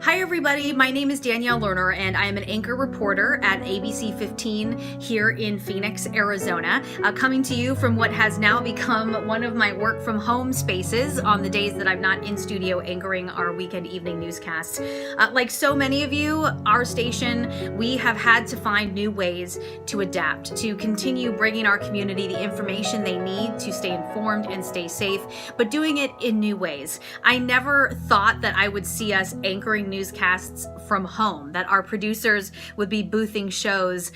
Hi everybody, my name is Danielle Lerner and I am an anchor reporter at ABC 15 here in Phoenix, Arizona, coming to you from what has now become one of my work from home spaces on the days that I'm not in studio anchoring our weekend evening newscasts. Like so many of you, our station, we have had to find new ways to adapt, to continue bringing our community the information they need to stay informed and stay safe, but doing it in new ways. I never thought that I would see us anchoring newscasts from home, that our producers would be boothing shows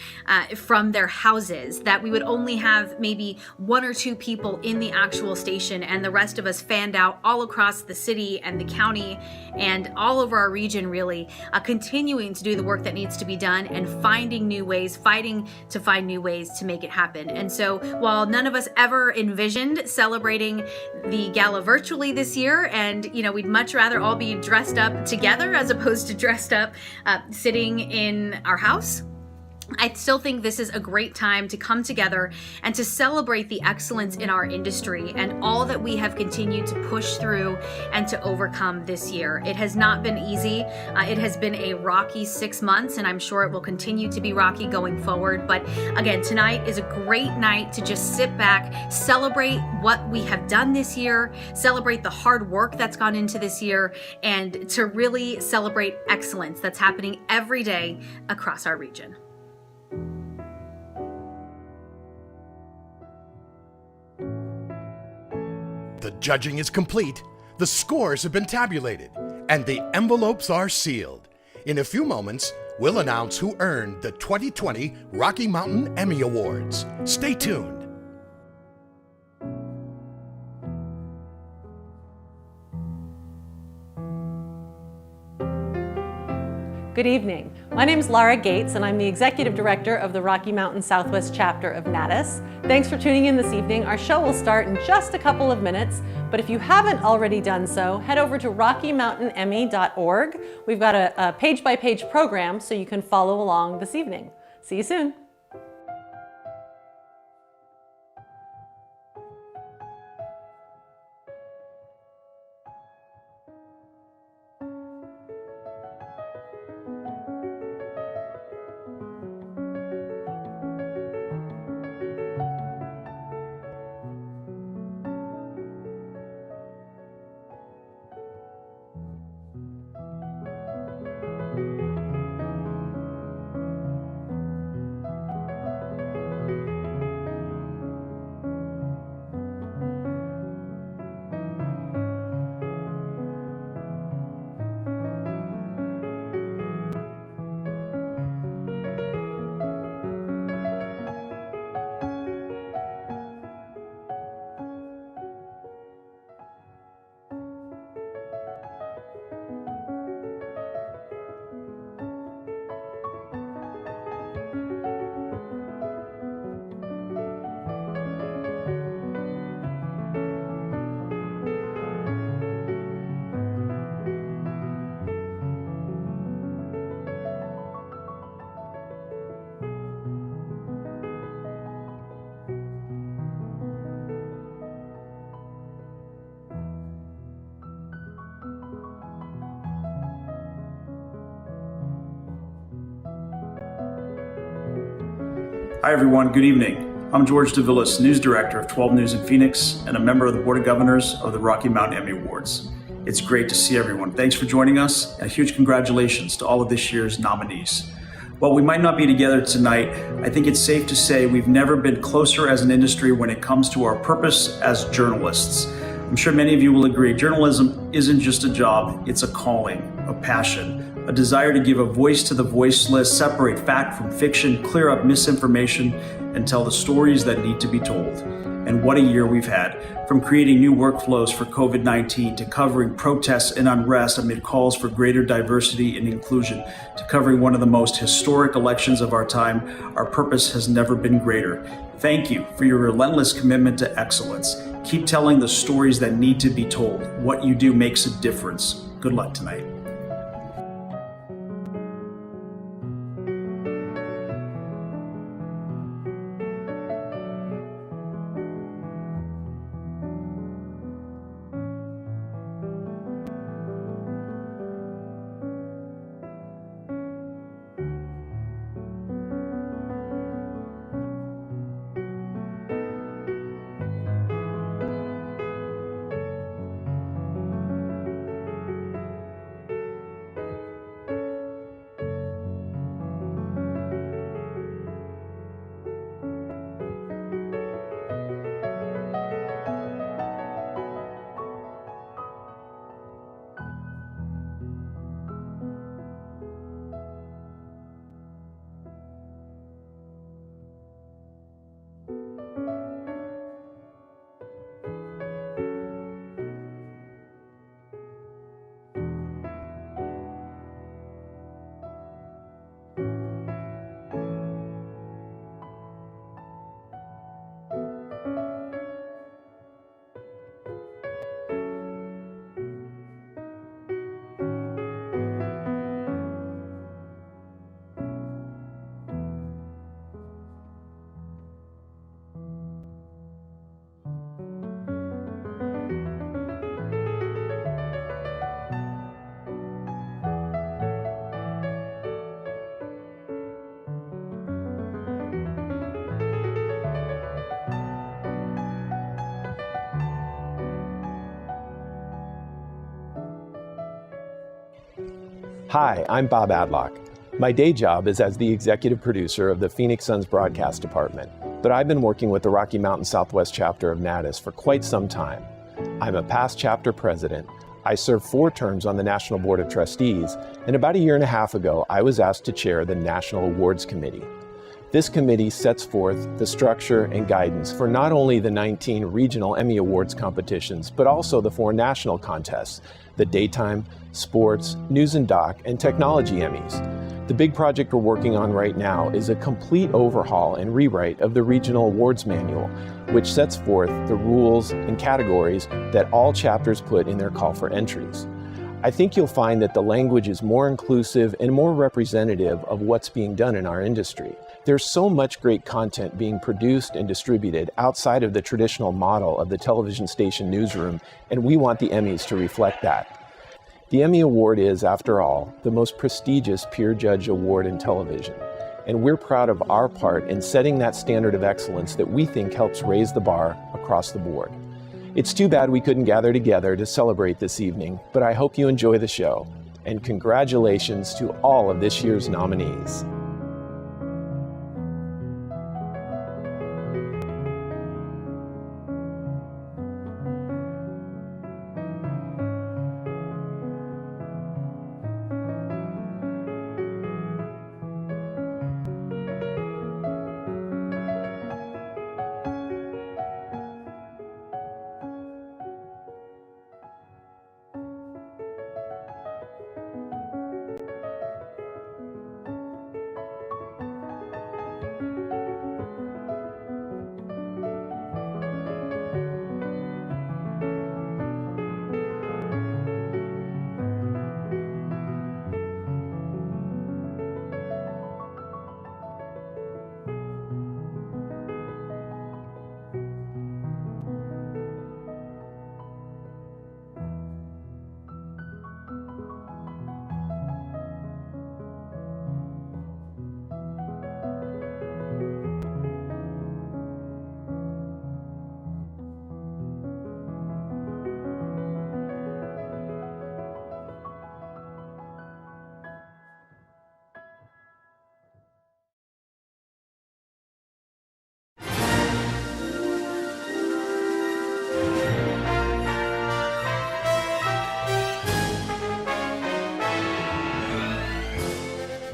from their houses, that we would only have maybe one or two people in the actual station and the rest of us fanned out all across the city and the county and all over our region, really, continuing to do the work that needs to be done and finding new ways, fighting to find new ways to make it happen. And so while none of us ever envisioned celebrating the gala virtually this year, and we'd much rather all be dressed up together as opposed to dressed up sitting in our house, I still think this is a great time to come together and to celebrate the excellence in our industry and all that we have continued to push through and to overcome this year. It has not been easy. It has been a rocky 6 months, and I'm sure it will continue to be rocky going forward. But again, tonight is a great night to just sit back, celebrate what we have done this year, celebrate the hard work that's gone into this year, and to really celebrate excellence that's happening every day across our region. The judging is complete, the scores have been tabulated, and the envelopes are sealed. In a few moments, we'll announce who earned the 2020 Rocky Mountain Emmy Awards. Stay tuned. Good evening. My name is Lara Gates, and I'm the Executive Director of the Rocky Mountain Southwest Chapter of NATAS. Thanks for tuning in this evening. Our show will start in just a couple of minutes, but if you haven't already done so, head over to RockyMountainEmmy.org. We've got a page-by-page program so you can follow along this evening. See you soon. Hi everyone, good evening. I'm George DeVillis, News Director of 12 News in Phoenix and a member of the Board of Governors of the Rocky Mountain Emmy Awards. It's great to see everyone. Thanks for joining us, and a huge congratulations to all of this year's nominees. While we might not be together tonight, I think it's safe to say we've never been closer as an industry when it comes to our purpose as journalists. I'm sure many of you will agree, journalism isn't just a job, it's a calling, a passion, a desire to give a voice to the voiceless, separate fact from fiction, clear up misinformation, and tell the stories that need to be told. And what a year we've had, from creating new workflows for COVID-19 to covering protests and unrest amid calls for greater diversity and inclusion, to covering one of the most historic elections of our time. Our purpose has never been greater. Thank you for your relentless commitment to excellence. Keep telling the stories that need to be told. What you do makes a difference. Good luck tonight. Hi, I'm Bob Adlock. My day job is as the executive producer of the Phoenix Suns broadcast department, but I've been working with the Rocky Mountain Southwest chapter of Natus for quite some time. I'm a past chapter president. I served 4 terms on the National Board of Trustees, and about a year and a half ago, I was asked to chair the National Awards Committee. This committee sets forth the structure and guidance for not only the 19 regional Emmy Awards competitions, but also the 4 national contests, the Daytime, Sports, News and Doc, and Technology Emmys. The big project we're working on right now is a complete overhaul and rewrite of the Regional Awards Manual, which sets forth the rules and categories that all chapters put in their call for entries. I think you'll find that the language is more inclusive and more representative of what's being done in our industry. There's so much great content being produced and distributed outside of the traditional model of the television station newsroom, and we want the Emmys to reflect that. The Emmy Award is, after all, the most prestigious peer-judged award in television, and we're proud of our part in setting that standard of excellence that we think helps raise the bar across the board. It's too bad we couldn't gather together to celebrate this evening, but I hope you enjoy the show, and congratulations to all of this year's nominees.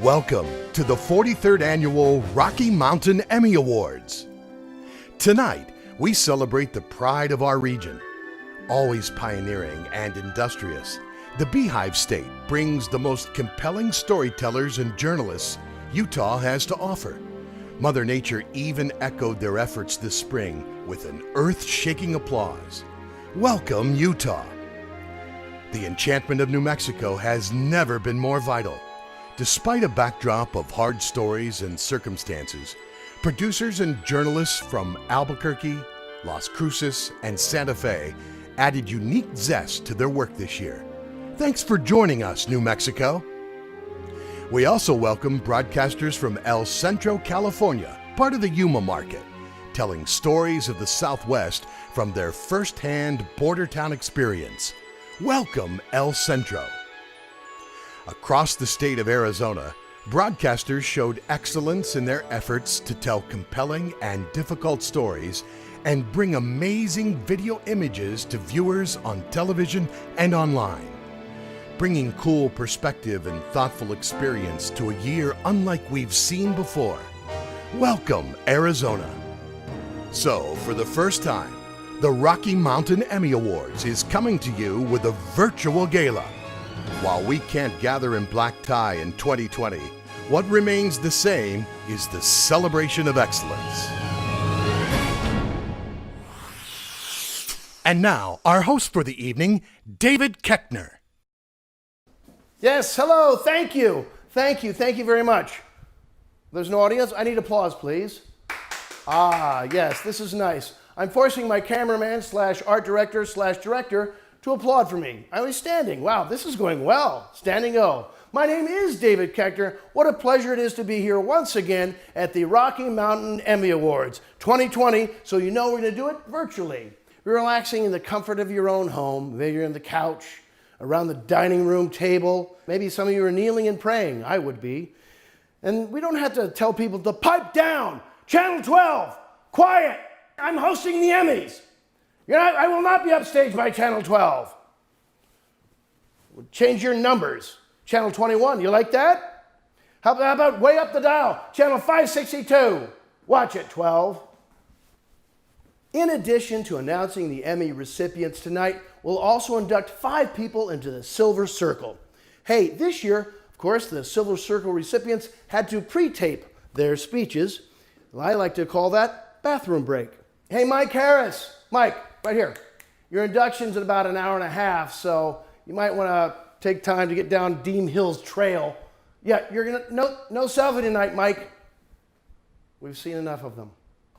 Welcome to the 43rd Annual Rocky Mountain Emmy Awards. Tonight, we celebrate the pride of our region. Always pioneering and industrious, the Beehive State brings the most compelling storytellers and journalists Utah has to offer. Mother Nature even echoed their efforts this spring with an earth-shaking applause. Welcome, Utah. The enchantment of New Mexico has never been more vital. Despite a backdrop of hard stories and circumstances, producers and journalists from Albuquerque, Las Cruces, and Santa Fe added unique zest to their work this year. Thanks for joining us, New Mexico. We also welcome broadcasters from El Centro, California, part of the Yuma market, telling stories of the Southwest from their first-hand border town experience. Welcome, El Centro. Across the state of Arizona, broadcasters showed excellence in their efforts to tell compelling and difficult stories and bring amazing video images to viewers on television and online, bringing cool perspective and thoughtful experience to a year unlike we've seen before. Welcome, Arizona. So, for the first time, the Rocky Mountain Emmy Awards is coming to you with a virtual gala. While we can't gather in black tie in 2020, what remains the same is the celebration of excellence. And now, our host for the evening, David Keckner. Yes, hello, thank you very much. There's no audience? I need applause, please. Ah, yes, this is nice. I'm forcing my cameraman / art director / director to applaud for me. I was standing. Wow, this is going well. Standing O. My name is David Keckner. What a pleasure it is to be here once again at the Rocky Mountain Emmy Awards 2020. So you know we're going to do it virtually. You're relaxing in the comfort of your own home. Maybe you're on the couch, around the dining room table. Maybe some of you are kneeling and praying. I would be. And we don't have to tell people to pipe down. Channel 12, quiet. I'm hosting the Emmys. I will not be upstaged by Channel 12. We'll change your numbers. Channel 21, you like that? How about way up the dial? Channel 562. Watch it, 12. In addition to announcing the Emmy recipients tonight, we'll also induct 5 people into the Silver Circle. Hey, this year, of course, the Silver Circle recipients had to pre-tape their speeches. I like to call that bathroom break. Hey, Mike Harris. Mike, right here. Your induction's in about an hour and a half, so you might want to take time to get down Dean Hill's trail. Yeah, no selfie tonight, Mike. We've seen enough of them.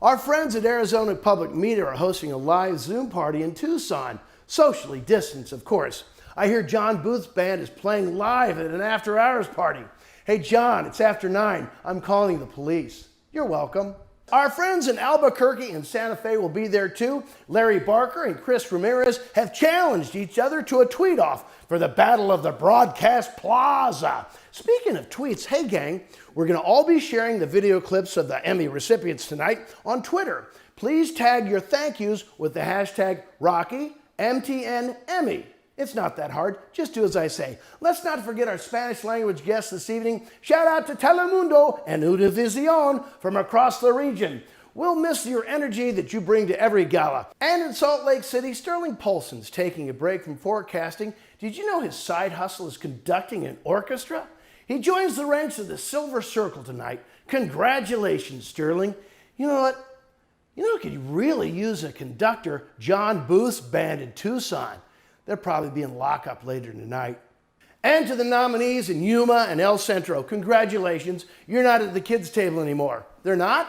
Our friends at Arizona Public Media are hosting a live Zoom party in Tucson. Socially distanced, of course. I hear John Booth's band is playing live at an after-hours party. Hey, John, it's after 9. I'm calling the police. You're welcome. Our friends in Albuquerque and Santa Fe will be there too. Larry Barker and Chris Ramirez have challenged each other to a tweet-off for the Battle of the Broadcast Plaza. Speaking of tweets, hey gang, we're going to all be sharing the video clips of the Emmy recipients tonight on Twitter. Please tag your thank yous with the hashtag RockyMTNEmmy. It's not that hard. Just do as I say. Let's not forget our Spanish language guests this evening. Shout out to Telemundo and Univision from across the region. We'll miss your energy that you bring to every gala. And in Salt Lake City, Sterling Polson's taking a break from forecasting. Did you know his side hustle is conducting an orchestra? He joins the ranks of the Silver Circle tonight. Congratulations, Sterling. You know what? You could really use a conductor, John Booth's band in Tucson. They'll probably be in lockup later tonight. And to the nominees in Yuma and El Centro, congratulations. You're not at the kids' table anymore. They're not?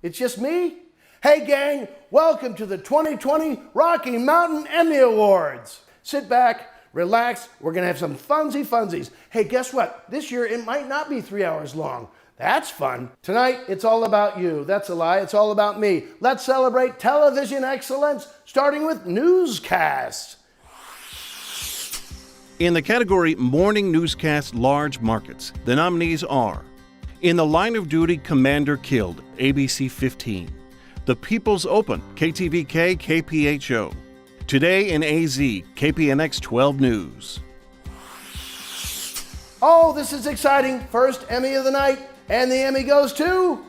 It's just me? Hey gang, welcome to the 2020 Rocky Mountain Emmy Awards. Sit back, relax, we're gonna have some funsies. Hey, guess what? This year it might not be 3 hours long. That's fun. Tonight, it's all about you. That's a lie, it's all about me. Let's celebrate television excellence, starting with newscasts. In the category Morning Newscast Large Markets, the nominees are In the Line of Duty, Commander Killed, ABC 15. The People's Open, KTVK, KPHO. Today in AZ, KPNX 12 News. Oh, this is exciting. First Emmy of the night, and the Emmy goes to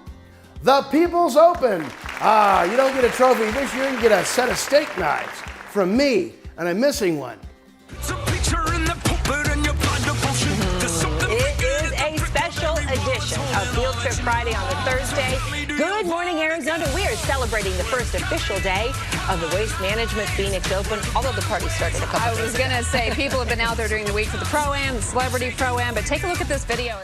The People's Open. You don't get a trophy this year, you get a set of steak knives from me, and I'm missing one. Edition of Field Trip Friday on the Thursday. Good morning, Arizona. We are celebrating the first official day of the Waste Management Phoenix Open, although the party started a couple days ago. I was going to say, people have been out there during the week for the Pro-Am, the Celebrity Pro-Am, but take a look at this video.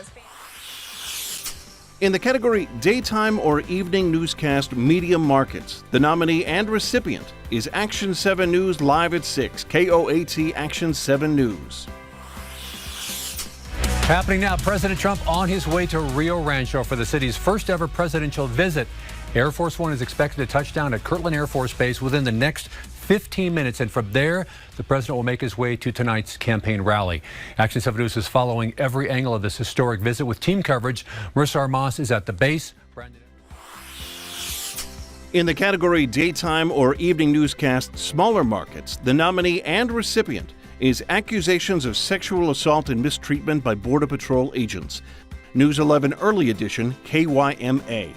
In the category Daytime or Evening Newscast Media Markets, the nominee and recipient is Action 7 News Live at 6, KOAT Action 7 News. Happening now, President Trump on his way to Rio Rancho for the city's first ever presidential visit. Air Force One is expected to touch down at Kirtland Air Force Base within the next 15 minutes. And from there, the president will make his way to tonight's campaign rally. Action 7 News is following every angle of this historic visit with team coverage. Marissa Armas is at the base. In the category Daytime or Evening Newscast Smaller Markets, the nominee and recipient is accusations of sexual assault and mistreatment by Border Patrol agents. News 11 Early Edition, KYMA.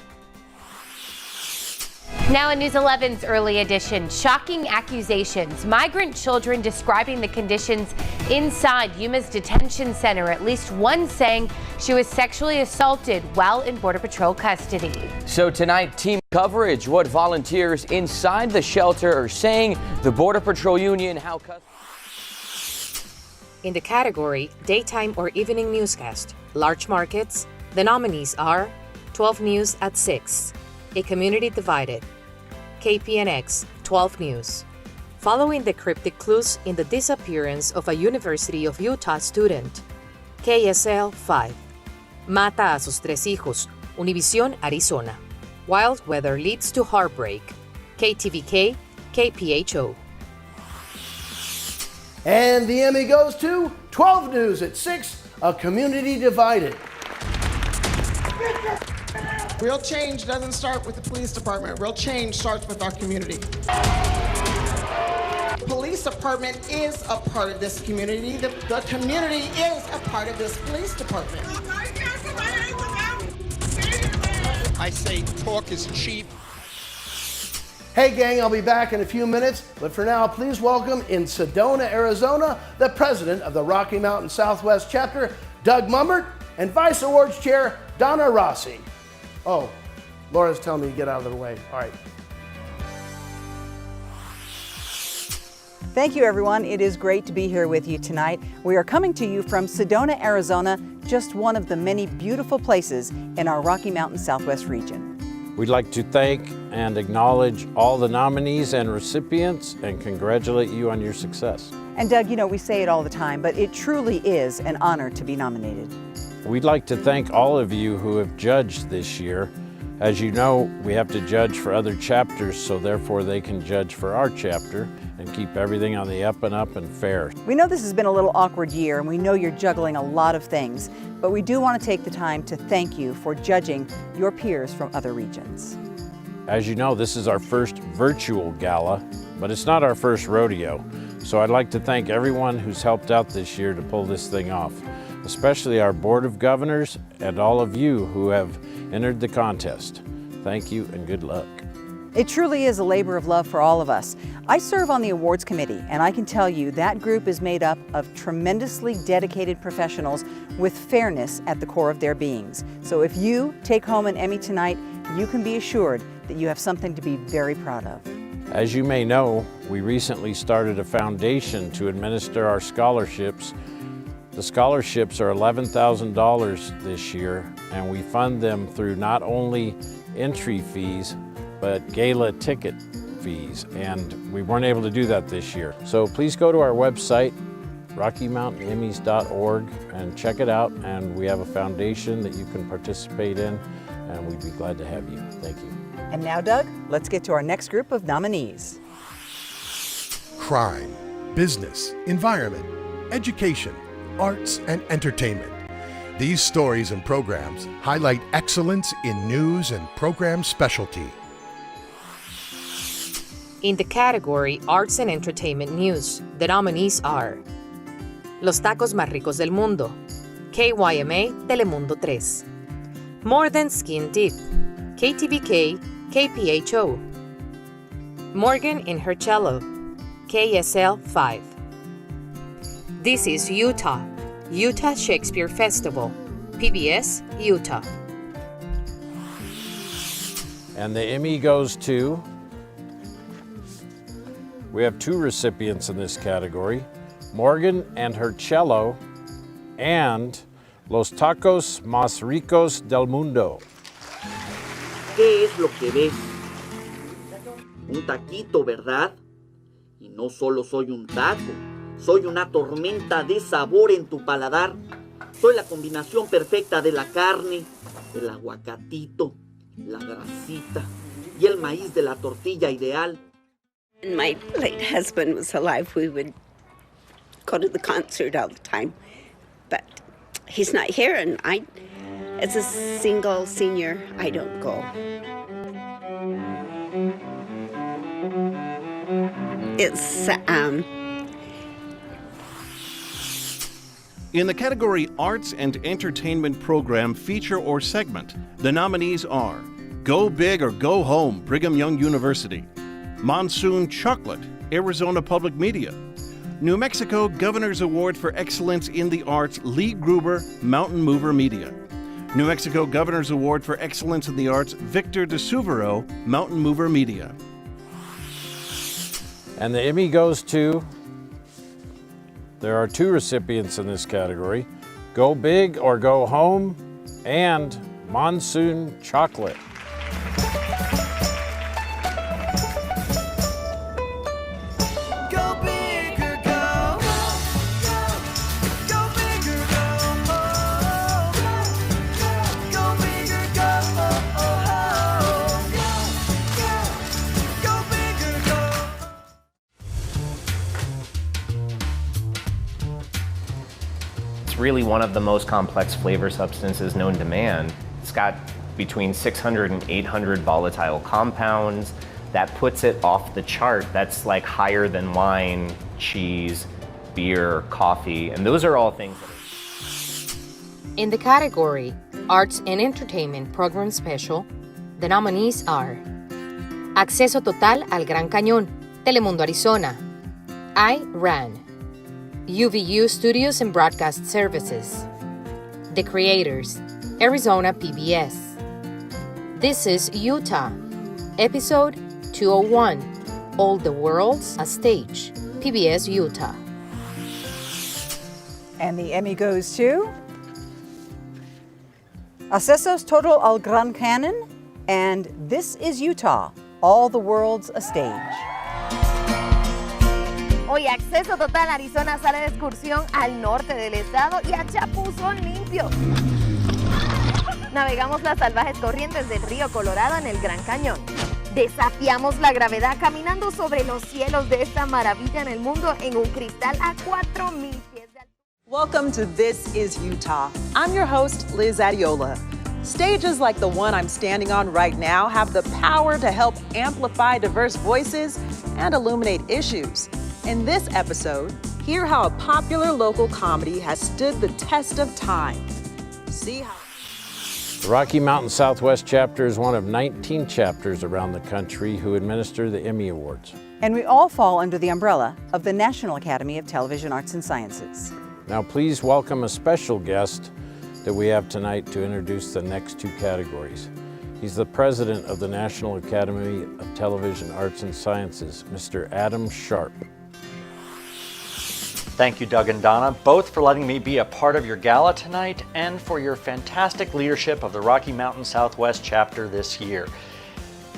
Now in News 11's Early Edition, shocking accusations. Migrant children describing the conditions inside Yuma's detention center, at least one saying she was sexually assaulted while in Border Patrol custody. So tonight, team coverage, what volunteers inside the shelter are saying, the Border Patrol Union, how... In the category Daytime or Evening Newscast, Large Markets, the nominees are 12 News at 6, A Community Divided, KPNX 12 News. Following the cryptic clues in the disappearance of a University of Utah student, KSL 5. Mata a sus 3 hijos, Univision, Arizona. Wild weather leads to heartbreak, KTVK, KPHO. And the Emmy goes to 12 News at 6, A Community Divided. Real change doesn't start with the police department. Real change starts with our community. Police department is a part of this community. The community is a part of this police department. I say talk is cheap. Hey gang, I'll be back in a few minutes, but for now, please welcome in Sedona, Arizona, the president of the Rocky Mountain Southwest chapter, Doug Mummert, and Vice Awards Chair, Donna Rossi. Oh, Laura's telling me to get out of the way. All right. Thank you, everyone. It is great to be here with you tonight. We are coming to you from Sedona, Arizona, just one of the many beautiful places in our Rocky Mountain Southwest region. We'd like to thank and acknowledge all the nominees and recipients and congratulate you on your success. And Doug, you know, we say it all the time, but it truly is an honor to be nominated. We'd like to thank all of you who have judged this year. As you know, we have to judge for other chapters, so therefore they can judge for our chapter and keep everything on the up and up and fair. We know this has been a little awkward year, and we know you're juggling a lot of things, but we do want to take the time to thank you for judging your peers from other regions. As you know, this is our first virtual gala, but it's not our first rodeo. So I'd like to thank everyone who's helped out this year to pull this thing off, especially our Board of Governors and all of you who have entered the contest. Thank you and good luck. It truly is a labor of love for all of us. I serve on the awards committee, and I can tell you that group is made up of tremendously dedicated professionals with fairness at the core of their beings. So if you take home an Emmy tonight, you can be assured that you have something to be very proud of. As you may know, we recently started a foundation to administer our scholarships. The scholarships are $11,000 this year, and we fund them through not only entry fees, but gala ticket fees, and we weren't able to do that this year. So please go to our website, RockyMountainEmmys.org, and check it out, and we have a foundation that you can participate in, and we'd be glad to have you. Thank you. And now, Doug, let's get to our next group of nominees. Crime, business, environment, education, arts, and entertainment. These stories and programs highlight excellence in news and program specialty. In the category Arts and Entertainment News, the nominees are Los Tacos Más Ricos del Mundo, KYMA Telemundo 3, More Than Skin Deep, KTVK KPHO, Morgan in Her Cello, KSL 5. This is Utah, Utah Shakespeare Festival, PBS, Utah. And the Emmy goes to, we have two recipients in this category, Morgan and Her Cello and Los Tacos Más Ricos del Mundo. ¿Qué es lo que ves? Un taquito, ¿verdad? Y no solo soy un taco, soy una tormenta de sabor en tu paladar. Soy la combinación perfecta de la carne, el aguacatito, la grasita y el maíz de la tortilla ideal. When my late husband was alive, we would go to the concert all the time. But he's not here, and I, as a single senior, I don't go. It's, In the category Arts and Entertainment Program, Feature or Segment, the nominees are Go Big or Go Home, Brigham Young University; Monsoon Chocolate, Arizona Public Media; New Mexico Governor's Award for Excellence in the Arts, Lee Gruber, Mountain Mover Media; New Mexico Governor's Award for Excellence in the Arts, Victor De Suvero, Mountain Mover Media. And the Emmy goes to, there are two recipients in this category, Go Big or Go Home and Monsoon Chocolate. really one of the most complex flavor substances known to man. It's got between 600 and 800 volatile compounds. That puts it off the chart. That's like higher than wine, cheese, beer, coffee, and those are all things that are... In the category Arts and Entertainment Program Special, the nominees are Acceso Total al Gran Cañón, Telemundo Arizona, I Ran, UVU Studios and Broadcast Services, The Creators, Arizona PBS, This is Utah, Episode 201, All the World's a Stage, PBS Utah. And the Emmy goes to Accesos Total al Gran Cañón and This is Utah, All the World's a Stage. Hoy Acceso Total Arizona sale de excursión al norte del estado y a Chapuzón limpio. Navegamos las salvajes corrientes del río Colorado en el Gran Cañón. Desafiamos la gravedad caminando sobre los cielos de esta maravilla en el mundo en un cristal a 4,000 pies de altura. Welcome to This is Utah. I'm your host, Liz Adiola. Stages like the one I'm standing on right now have the power to help amplify diverse voices and illuminate issues. In this episode, hear how a popular local comedy has stood the test of time. See how... The Rocky Mountain Southwest chapter is one of 19 chapters around the country who administer the Emmy Awards. And we all fall under the umbrella of the National Academy of Television Arts and Sciences. Now please welcome a special guest that we have tonight to introduce the next two categories. He's the president of the National Academy of Television Arts and Sciences, Mr. Adam Sharp. Thank you, Doug and Donna, both for letting me be a part of your gala tonight and for your fantastic leadership of the Rocky Mountain Southwest chapter this year.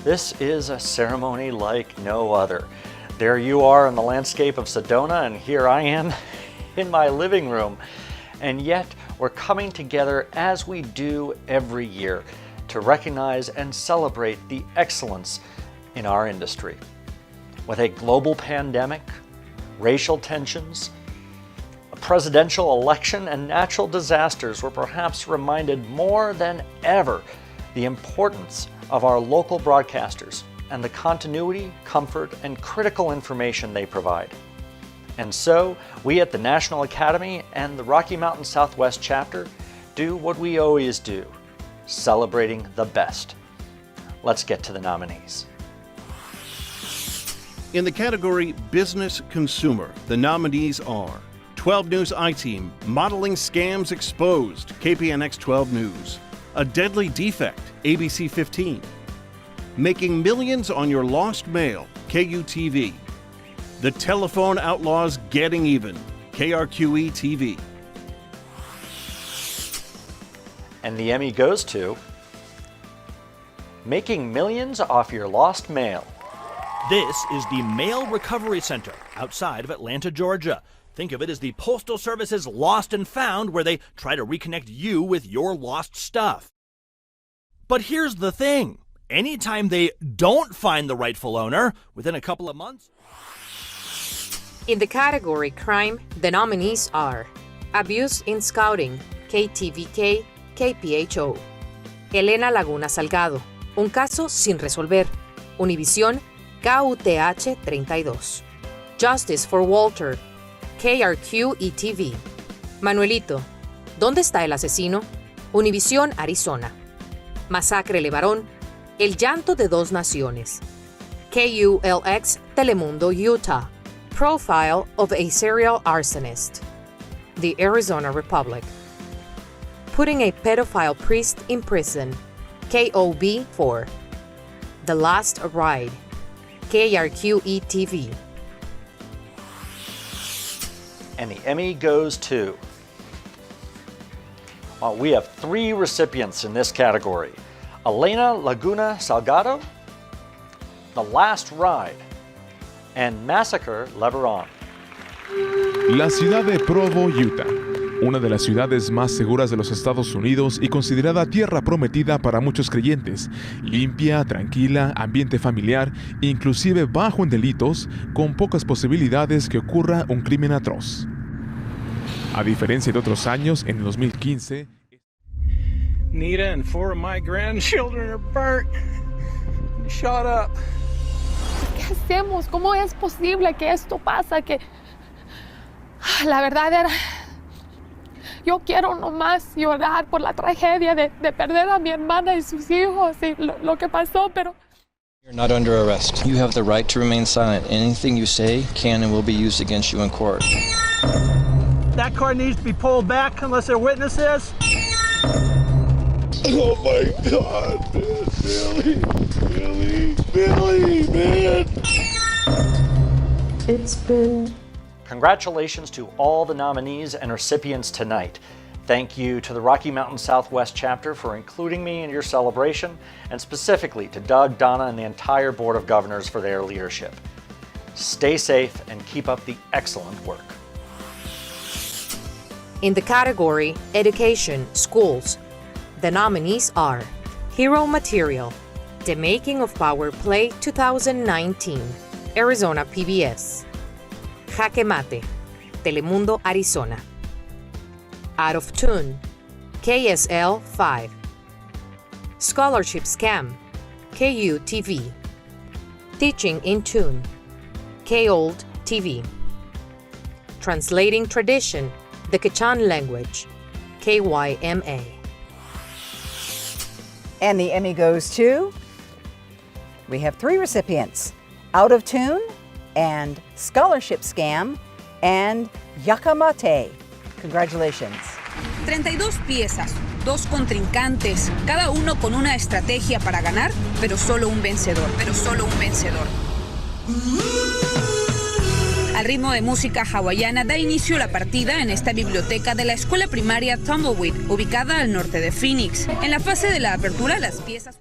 This is a ceremony like no other. There you are in the landscape of Sedona, and here I am in my living room. And yet, we're coming together as we do every year to recognize and celebrate the excellence in our industry. With a global pandemic, racial tensions, a presidential election, and natural disasters, we're perhaps reminded more than ever the importance of our local broadcasters and the continuity, comfort, and critical information they provide. And so, we at the National Academy and the Rocky Mountain Southwest chapter do what we always do, celebrating the best. Let's get to the nominees. In the category Business Consumer, the nominees are 12 News I-Team, Modeling Scams Exposed, KPNX 12 News, A Deadly Defect, ABC 15, Making Millions on Your Lost Mail, KUTV, The Telephone Outlaws Getting Even, KRQE TV. And the Emmy goes to Making Millions Off Your Lost Mail. This is the Mail Recovery Center outside of Atlanta, Georgia. Think of it as the Postal Service's Lost and Found, where they try to reconnect you with your lost stuff. But here's the thing. Anytime they don't find the rightful owner, within a couple of months... In the category Crime, the nominees are Abuse in Scouting, KTVK, KPHO, Elena Laguna Salgado, Un Caso Sin Resolver, Univisión, KUTH 32, Justice for Walter, KRQE-TV, Manuelito, ¿Dónde está el asesino? Univisión, Arizona, Masacre Levarón, El llanto de dos naciones, KULX, Telemundo, Utah, Profile of a Serial Arsonist, The Arizona Republic, Putting a Pedophile Priest in Prison, KOB4, The Last Ride, KRQE-TV. And the Emmy goes to... we have 3 recipients in this category. Elena Laguna Salgado, The Last Ride, and Massacre Lebaron. La ciudad de Provo, Utah, una de las ciudades más seguras de los Estados Unidos y considerada tierra prometida para muchos creyentes, limpia, tranquila, ambiente familiar, inclusive bajo en delitos, con pocas posibilidades que ocurra un crimen atroz. A diferencia de otros años, en el 2015, Nita and 4 of my grandchildren are burnt. Shut up. ¿Qué hacemos? ¿Cómo es posible que esto pasa? Que la verdad era, yo quiero nomás llorar por la tragedia de perder a mi hermana y sus hijos y lo que pasó, pero You're not under arrest. You have the right to remain silent. Anything you say can and will be used against you in court. That car needs to be pulled back unless there are witnesses. Oh my God, man. Billy, man. It's been... Congratulations to all the nominees and recipients tonight. Thank you to the Rocky Mountain Southwest chapter for including me in your celebration, and specifically to Doug, Donna, and the entire Board of Governors for their leadership. Stay safe and keep up the excellent work. In the category Education, Schools, the nominees are Hero Material, The Making of Power Play 2019, Arizona PBS, Jaque Mate, Telemundo, Arizona, Out of Tune, KSL 5, Scholarship Scam, KU TV, Teaching in Tune, K-Old TV, Translating Tradition, the Quechan Language, KYMA. And the Emmy goes to, we have 3 recipients, Out of Tune, and Scholarship Scam, and Yakamate. Congratulations. 32 piezas, 2 contrincantes, cada uno con una estrategia para ganar, pero solo un vencedor. Al ritmo de música hawaiana da inicio la partida en esta biblioteca de la escuela primaria Tumbleweed, ubicada al norte de Phoenix. En la fase de la apertura, las piezas...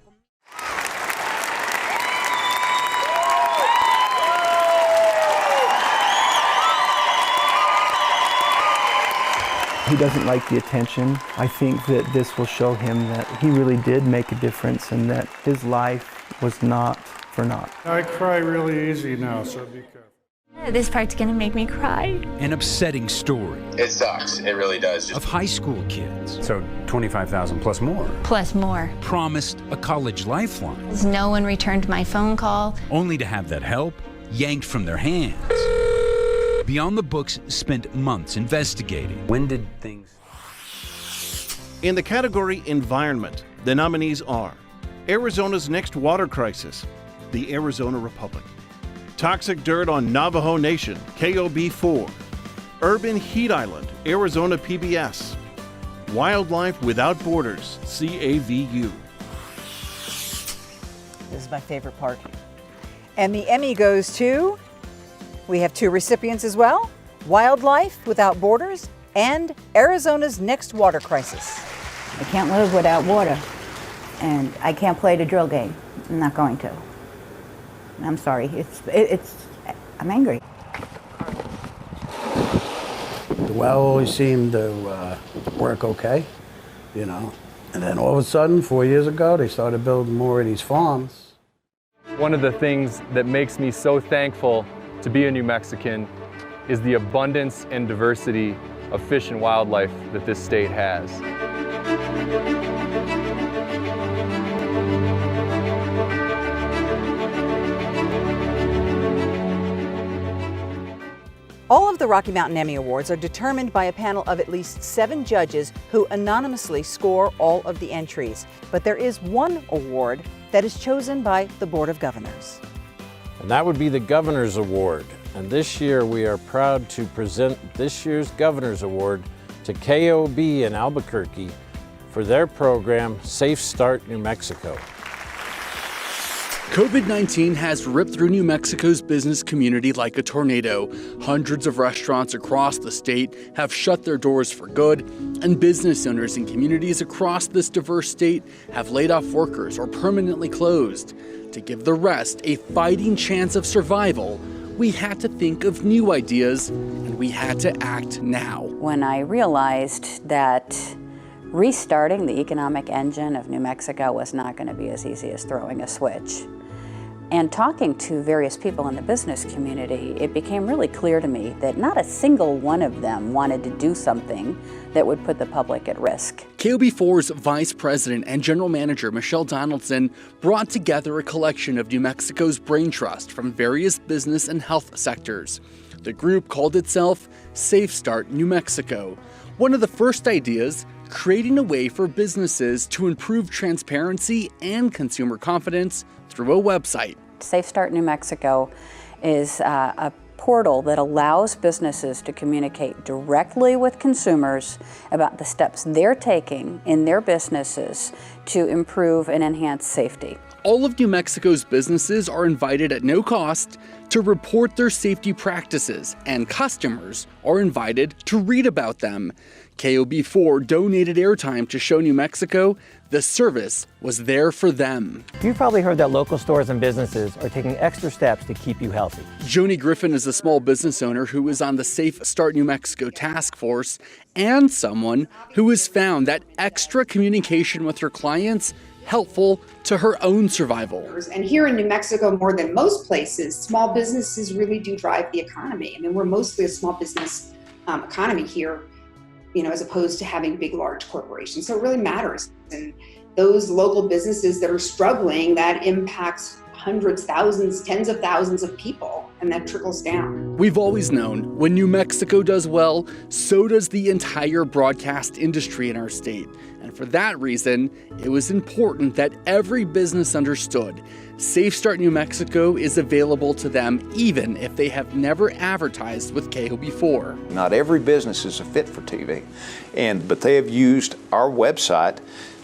He doesn't like the attention. I think that this will show him that he really did make a difference and that his life was not for naught. I cry really easy now, so be careful. This part's gonna make me cry. An upsetting story. It sucks. It really does. Of high school kids. So 25,000 plus more. Plus more. Promised a college lifeline. No one returned my phone call. Only to have that help yanked from their hands. Beyond the Books spent months investigating. When did things... In the category Environment, the nominees are Arizona's Next Water Crisis, the Arizona Republic, Toxic Dirt on Navajo Nation, KOB4, Urban Heat Island, Arizona PBS, Wildlife Without Borders, CAVU. This is my favorite part. And the Emmy goes to, we have 2 recipients as well, Wildlife Without Borders and Arizona's Next Water Crisis. I can't live without water, and I can't play the drill game. I'm not going to. I'm sorry, I'm angry. The well always seemed to work okay, you know. And then all of a sudden, 4 years ago, they started building more of these farms. One of the things that makes me so thankful to be a New Mexican is the abundance and diversity of fish and wildlife that this state has. All of the Rocky Mountain Emmy Awards are determined by a panel of at least 7 judges who anonymously score all of the entries. But there is one award that is chosen by the Board of Governors. And that would be the Governor's Award. And this year we are proud to present this year's Governor's Award to KOB in Albuquerque for their program, Safe Start New Mexico. COVID-19 has ripped through New Mexico's business community like a tornado. Hundreds of restaurants across the state have shut their doors for good, and business owners in communities across this diverse state have laid off workers or permanently closed. To give the rest a fighting chance of survival, we had to think of new ideas, and we had to act now. When I realized that restarting the economic engine of New Mexico was not going to be as easy as throwing a switch, And talking to various people in the business community, it became really clear to me that not a single one of them wanted to do something that would put the public at risk. KOB4's Vice President and General Manager Michelle Donaldson brought together a collection of New Mexico's brain trust from various business and health sectors. The group called itself Safe Start New Mexico. One of the first ideas, creating a way for businesses to improve transparency and consumer confidence through a website. Safe Start New Mexico is a portal that allows businesses to communicate directly with consumers about the steps they're taking in their businesses to improve and enhance safety. All of New Mexico's businesses are invited at no cost to report their safety practices, and customers are invited to read about them. KOB4 donated airtime to show New Mexico the service was there for them. You've probably heard that local stores and businesses are taking extra steps to keep you healthy. Joni Griffin is a small business owner who is on the Safe Start New Mexico task force and someone who has found that extra communication with her clients helpful to her own survival. And here in New Mexico, more than most places, small businesses really do drive the economy. I mean, we're mostly a small business economy here, you know, as opposed to having big, large corporations. So it really matters. And those local businesses that are struggling, that impacts hundreds, thousands, tens of thousands of people, and that trickles down. We've always known when New Mexico does well, so does the entire broadcast industry in our state. And for that reason, it was important that every business understood Safe Start New Mexico is available to them even if they have never advertised with KOB4. Not every business is a fit for TV, but they have used our website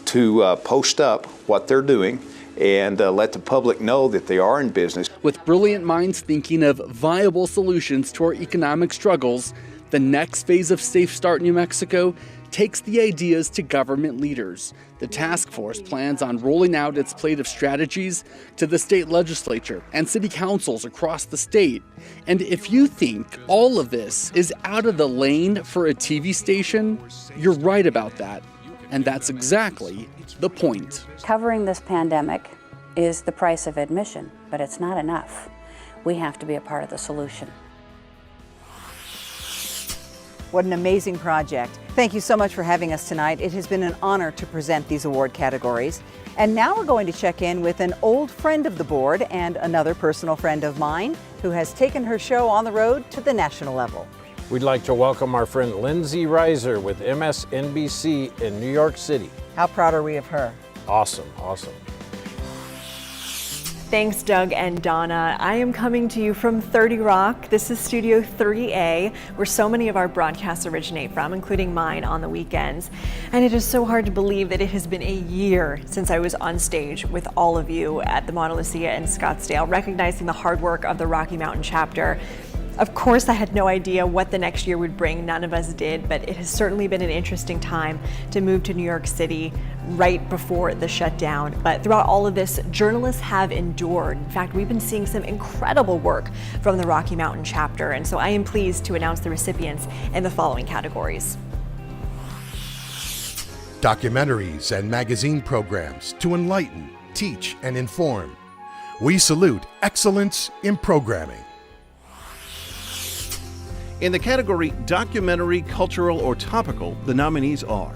to post up what they're doing and let the public know that they are in business. With brilliant minds thinking of viable solutions to our economic struggles, the next phase of Safe Start New Mexico takes the ideas to government leaders. The task force plans on rolling out its plate of strategies to the state legislature and city councils across the state. And if you think all of this is out of the lane for a TV station, you're right about that. And that's exactly the point. Covering this pandemic is the price of admission, but it's not enough. We have to be a part of the solution. What an amazing project. Thank you so much for having us tonight. It has been an honor to present these award categories. And now we're going to check in with an old friend of the board and another personal friend of mine who has taken her show on the road to the national level. We'd like to welcome our friend Lindsay Reiser with MSNBC in New York City. How proud are we of her? Awesome, awesome. Thanks, Doug and Donna. I am coming to you from 30 Rock. This is Studio 3A, where so many of our broadcasts originate from, including mine on the weekends. And it is so hard to believe that it has been a year since I was on stage with all of you at the Mauna Lucia in Scottsdale, recognizing the hard work of the Rocky Mountain chapter. Of course, I had no idea what the next year would bring. None of us did, but it has certainly been an interesting time to move to New York City right before the shutdown. But throughout all of this, journalists have endured. In fact, we've been seeing some incredible work from the Rocky Mountain chapter, and so I am pleased to announce the recipients in the following categories. Documentaries and magazine programs to enlighten, teach, and inform. We salute excellence in programming. In the category Documentary, Cultural, or Topical, the nominees are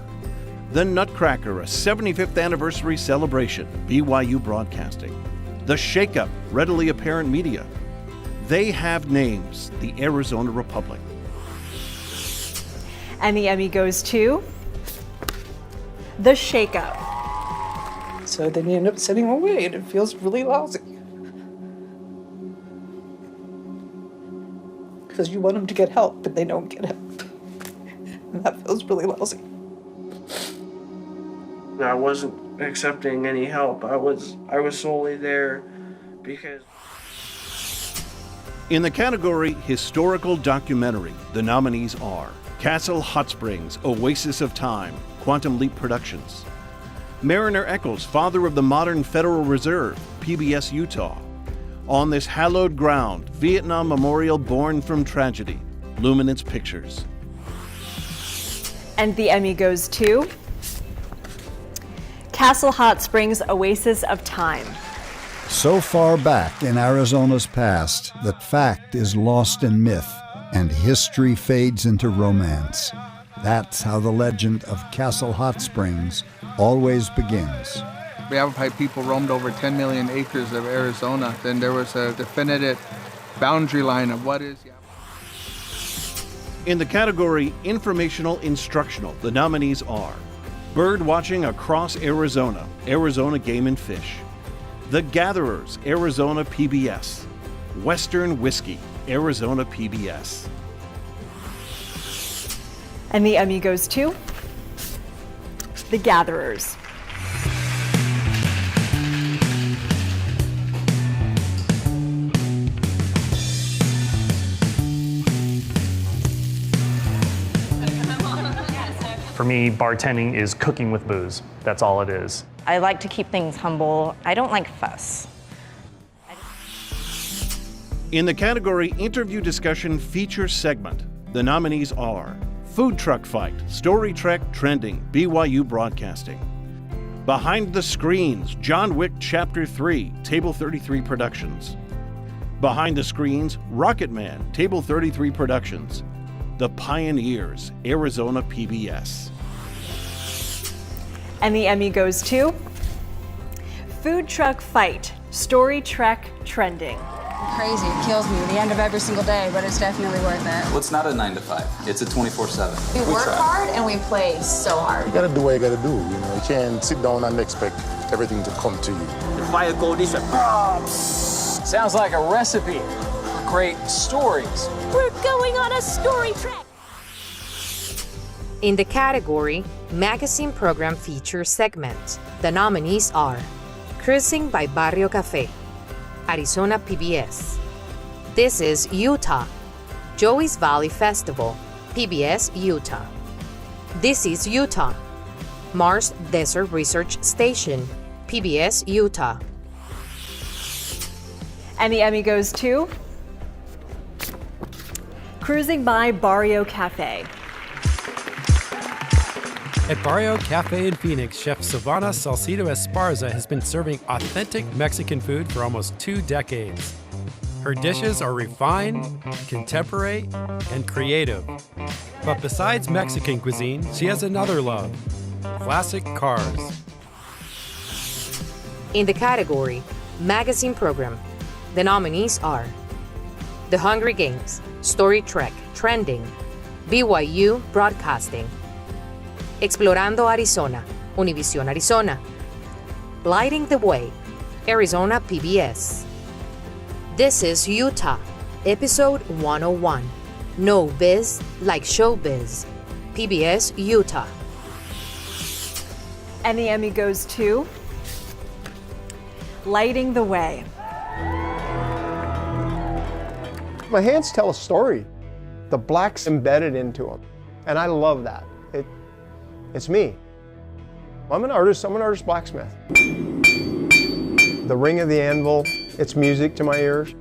The Nutcracker, a 75th Anniversary Celebration, BYU Broadcasting. The Shakeup, Readily Apparent Media. They Have Names, the Arizona Republic. And the Emmy goes to The Shakeup. So then you end up sitting away and it feels really lousy. Because you want them to get help, but they don't get help. And that feels really lousy. I wasn't accepting any help. I was solely there because... In the category Historical Documentary, the nominees are Castle Hot Springs, Oasis of Time, Quantum Leap Productions. Mariner Eccles, Father of the Modern Federal Reserve, PBS Utah. On This Hallowed Ground, Vietnam Memorial Born from Tragedy, Luminance Pictures. And the Emmy goes to Castle Hot Springs, Oasis of Time. So far back in Arizona's past that fact is lost in myth and history fades into romance. That's how the legend of Castle Hot Springs always begins. Yavapai people roamed over 10 million acres of Arizona. Then there was a definitive boundary line of what is In the category Informational Instructional, the nominees are Bird Watching Across Arizona, Arizona Game and Fish; The Gatherers, Arizona PBS; Western Whiskey, Arizona PBS. And the Emmy goes to The Gatherers. For me, bartending is cooking with booze. That's all it is. I like to keep things humble. I don't like fuss. In the category Interview Discussion Feature Segment, the nominees are Food Truck Fight, Story Trek Trending, BYU Broadcasting; Behind the Screens, John Wick Chapter 3, Table 33 Productions; Behind the Screens, Rocket Man, Table 33 Productions; The Pioneers, Arizona PBS. And the Emmy goes to Food Truck Fight, Story Trek Trending. Crazy, it kills me at the end of every single day, but it's definitely worth it. Well, it's not a 9 to 5. It's a 24/7. We work hard and we play so hard. You gotta do what you gotta do, you know. You can't sit down and expect everything to come to you. The fire go this way. Sounds like a recipe for great stories. We're going on a story trek. In the category Magazine Program Feature Segment, the nominees are Cruising by Barrio Café, Arizona PBS; This is Utah, Joey's Valley Festival, PBS Utah; This is Utah, Mars Desert Research Station, PBS Utah. And the Emmy goes to Cruising by Barrio Cafe. At Barrio Cafe in Phoenix, Chef Silvana Salcido Esparza has been serving authentic Mexican food for almost 2 decades. Her dishes are refined, contemporary, and creative. But besides Mexican cuisine, she has another love: classic cars. In the category Magazine Program, the nominees are The Hungry Games, Story Trek Trending, BYU Broadcasting; Explorando Arizona, Univision Arizona; Lighting the Way, Arizona PBS; This is Utah, Episode 101, No Biz Like Showbiz, PBS Utah. And the Emmy goes to Lighting the Way. My hands tell a story. The black's embedded into them, and I love that. It's me. I'm an artist blacksmith. The ring of the anvil, it's music to my ears.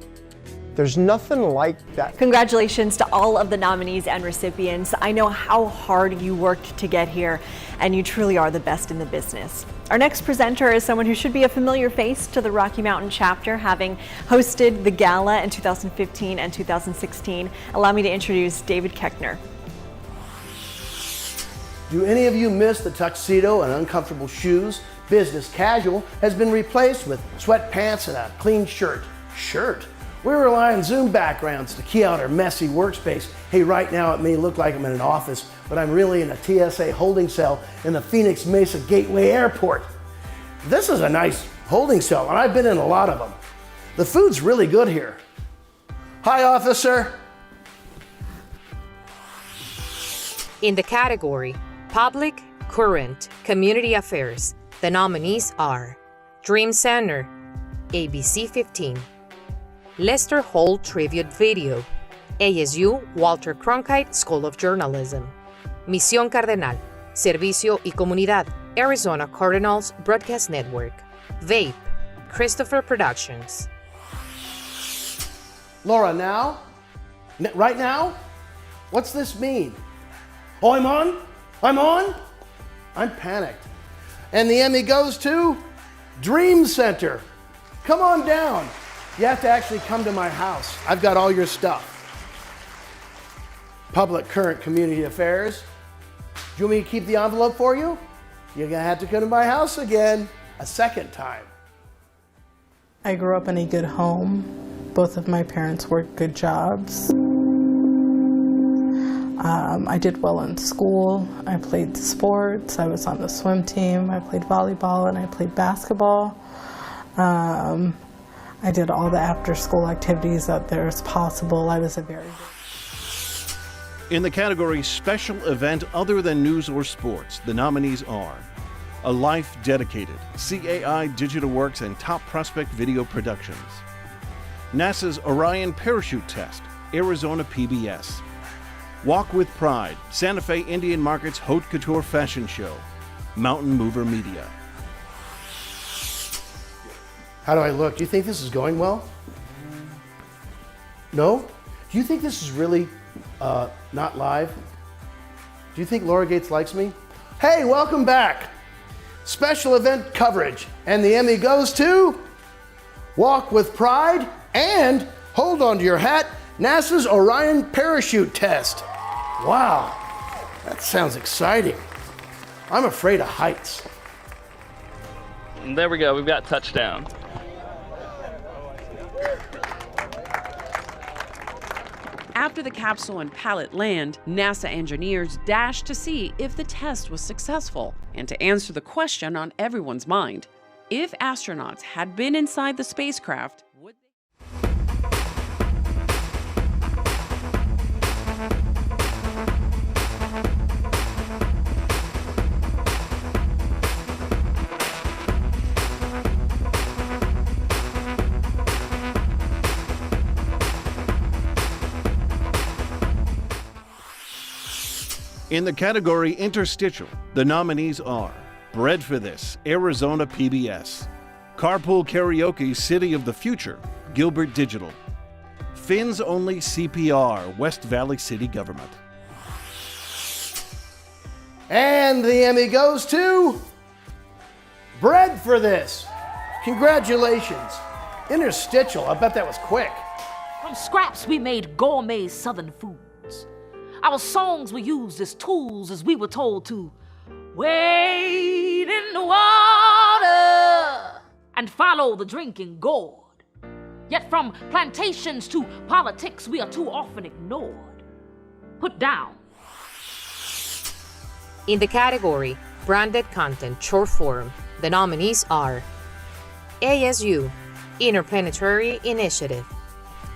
There's nothing like that. Congratulations to all of the nominees and recipients. I know how hard you worked to get here, and you truly are the best in the business. Our next presenter is someone who should be a familiar face to the Rocky Mountain chapter, having hosted the Gala in 2015 and 2016. Allow me to introduce David Keckner. Do any of you miss the tuxedo and uncomfortable shoes? Business casual has been replaced with sweatpants and a clean shirt. We rely on Zoom backgrounds to key out our messy workspace. Hey, right now it may look like I'm in an office, but I'm really in a TSA holding cell in the Phoenix Mesa Gateway Airport. This is a nice holding cell, and I've been in a lot of them. The food's really good here. Hi, officer. In the category Public, Current, Community Affairs, the nominees are Dream Center, ABC 15; Lester Holt Tribute Video, ASU Walter Cronkite School of Journalism; Misión Cardenal, Servicio y Comunidad, Arizona Cardinals Broadcast Network; VAPE, Christopher Productions. Laura, now? Right now? What's this mean? Oh, I'm on? I'm panicked. And the Emmy goes to Dream Center. Come on down. You have to actually come to my house. I've got all your stuff. Public current community affairs. Do you want me to keep the envelope for you? You're gonna have to come to my house again, a second time. I grew up in a good home. Both of my parents worked good jobs. I did well in school. I played sports. I was on the swim team. I played volleyball and I played basketball. I did all the after-school activities that there's possible. I was a very In the category Special Event Other Than News or Sports, the nominees are A Life Dedicated, CAI Digital Works and Top Prospect Video Productions, NASA's Orion Parachute Test, Arizona PBS, Walk with Pride, Santa Fe Indian Market's Haute Couture Fashion Show, Mountain Mover Media. How do I look? Do you think this is going well? No? Do you think this is really not live? Do you think Laura Gates likes me? Hey, welcome back. Special event coverage. And the Emmy goes to Walk with Pride and, hold on to your hat, NASA's Orion Parachute Test. Wow, that sounds exciting. I'm afraid of heights. And there we go, we've got touchdown. After the capsule and pallet land, NASA engineers dashed to see if the test was successful and to answer the question on everyone's mind. If astronauts had been inside the spacecraft, would they? In the category Interstitial, the nominees are Bread for This, Arizona PBS, Carpool Karaoke, City of the Future, Gilbert Digital, Fins Only CPR, West Valley City Government. And the Emmy goes to Bread for This. Congratulations. Interstitial, I bet that was quick. From scraps we made gourmet southern foods. Our songs were used as tools as we were told to wade in the water and follow the drinking gourd. Yet from plantations to politics we are too often ignored. Put down. In the category Branded Content Short Form, the nominees are ASU, Interplanetary Initiative,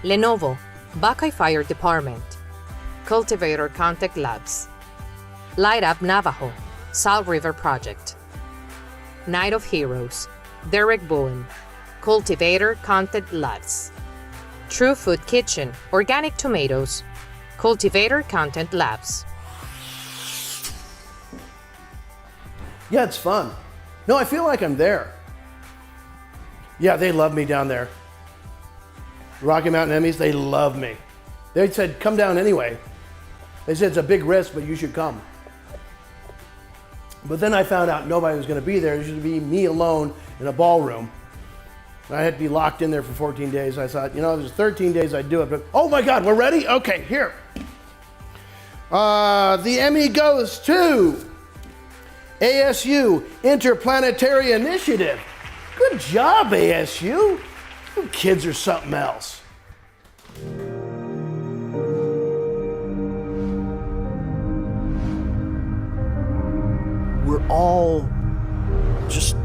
Lenovo, Buckeye Fire Department, Cultivator Contact Labs, Light Up Navajo, Salt River Project, Night of Heroes, Derek Bowen, Cultivator Contact Labs, True Food Kitchen, Organic Tomatoes, Cultivator Content Labs. Yeah, it's fun. No, I feel like I'm there. Yeah, they love me down there. Rocky Mountain Emmys, they love me. They said, come down anyway. They said, it's a big risk, but you should come. But then I found out nobody was going to be there. It was going to be me alone in a ballroom. And I had to be locked in there for 14 days. I thought, there's 13 days I'd do it. But, oh my God, we're ready? Okay, here. The Emmy goes to ASU, Interplanetary Initiative. Good job, ASU. You kids are something else. We're all just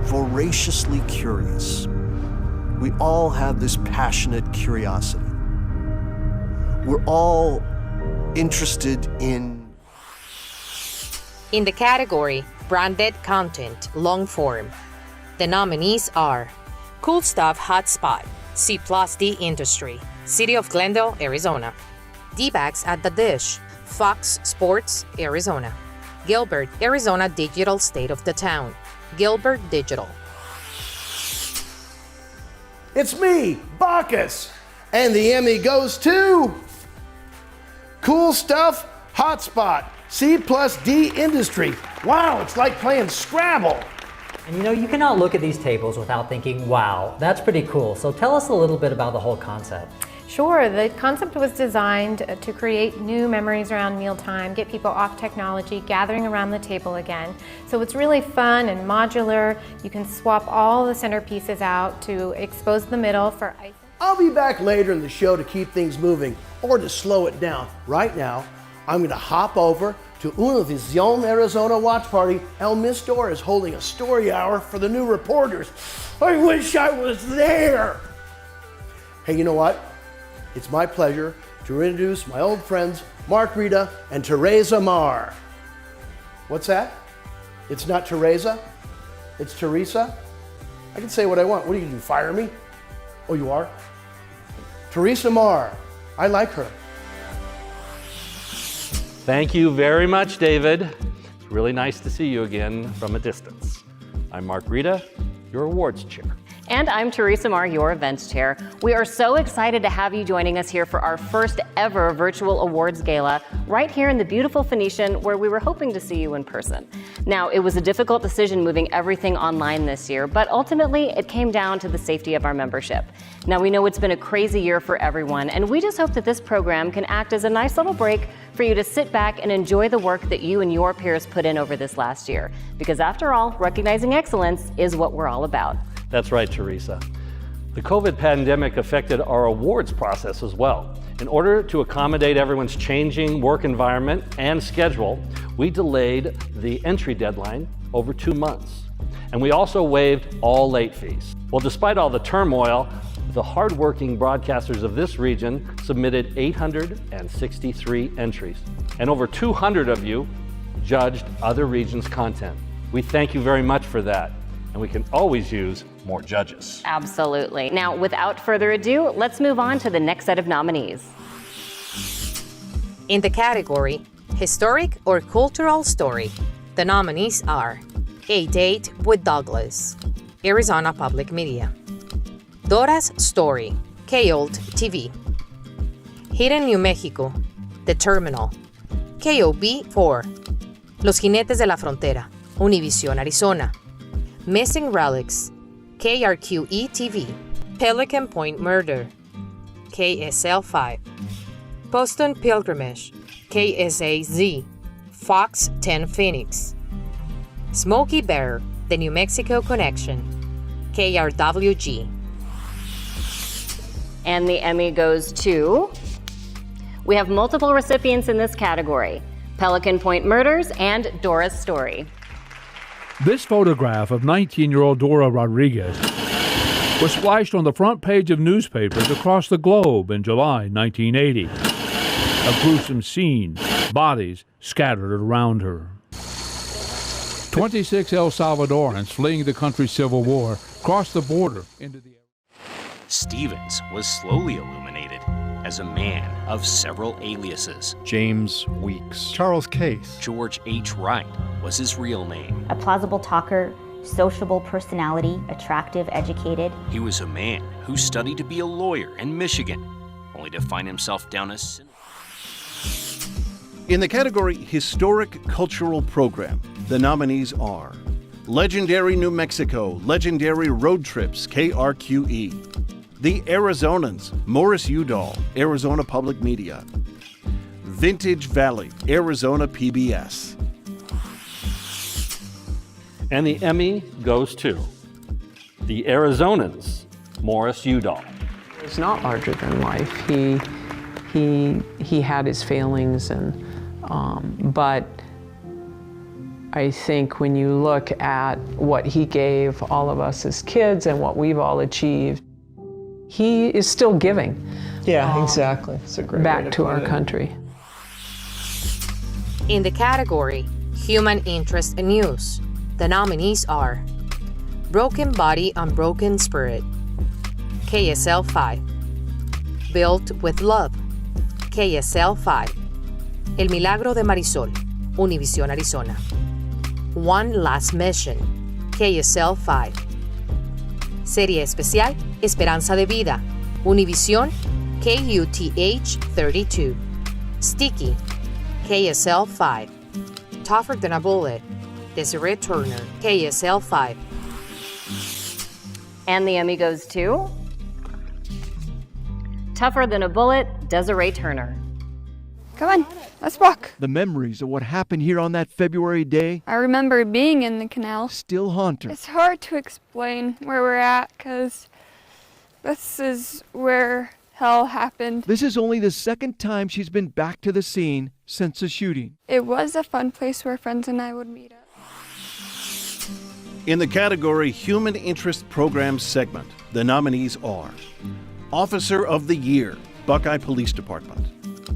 voraciously curious. We all have this passionate curiosity. We're all interested in the category Branded Content Long Form, the nominees are Cool Stuff Hotspot, C+D Industry, City of Glendale, Arizona, D-Bags at the Dish, Fox Sports, Arizona, Gilbert, Arizona Digital State of the Town, Gilbert Digital. It's me, Bacchus, and the Emmy goes to Cool Stuff Hotspot, C+D Industry. Wow, it's like playing Scrabble. And you know, you cannot look at these tables without thinking, wow, that's pretty cool. So tell us a little bit about the whole concept. Sure, the concept was designed to create new memories around mealtime, get people off technology, gathering around the table again. So it's really fun and modular. You can swap all the centerpieces out to expose the middle for icing. I'll be back later in the show to keep things moving or to slow it down. Right now, I'm going to hop over to Univision Arizona watch party. El Miss Dora is holding a story hour for the new reporters. I wish I was there. Hey, you know what? It's my pleasure to introduce my old friends, Mark Rita and Teresa Marr. What's that? It's not Teresa? It's Teresa? I can say what I want. What are you going to do, fire me? Oh, you are? Teresa Marr. I like her. Thank you very much, David. It's really nice to see you again from a distance. I'm Mark Rita, your awards chair. And I'm Teresa Marr, your events chair. We are so excited to have you joining us here for our first ever virtual awards gala right here in the beautiful Phoenician, where we were hoping to see you in person. Now, it was a difficult decision moving everything online this year, but ultimately it came down to the safety of our membership. Now, we know it's been a crazy year for everyone, and we just hope that this program can act as a nice little break for you to sit back and enjoy the work that you and your peers put in over this last year. Because after all, recognizing excellence is what we're all about. That's right, Teresa. The COVID pandemic affected our awards process as well. In order to accommodate everyone's changing work environment and schedule, we delayed the entry deadline over 2 months. And we also waived all late fees. Well, despite all the turmoil, the hardworking broadcasters of this region submitted 863 entries, and over 200 of you judged other regions' content. We thank you very much for that, and we can always use more judges. Absolutely. Now, without further ado, let's move on to the next set of nominees. In the category Historic or Cultural Story, the nominees are A Date with Douglas, Arizona Public Media; Dora's Story, KOLT TV; Hidden New Mexico, The Terminal, KOB4; Los Jinetes de la Frontera, Univision Arizona; Missing Relics, KRQE TV; Pelican Point Murder, KSL5; Boston Pilgrimage, KSAZ, Fox 10 Phoenix; Smokey Bear, The New Mexico Connection, KRWG. And the Emmy goes to... We have multiple recipients in this category: Pelican Point Murders and Dora's Story. This photograph of 19-year-old Dora Rodriguez was splashed on the front page of newspapers across the globe in July 1980. A gruesome scene, bodies scattered around her. 26 El Salvadorans fleeing the country's civil war crossed the border into the... Stevens was slowly illuminated as a man of several aliases. James Weeks. Charles Case. George H. Wright was his real name. A plausible talker, sociable personality, attractive, educated. He was a man who studied to be a lawyer in Michigan, only to find himself down a... In the category Historic Cultural Program, the nominees are Legendary New Mexico, Legendary Road Trips, KRQE; The Arizonans, Morris Udall, Arizona Public Media; Vintage Valley, Arizona PBS. And the Emmy goes to The Arizonans, Morris Udall. He's not larger than life. He had his failings, and but I think when you look at what he gave all of us as kids and what we've all achieved, he is still giving. Yeah, exactly. It's a great back to our country. In the category Human Interest News, the nominees are Broken Body, Unbroken Spirit, KSL 5; Built with Love, KSL 5; El Milagro de Marisol, Univision Arizona; One Last Mission, KSL 5; Serie Especial Esperanza de Vida, Univision, KUTH 32; Sticky, KSL 5; Tougher Than a Bullet, Desiree Turner, KSL 5. And the Emmy goes to Tougher Than a Bullet, Desiree Turner. Come on, let's walk. The memories of what happened here on that February day I remember being in the canal. still haunt her. It's hard to explain where we're at because this is where hell happened. This is only the second time she's been back to the scene since the shooting. It was a fun place where friends and I would meet up. In the category Human Interest Program segment, the nominees are Officer of the Year, Buckeye Police Department.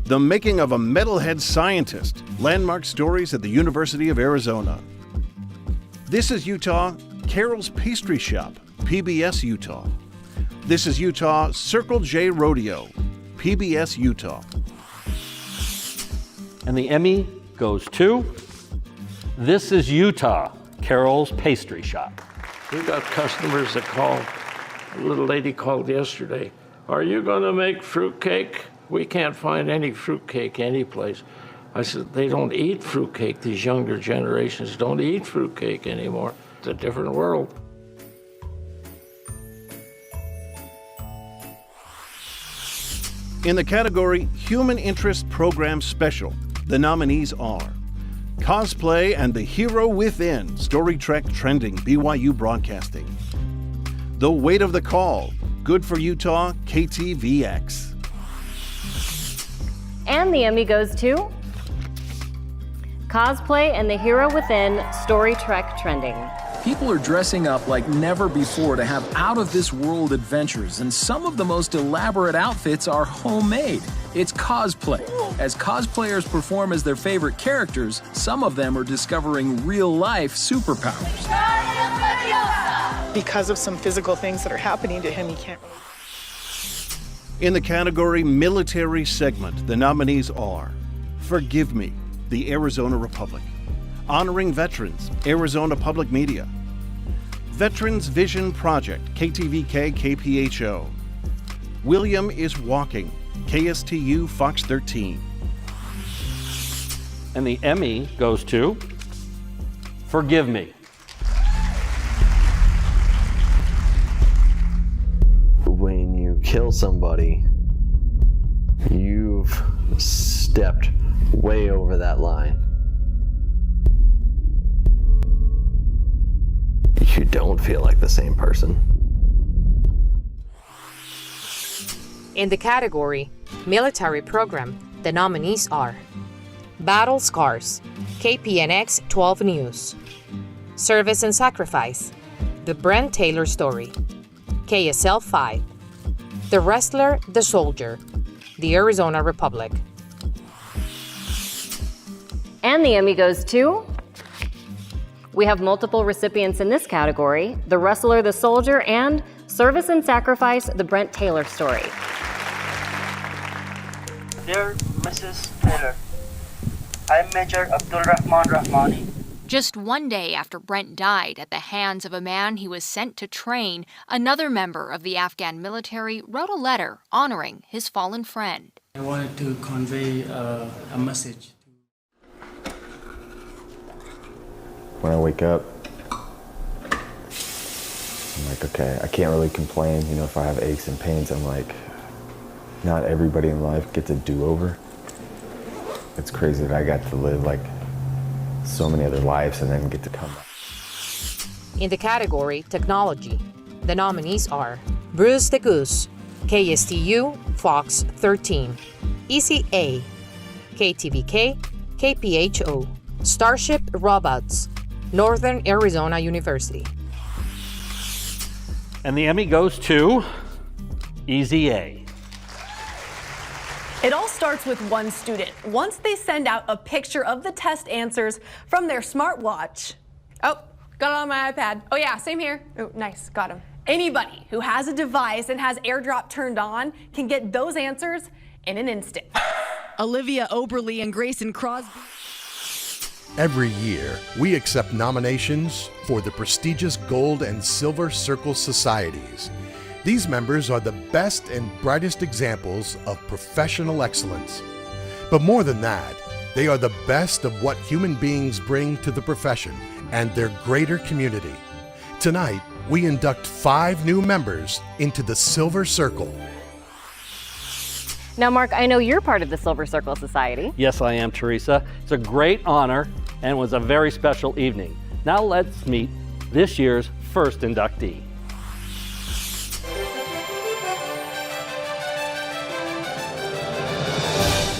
The Making of a Metalhead Scientist, Landmark Stories at the University of Arizona. This is Utah, Carol's Pastry Shop, PBS Utah. This is Utah, Circle J Rodeo, PBS Utah. And the Emmy goes to This is Utah, Carol's Pastry Shop. We got customers that call. A little lady called yesterday. Are you going to make fruitcake? We can't find any fruitcake anyplace. I said, they don't eat fruitcake. These younger generations don't eat fruitcake anymore. It's a different world. In the category Human Interest Program Special, the nominees are Cosplay and the Hero Within, Story Trek Trending, BYU Broadcasting. The Weight of the Call, Good for Utah, KTVX. And the Emmy goes to Cosplay and the Hero Within, Story Trek Trending. People are dressing up like never before to have out-of-this-world adventures, and some of the most elaborate outfits are homemade. It's cosplay. As cosplayers perform as their favorite characters, some of them are discovering real-life superpowers. Because of some physical things that are happening to him, he can't really. In the category Military Segment, the nominees are Forgive Me, the Arizona Republic. Honoring Veterans, Arizona Public Media. Veterans Vision Project, KTVK KPHO. William is Walking, KSTU Fox 13. And the Emmy goes to Forgive Me. When you kill somebody, you've stepped way over that line. You don't feel like the same person. In the category Military Program, the nominees are Battle Scars, KPNX 12 News. Service and Sacrifice, The Brent Taylor Story, KSL 5. The Wrestler, the Soldier, The Arizona Republic. And the Emmy goes to We have multiple recipients in this category, The Wrestler, the Soldier, and Service and Sacrifice, The Brent Taylor Story. Dear Mrs. Taylor, I'm Major Abdul Rahman Rahmani. Just one day after Brent died at the hands of a man he was sent to train, another member of the Afghan military wrote a letter honoring his fallen friend. I wanted to convey a message. When I wake up, I'm like, okay, I can't really complain. You know, if I have aches and pains, I'm like, not everybody in life gets a do-over. It's crazy that I got to live like so many other lives and then get to come back. In the category Technology, the nominees are Bruce the Goose, KSTU, Fox 13, ECA, KTVK, KPHO, Starship Robots, Northern Arizona University. And the Emmy goes to Easy A. It all starts with one student. Once they send out a picture of the test answers from their smartwatch. Oh, got it on my iPad. Oh yeah, same here. Oh, nice, got him. Anybody who has a device and has AirDrop turned on can get those answers in an instant. Olivia Oberly and Grayson Crosby. Every year, we accept nominations for the prestigious Gold and Silver Circle Societies. These members are the best and brightest examples of professional excellence. But more than that, they are the best of what human beings bring to the profession, and their greater community. Tonight, we induct 5 new members into the Silver Circle. Now, Mark, I know you're part of the Silver Circle Society. Yes, I am, Teresa. It's a great honor and was a very special evening. Now let's meet this year's first inductee.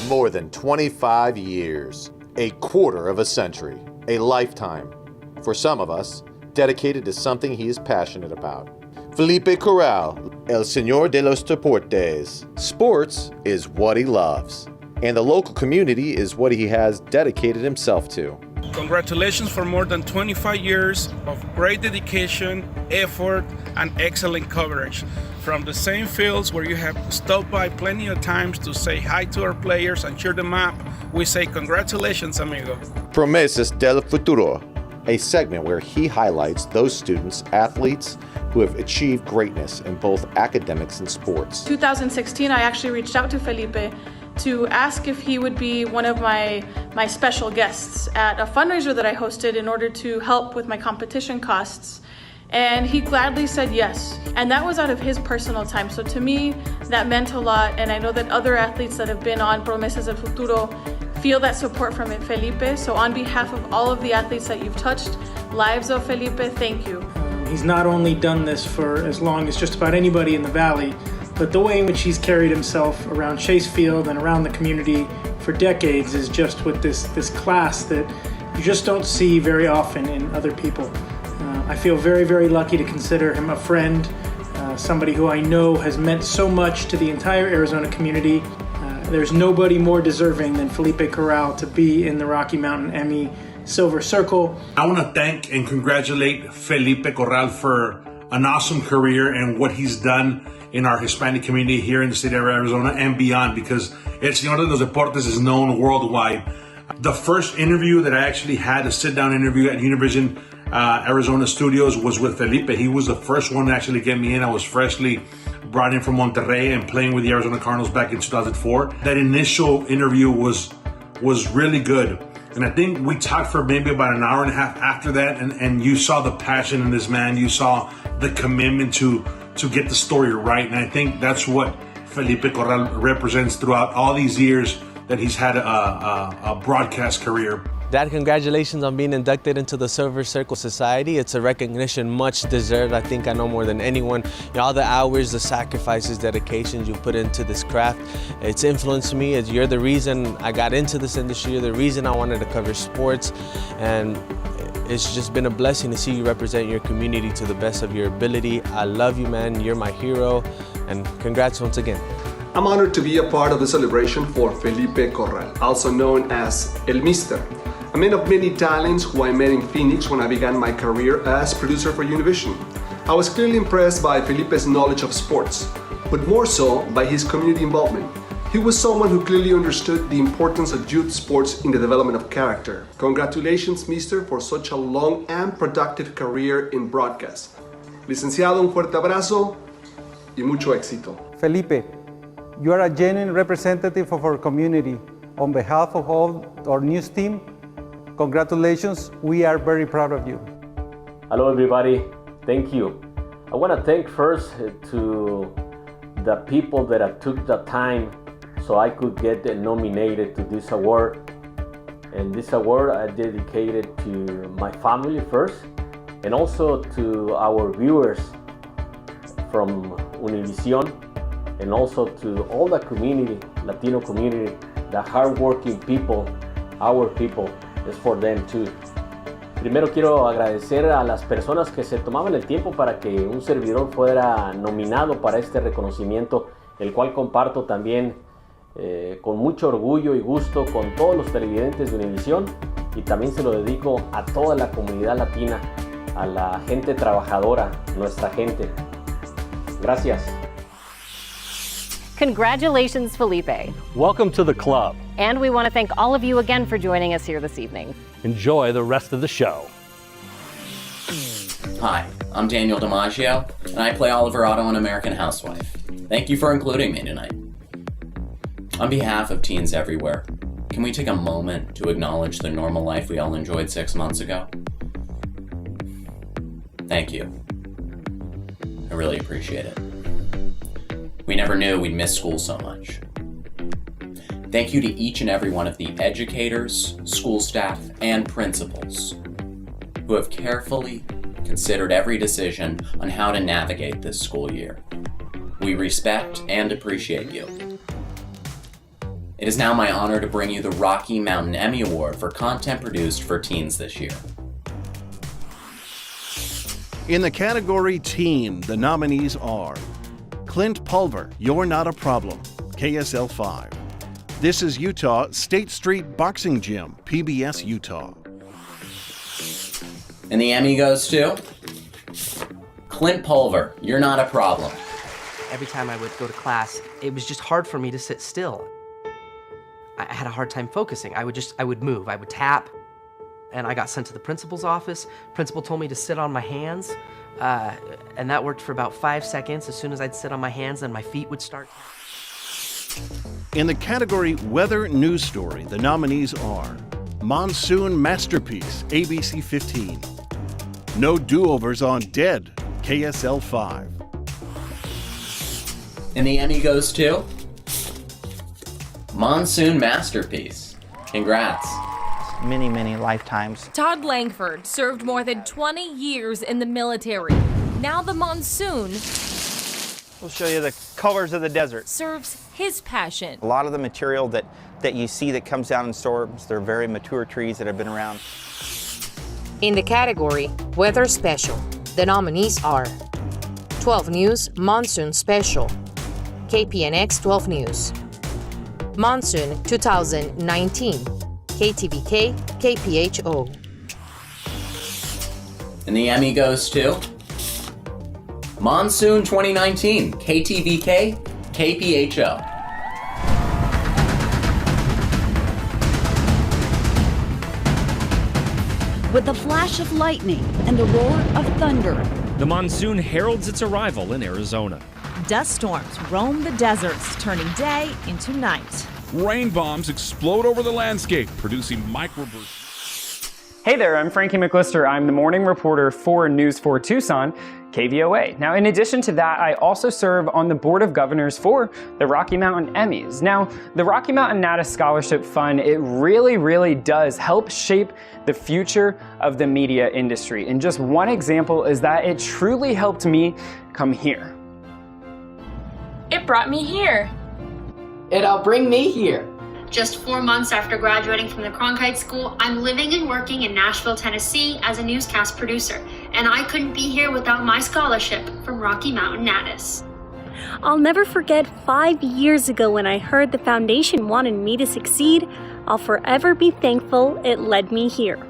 More than 25 years, a quarter of a century, a lifetime. For some of us, dedicated to something he is passionate about. Felipe Corral, El Señor de los Deportes. Sports is what he loves, and the local community is what he has dedicated himself to. Congratulations for more than 25 years of great dedication, effort, and excellent coverage. From the same fields where you have stopped by plenty of times to say hi to our players and cheer them up, we say congratulations, amigo. Promesas del Futuro, a segment where he highlights those students, athletes, who have achieved greatness in both academics and sports. 2016, I actually reached out to Felipe to ask if he would be one of my special guests at a fundraiser that I hosted in order to help with my competition costs. And he gladly said yes. And that was out of his personal time. So to me, that meant a lot. And I know that other athletes that have been on Promesas del Futuro feel that support from Felipe. So on behalf of all of the athletes that you've touched, lives of Felipe, thank you. He's not only done this for as long as just about anybody in the Valley, but the way in which he's carried himself around Chase Field and around the community for decades is just with this class that you just don't see very often in other people. I feel very, very lucky to consider him a friend, somebody who I know has meant so much to the entire Arizona community. There's nobody more deserving than Felipe Corral to be in the Rocky Mountain Emmy Silver Circle. I want to thank and congratulate Felipe Corral for an awesome career and what he's done in our Hispanic community here in the state of Arizona and beyond, because El Señor de los Deportes is known worldwide. The first interview that I actually had, a sit-down interview at Univision Arizona Studios, was with Felipe. He was the first one to actually get me in. I was freshly brought in from Monterrey and playing with the Arizona Cardinals back in 2004. That initial interview was really good. And I think we talked for maybe about an hour and a half after that, and you saw the passion in this man. You saw the commitment to get the story right. And I think that's what Felipe Corral represents throughout all these years that he's had a broadcast career. Dad, congratulations on being inducted into the Silver Circle Society. It's a recognition much deserved. I think I know more than anyone. All the hours, the sacrifices, dedications you put into this craft, it's influenced me. You're the reason I got into this industry. You're the reason I wanted to cover sports. And it's just been a blessing to see you represent your community to the best of your ability. I love you, man. You're my hero. And congrats once again. I'm honored to be a part of the celebration for Felipe Corral, also known as El Mister, a man of many talents who I met in Phoenix when I began my career as producer for Univision. I was clearly impressed by Felipe's knowledge of sports, but more so by his community involvement. He was someone who clearly understood the importance of youth sports in the development of character. Congratulations, Mister, for such a long and productive career in broadcast. Licenciado, un fuerte abrazo y mucho éxito. Felipe, you are a genuine representative of our community. On behalf of all our news team, congratulations. We are very proud of you. Hello, everybody. Thank you. I want to thank first to the people that have took the time so I could get nominated to this award. And this award I dedicated to my family first, and also to our viewers from Univision, and also to all the community, Latino community, the hardworking people, our people, is for them too. Primero quiero agradecer a las personas que se tomaban el tiempo para que un servidor fuera nominado para este reconocimiento, el cual comparto también con mucho orgullo y gusto con todos los televidentes de Univision, y también se lo dedico a toda la comunidad latina, a la gente trabajadora, nuestra gente. Gracias. Congratulations, Felipe. Welcome to the club. And we want to thank all of you again for joining us here this evening. Enjoy the rest of the show. Hi, I'm Daniel DiMaggio, and I play Oliver Otto on American Housewife. Thank you for including me tonight. On behalf of teens everywhere, can we take a moment to acknowledge the normal life we all enjoyed 6 months ago? Thank you. I really appreciate it. We never knew we'd miss school so much. Thank you to each and every one of the educators, school staff, and principals who have carefully considered every decision on how to navigate this school year. We respect and appreciate you. It is now my honor to bring you the Rocky Mountain Emmy Award for content produced for teens this year. In the category Teen, the nominees are Clint Pulver, You're Not a Problem, KSL 5. This is Utah, State Street Boxing Gym, PBS Utah. And the Emmy goes to Clint Pulver, You're Not a Problem. Every time I would go to class, it was just hard for me to sit still. I had a hard time focusing. I would move, I would tap, and I got sent to the principal's office. Principal told me to sit on my hands, and that worked for about 5 seconds. As soon as I'd sit on my hands, then my feet would start. In the category Weather News Story, the nominees are Monsoon Masterpiece, ABC 15. No Do-Overs on Dead, KSL 5. And the Emmy goes to Monsoon Masterpiece. Congrats. Many, many lifetimes. Todd Langford served more than 20 years in the military. Now the monsoon We'll show you the colors of the desert. serves his passion. A lot of the material that you see that comes down in storms, they're very mature trees that have been around. In the category Weather Special, the nominees are 12 News Monsoon Special, KPNX 12 News, Monsoon 2019, KTVK, KPHO. And the Emmy goes to Monsoon 2019, KTVK, KPHO. With the flash of lightning and the roar of thunder, The monsoon heralds its arrival in Arizona. dust storms roam the deserts, turning day into night. Rain bombs explode over the landscape, producing microbursts. Hey there, I'm Frankie McLister. I'm the morning reporter for News 4 Tucson, KVOA. Now, in addition to that, I also serve on the Board of Governors for the Rocky Mountain Emmys. Now, the Rocky Mountain Nata Scholarship Fund, it really does help shape the future of the media industry. And just one example is that it truly helped me come here. It brought me here. It'll bring me here. Just 4 months after graduating from the Cronkite School, I'm living and working in Nashville, Tennessee as a newscast producer, and I couldn't be here without my scholarship from Rocky Mountain Natas. I'll never forget 5 years ago when I heard the foundation wanted me to succeed. I'll forever be thankful it led me here.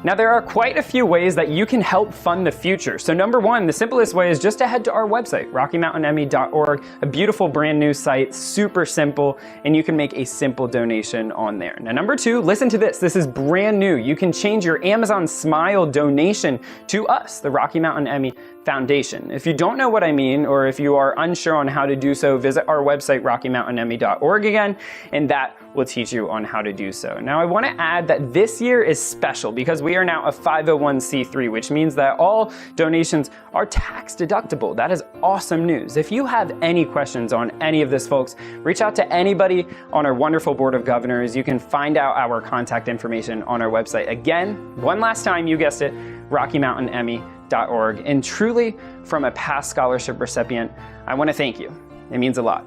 Now, there are quite a few ways that you can help fund the future. So number one, the simplest way is just to head to our website, RockyMountainEmmy.org, a beautiful brand new site, super simple, and you can make a simple donation on there. Now, number two, listen to this. This is brand new. You can change your Amazon Smile donation to us, the Rocky Mountain Emmy Foundation. If you don't know what I mean, or if you are unsure on how to do so, visit our website, RockyMountainEmmy.org again, and that will teach you on how to do so. Now, I want to add that this year is special because we are now a 501c3, which means that all donations are tax deductible. That is awesome news. If you have any questions on any of this, folks, reach out to anybody on our wonderful Board of Governors. You can find out our contact information on our website. Again, one last time, you guessed it, RockyMountainEmmy.org. And truly, from a past scholarship recipient, I want to thank you. It means a lot.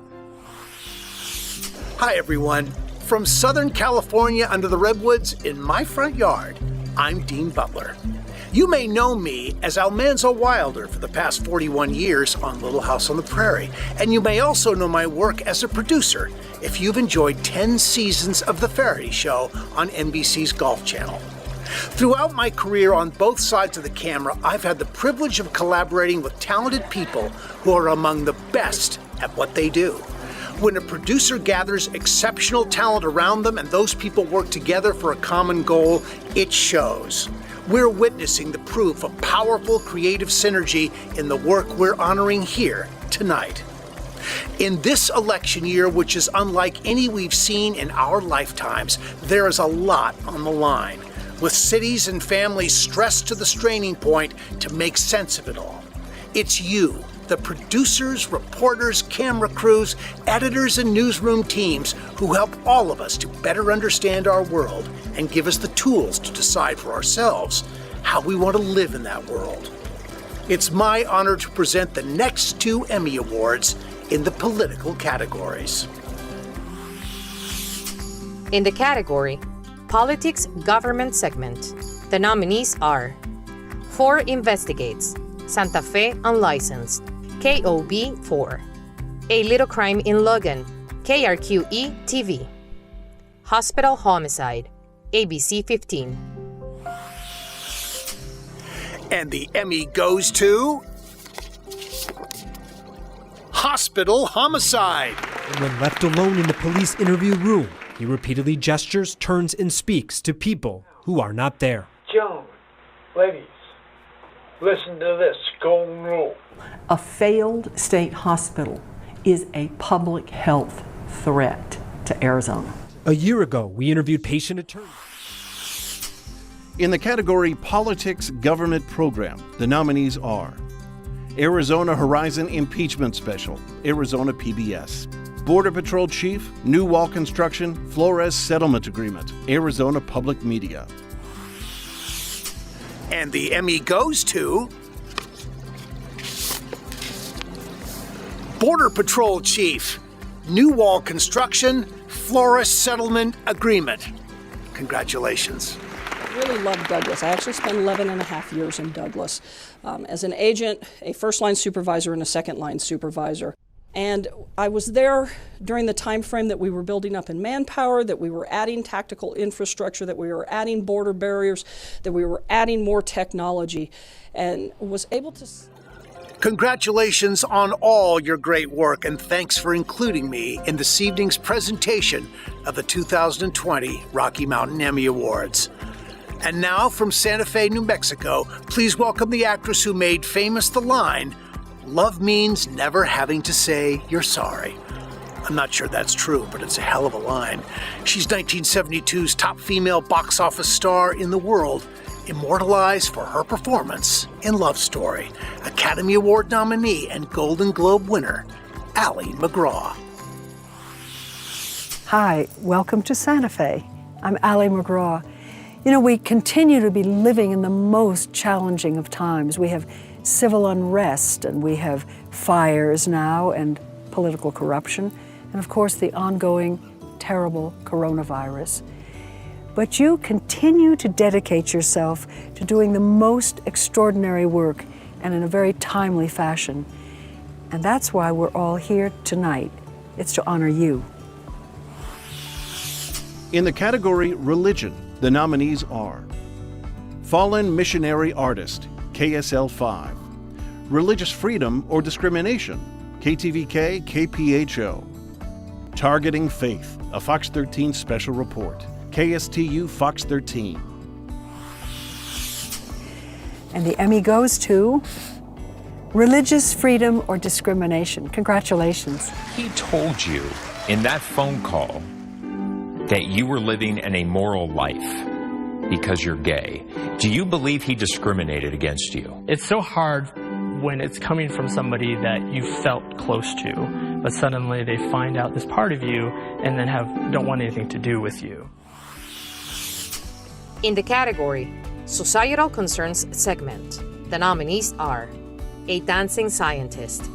Hi, everyone. From Southern California under the redwoods in my front yard, I'm Dean Butler. You may know me as Almanzo Wilder for the past 41 years on Little House on the Prairie, and you may also know my work as a producer if you've enjoyed 10 seasons of The Faraday Show on NBC's Golf Channel. Throughout my career on both sides of the camera, I've had the privilege of collaborating with talented people who are among the best at what they do. When a producer gathers exceptional talent around them and those people work together for a common goal, it shows. We're witnessing the proof of powerful creative synergy in the work we're honoring here tonight. In this election year, which is unlike any we've seen in our lifetimes, there is a lot on the line. with cities and families stressed to the straining point to make sense of it all. It's you, the producers, reporters, camera crews, editors, and newsroom teams who help all of us to better understand our world and give us the tools to decide for ourselves how we want to live in that world. It's my honor to present the next 2 Emmy Awards in the political categories. In the category Politics Government segment, the nominees are 4 Investigates, Santa Fe Unlicensed, KOB 4, A Little Crime in Logan, KRQE TV, Hospital Homicide, ABC 15. And the Emmy goes to Hospital Homicide. When left alone in the police interview room, he repeatedly gestures, turns, and speaks to people who are not there. Gentlemen, ladies, listen to this golden rule. A failed state hospital is a public health threat to Arizona. A year ago, we interviewed patient attorneys. In the category Politics Government Program, the nominees are Arizona Horizon Impeachment Special, Arizona PBS. Border Patrol Chief, New Wall Construction, Flores Settlement Agreement, Arizona Public Media. And the Emmy goes to Border Patrol Chief, New Wall Construction, Flores Settlement Agreement. Congratulations. I really love Douglas. I actually spent 11 and a half years in Douglas as an agent, a first-line supervisor, and a second-line supervisor. And I was there during the time frame that we were building up in manpower, that we were adding tactical infrastructure, that we were adding border barriers, that we were adding more technology, and was able to... Congratulations on all your great work, and thanks for including me in this evening's presentation of the 2020 Rocky Mountain Emmy Awards. And now from Santa Fe, New Mexico, please welcome the actress who made famous the line, "Love means never having to say you're sorry." I'm not sure that's true, but it's a hell of a line. She's 1972's top female box office star in the world, immortalized for her performance in Love Story, Academy Award nominee and Golden Globe winner, Ali MacGraw. Hi, welcome to Santa Fe. I'm Ali MacGraw. You know, we continue to be living in the most challenging of times. We have civil unrest, and we have fires now, and political corruption, and of course the ongoing terrible coronavirus. But you continue to dedicate yourself to doing the most extraordinary work, and in a very timely fashion. And that's why we're all here tonight. It's to honor you. In the category Religion, the nominees are Fallen Missionary Artist, KSL 5, Religious Freedom or Discrimination, KTVK, KPHO, Targeting Faith, a Fox 13 special report, KSTU Fox 13. And the Emmy goes to Religious Freedom or Discrimination. Congratulations. He told you in that phone call that you were living an immoral life because you're gay. Do you believe he discriminated against you? It's so hard when it's coming from somebody that you felt close to, but suddenly they find out this part of you and then don't want anything to do with you. In the category Societal Concerns segment, the nominees are A Dancing Scientist,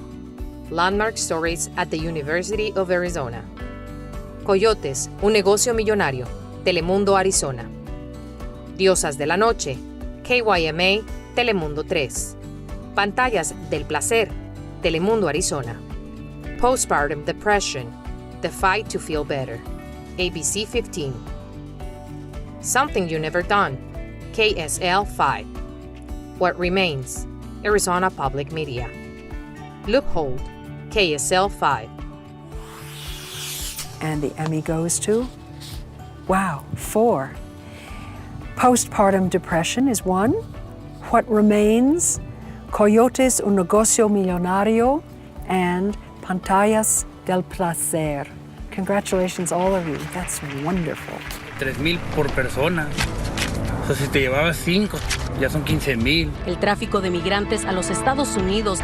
Landmark Stories at the University of Arizona, Coyotes, un negocio millonario, Telemundo, Arizona, Diosas de la Noche, KYMA, Telemundo 3, Pantallas del Placer, Telemundo, Arizona, Postpartum Depression, The Fight to Feel Better, ABC 15, Something You Never Done, KSL 5, What Remains, Arizona Public Media, Loophole, KSL 5. And the Emmy goes to, 4. Postpartum Depression is 1. What Remains, Coyotes, un negocio millonario, and Pantallas del Placer. Congratulations, all of you. That's wonderful. 3,000 por persona. O sea, si te llevabas 5, ya son 15,000. El tráfico de migrantes a los Estados Unidos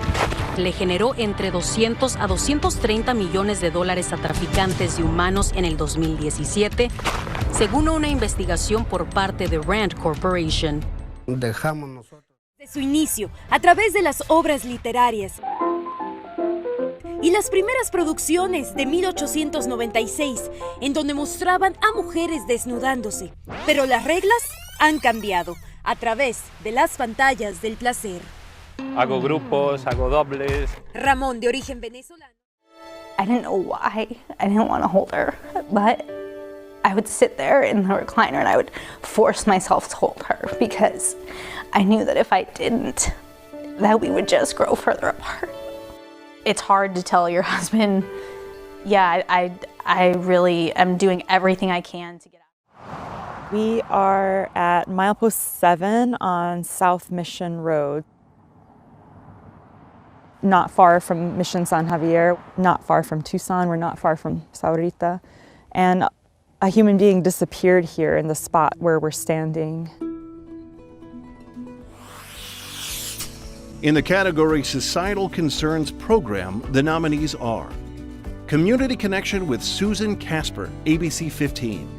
le generó entre 200 a 230 millones de dólares a traficantes de humanos en el 2017, según una investigación por parte de Rand Corporation. Dejamos nosotros. De su inicio, a través de las obras literarias y las primeras producciones de 1896, en donde mostraban a mujeres desnudándose. Pero las reglas han cambiado a través de las pantallas del placer. Hago grupos, hago dobles. Ramón, de origen venezolano. I didn't know why. I didn't want to hold her, but I would sit there in the recliner and I would force myself to hold her because I knew that if I didn't, that we would just grow further apart. It's hard to tell your husband, yeah, I really am doing everything I can to get out. We are at milepost 7 on South Mission Road. Not far from Mission San Javier, not far from Tucson, we're not far from Saurita. And a human being disappeared here in the spot where we're standing. In the category Societal Concerns Program, the nominees are Community Connection with Susan Casper, ABC 15.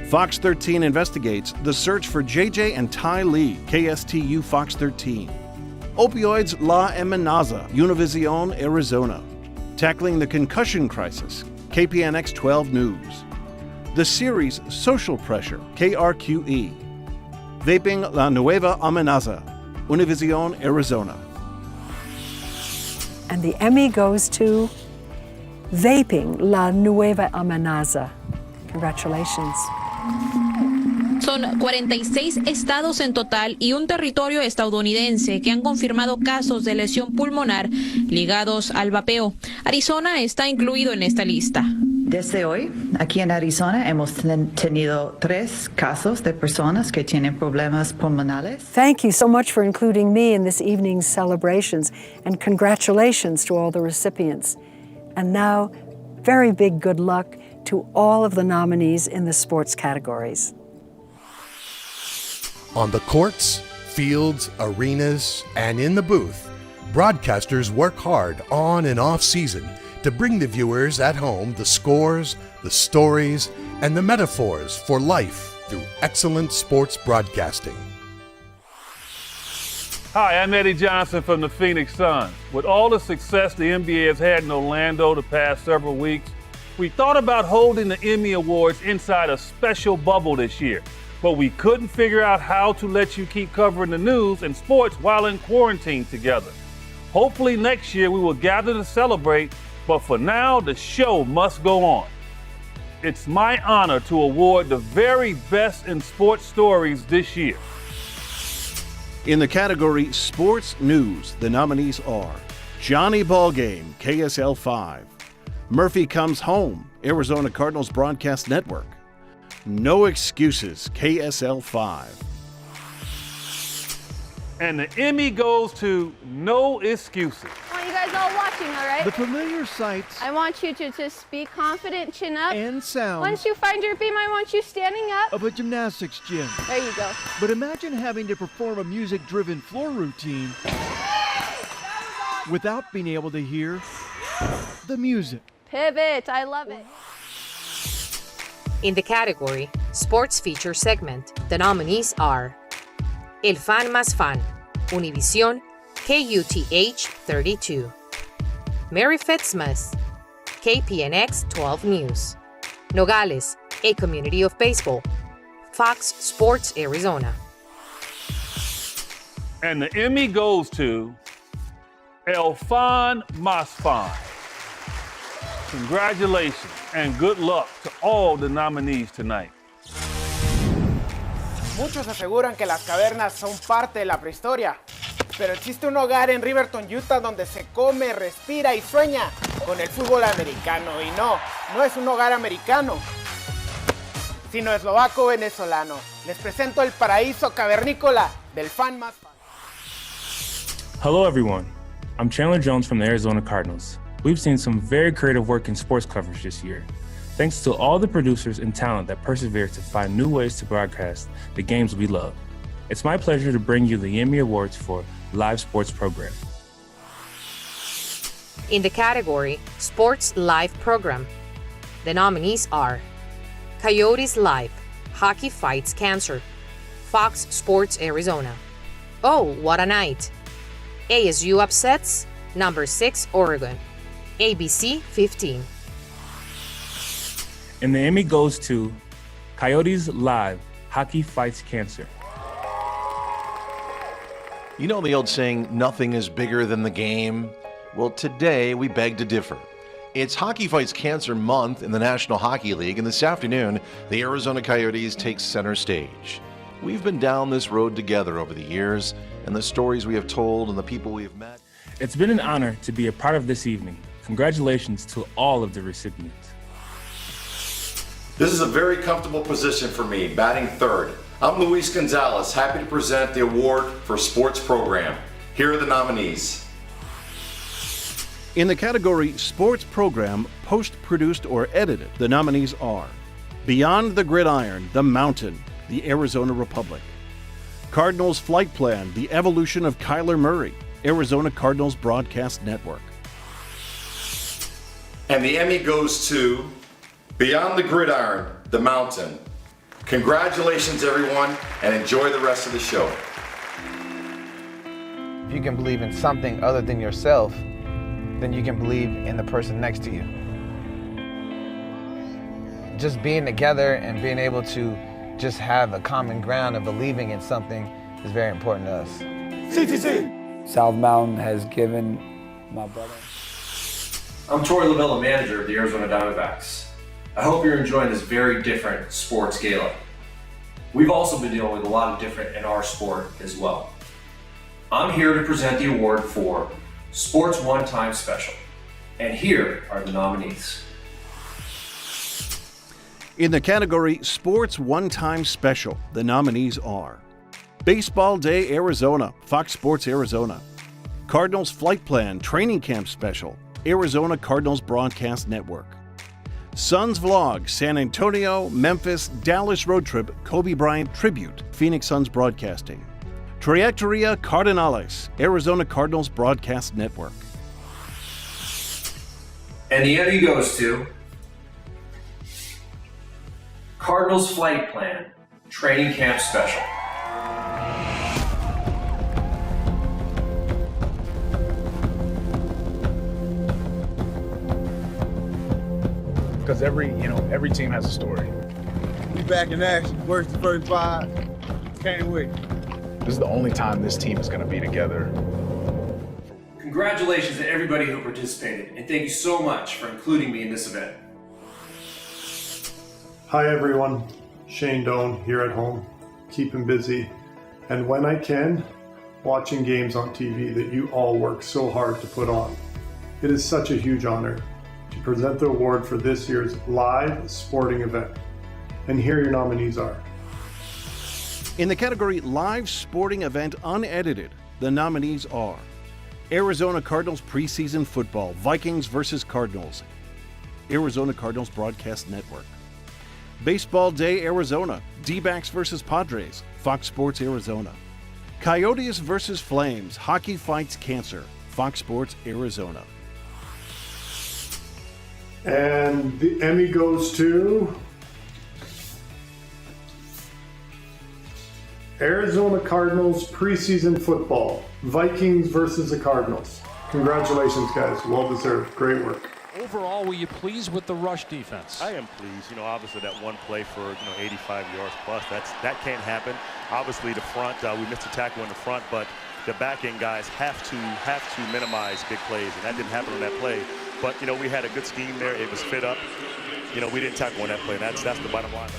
Fox 13 investigates the search for JJ and Ty Lee, KSTU Fox 13. Opioids La Amenaza, Univision, Arizona. Tackling the Concussion Crisis, KPNX 12 News. The series Social Pressure, KRQE. Vaping La Nueva Amenaza, Univision, Arizona. And the Emmy goes to Vaping La Nueva Amenaza. Congratulations. Son 46 estados en total y un territorio estadounidense que han confirmado casos de lesión pulmonar ligados al vapeo. Arizona está incluido en esta lista. Desde hoy, aquí en Arizona, hemos tenido 3 casos de personas que tienen problemas pulmonares. Thank you so much for including me in this evening's celebrations, and congratulations to all the recipients. And now, very big good luck to all of the nominees in the sports categories. On the courts, fields, arenas, and in the booth, broadcasters work hard on and off season to bring the viewers at home the scores, the stories, and the metaphors for life through excellent sports broadcasting. Hi, I'm Eddie Johnson from the Phoenix Suns. With all the success the NBA has had in Orlando the past several weeks, we thought about holding the Emmy Awards inside a special bubble this year. But we couldn't figure out how to let you keep covering the news and sports while in quarantine together. Hopefully next year we will gather to celebrate, but for now the show must go on. It's my honor to award the very best in sports stories this year. In the category Sports News, the nominees are Johnny Ballgame, KSL 5, Murphy Comes Home, Arizona Cardinals Broadcast Network, No Excuses, KSL 5. And the Emmy goes to No Excuses. I want you guys all watching, all right? The familiar sights. I want you to just be confident, chin up. And sound. Once you find your beam, I want you standing up. Of a gymnastics gym. There you go. But imagine having to perform a music-driven floor routine without being able to hear the music. Pivot, I love it. In the category Sports Feature Segment, the nominees are El Fan Más Fan, Univision, KUTH 32. Merry Fitzmas, KPNX 12 News. Nogales, A Community of Baseball, Fox Sports Arizona. And the Emmy goes to El Fan Más Fan. Congratulations and good luck to all the nominees tonight. Muchos aseguran que las cavernas son parte de la prehistoria, pero existe un hogar en Riverton, Utah, donde se come, respira y sueña con el fútbol americano. Y no es un hogar americano, sino eslovaco-venezolano. Les presento el paraíso cavernícola del Fan Más Fan. Hello everyone, I'm Chandler Jones from the Arizona Cardinals. We've seen some very creative work in sports coverage this year. Thanks to all the producers and talent that persevere to find new ways to broadcast the games we love. It's my pleasure to bring you the Emmy Awards for Live Sports Program. In the category Sports Live Program, the nominees are Coyotes Live, Hockey Fights Cancer, Fox Sports Arizona, Oh, What a Night, ASU Upsets, Number 6 Oregon, ABC 15. And the Emmy goes to Coyotes Live, Hockey Fights Cancer. You know the old saying, nothing is bigger than the game? Well, today we beg to differ. It's Hockey Fights Cancer Month in the National Hockey League, and this afternoon, the Arizona Coyotes take center stage. We've been down this road together over the years, and the stories we have told and the people we have met. It's been an honor to be a part of this evening. Congratulations to all of the recipients. This is a very comfortable position for me, batting third. I'm Luis Gonzalez, happy to present the award for Sports Program. Here are the nominees. In the category Sports Program, Post-Produced or Edited, the nominees are Beyond the Gridiron, The Mountain, The Arizona Republic, Cardinals Flight Plan, The Evolution of Kyler Murray, Arizona Cardinals Broadcast Network. And the Emmy goes to Beyond the Gridiron, The Mountain. Congratulations, everyone, and enjoy the rest of the show. If you can believe in something other than yourself, then you can believe in the person next to you. Just being together and being able to just have a common ground of believing in something is very important to us. CTC! South Mountain has given my brother. I'm Troy Lavella, manager of the Arizona Diamondbacks. I hope you're enjoying this very different sports gala. We've also been dealing with a lot of different in our sport as well. I'm here to present the award for Sports One Time Special. And here are the nominees. In the category Sports One Time Special, the nominees are Baseball Day Arizona, Fox Sports Arizona, Cardinals Flight Plan Training Camp Special, Arizona Cardinals Broadcast Network, Suns Vlog San Antonio, Memphis, Dallas Road Trip Kobe Bryant Tribute, Phoenix Suns Broadcasting, Trayectoria Cardinales, Arizona Cardinals Broadcast Network. And the Emmy goes to Cardinals Flight Plan Training Camp Special. Because every team has a story. We back in action, worst 35. Can't wait. This is the only time this team is going to be together. Congratulations to everybody who participated, and thank you so much for including me in this event. Hi everyone, Shane Doan here at home, keeping busy, and when I can, watching games on TV that you all work so hard to put on. It is such a huge honor to present the award for this year's live sporting event. And here your nominees are. In the category Live Sporting Event Unedited, the nominees are Arizona Cardinals Preseason Football, Vikings vs. Cardinals, Arizona Cardinals Broadcast Network, Baseball Day Arizona, D-backs vs. Padres, Fox Sports Arizona, Coyotes vs. Flames, Hockey Fights Cancer, Fox Sports Arizona. And the Emmy goes to Arizona Cardinals Preseason Football, Vikings versus the Cardinals. Congratulations, guys. Well deserved. Great work. Overall, were you pleased with the rush defense? I am pleased. Obviously that one play for 85 yards plus, that can't happen. Obviously the front, we missed a tackle in the front, but the back end guys have to minimize big plays, and that didn't happen on that play. But we had a good scheme there. It was fit up. We didn't tackle on that play. That's the bottom line.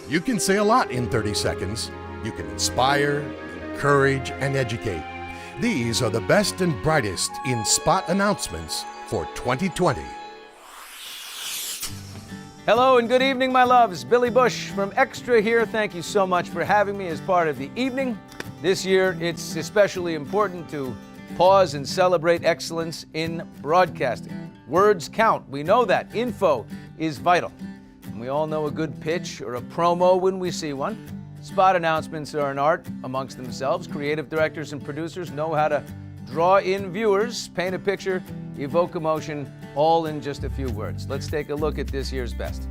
You can say a lot in 30 seconds. You can inspire, encourage, and educate. These are the best and brightest in spot announcements for 2020. Hello and good evening, my loves. Billy Bush from Extra here. Thank you so much for having me as part of the evening. This year, it's especially important to pause and celebrate excellence in broadcasting. Words count. We know that. Info is vital. And we all know a good pitch or a promo when we see one. Spot announcements are an art amongst themselves. Creative directors and producers know how to draw in viewers, paint a picture, evoke emotion, all in just a few words. Let's take a look at this year's best.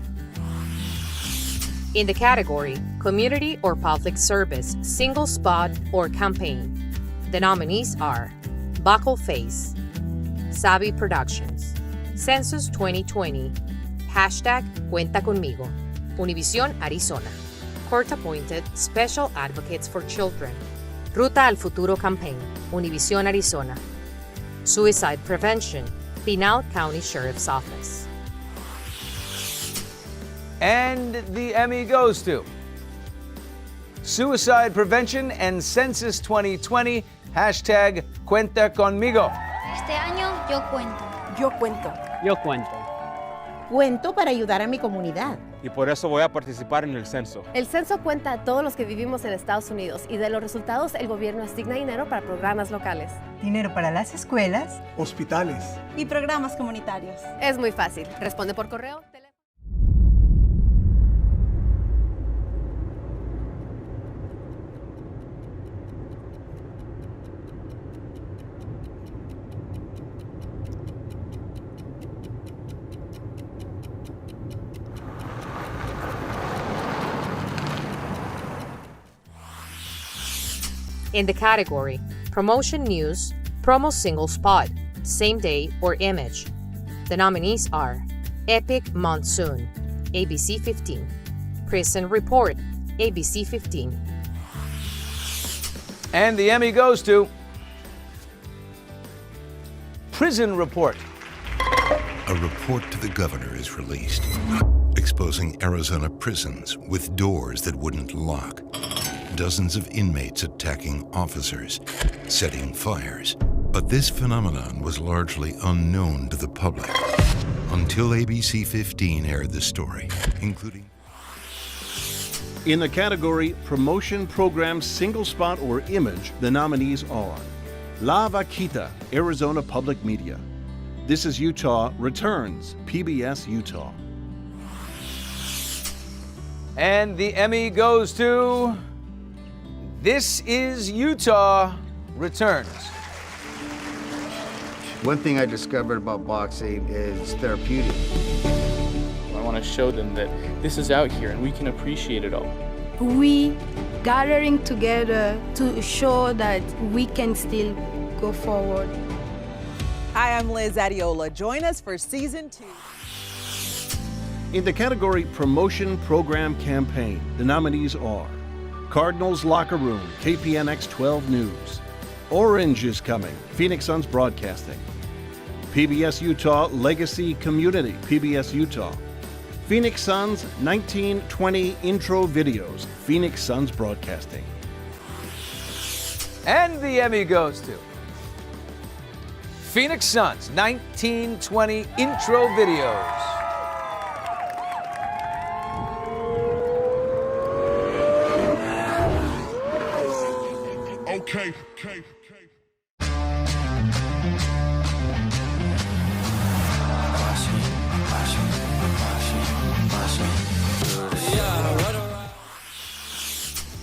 In the category Community or Public Service, Single Spot or Campaign, the nominees are Buckle Face, Savvy Productions, Census 2020, Hashtag Cuenta Conmigo, Univision Arizona, Court-Appointed Special Advocates for Children, Ruta al Futuro Campaign, Univision Arizona, Suicide Prevention, Pinal County Sheriff's Office. And the Emmy goes to Suicide Prevention and Census 2020, Hashtag Cuenta Conmigo. Este año yo cuento. Yo cuento. Yo cuento. Cuento para ayudar a mi comunidad. Y por eso voy a participar en el censo. El censo cuenta a todos los que vivimos en Estados Unidos y de los resultados el gobierno asigna dinero para programas locales. Dinero para las escuelas, hospitales y programas comunitarios. Es muy fácil. Responde por correo, teléfono. In the category Promotion News, Promo Single Spot, Same Day or Image, the nominees are Epic Monsoon, ABC 15, Prison Report, ABC 15. And the Emmy goes to Prison Report. A report to the governor is released, exposing Arizona prisons with doors that wouldn't lock. Dozens of inmates attacking officers, setting fires. But this phenomenon was largely unknown to the public until ABC 15 aired the story, including... In the category Promotion Program Single Spot or Image, the nominees are La Vaquita, Arizona Public Media. This Is Utah returns, PBS Utah. And the Emmy goes to This Is Utah returns. One thing I discovered about boxing is therapeutic. I want to show them that this is out here and we can appreciate it all. We gathering together to show that we can still go forward. Hi, I'm Liz Adiola. Join us for Season 2. In the category Promotion Program Campaign, the nominees are Cardinals Locker Room, KPNX 12 News. Orange is Coming, Phoenix Suns Broadcasting. PBS Utah Legacy Community, PBS Utah. Phoenix Suns 1920 Intro Videos, Phoenix Suns Broadcasting. And the Emmy goes to Phoenix Suns 1920 Intro Videos. Okay.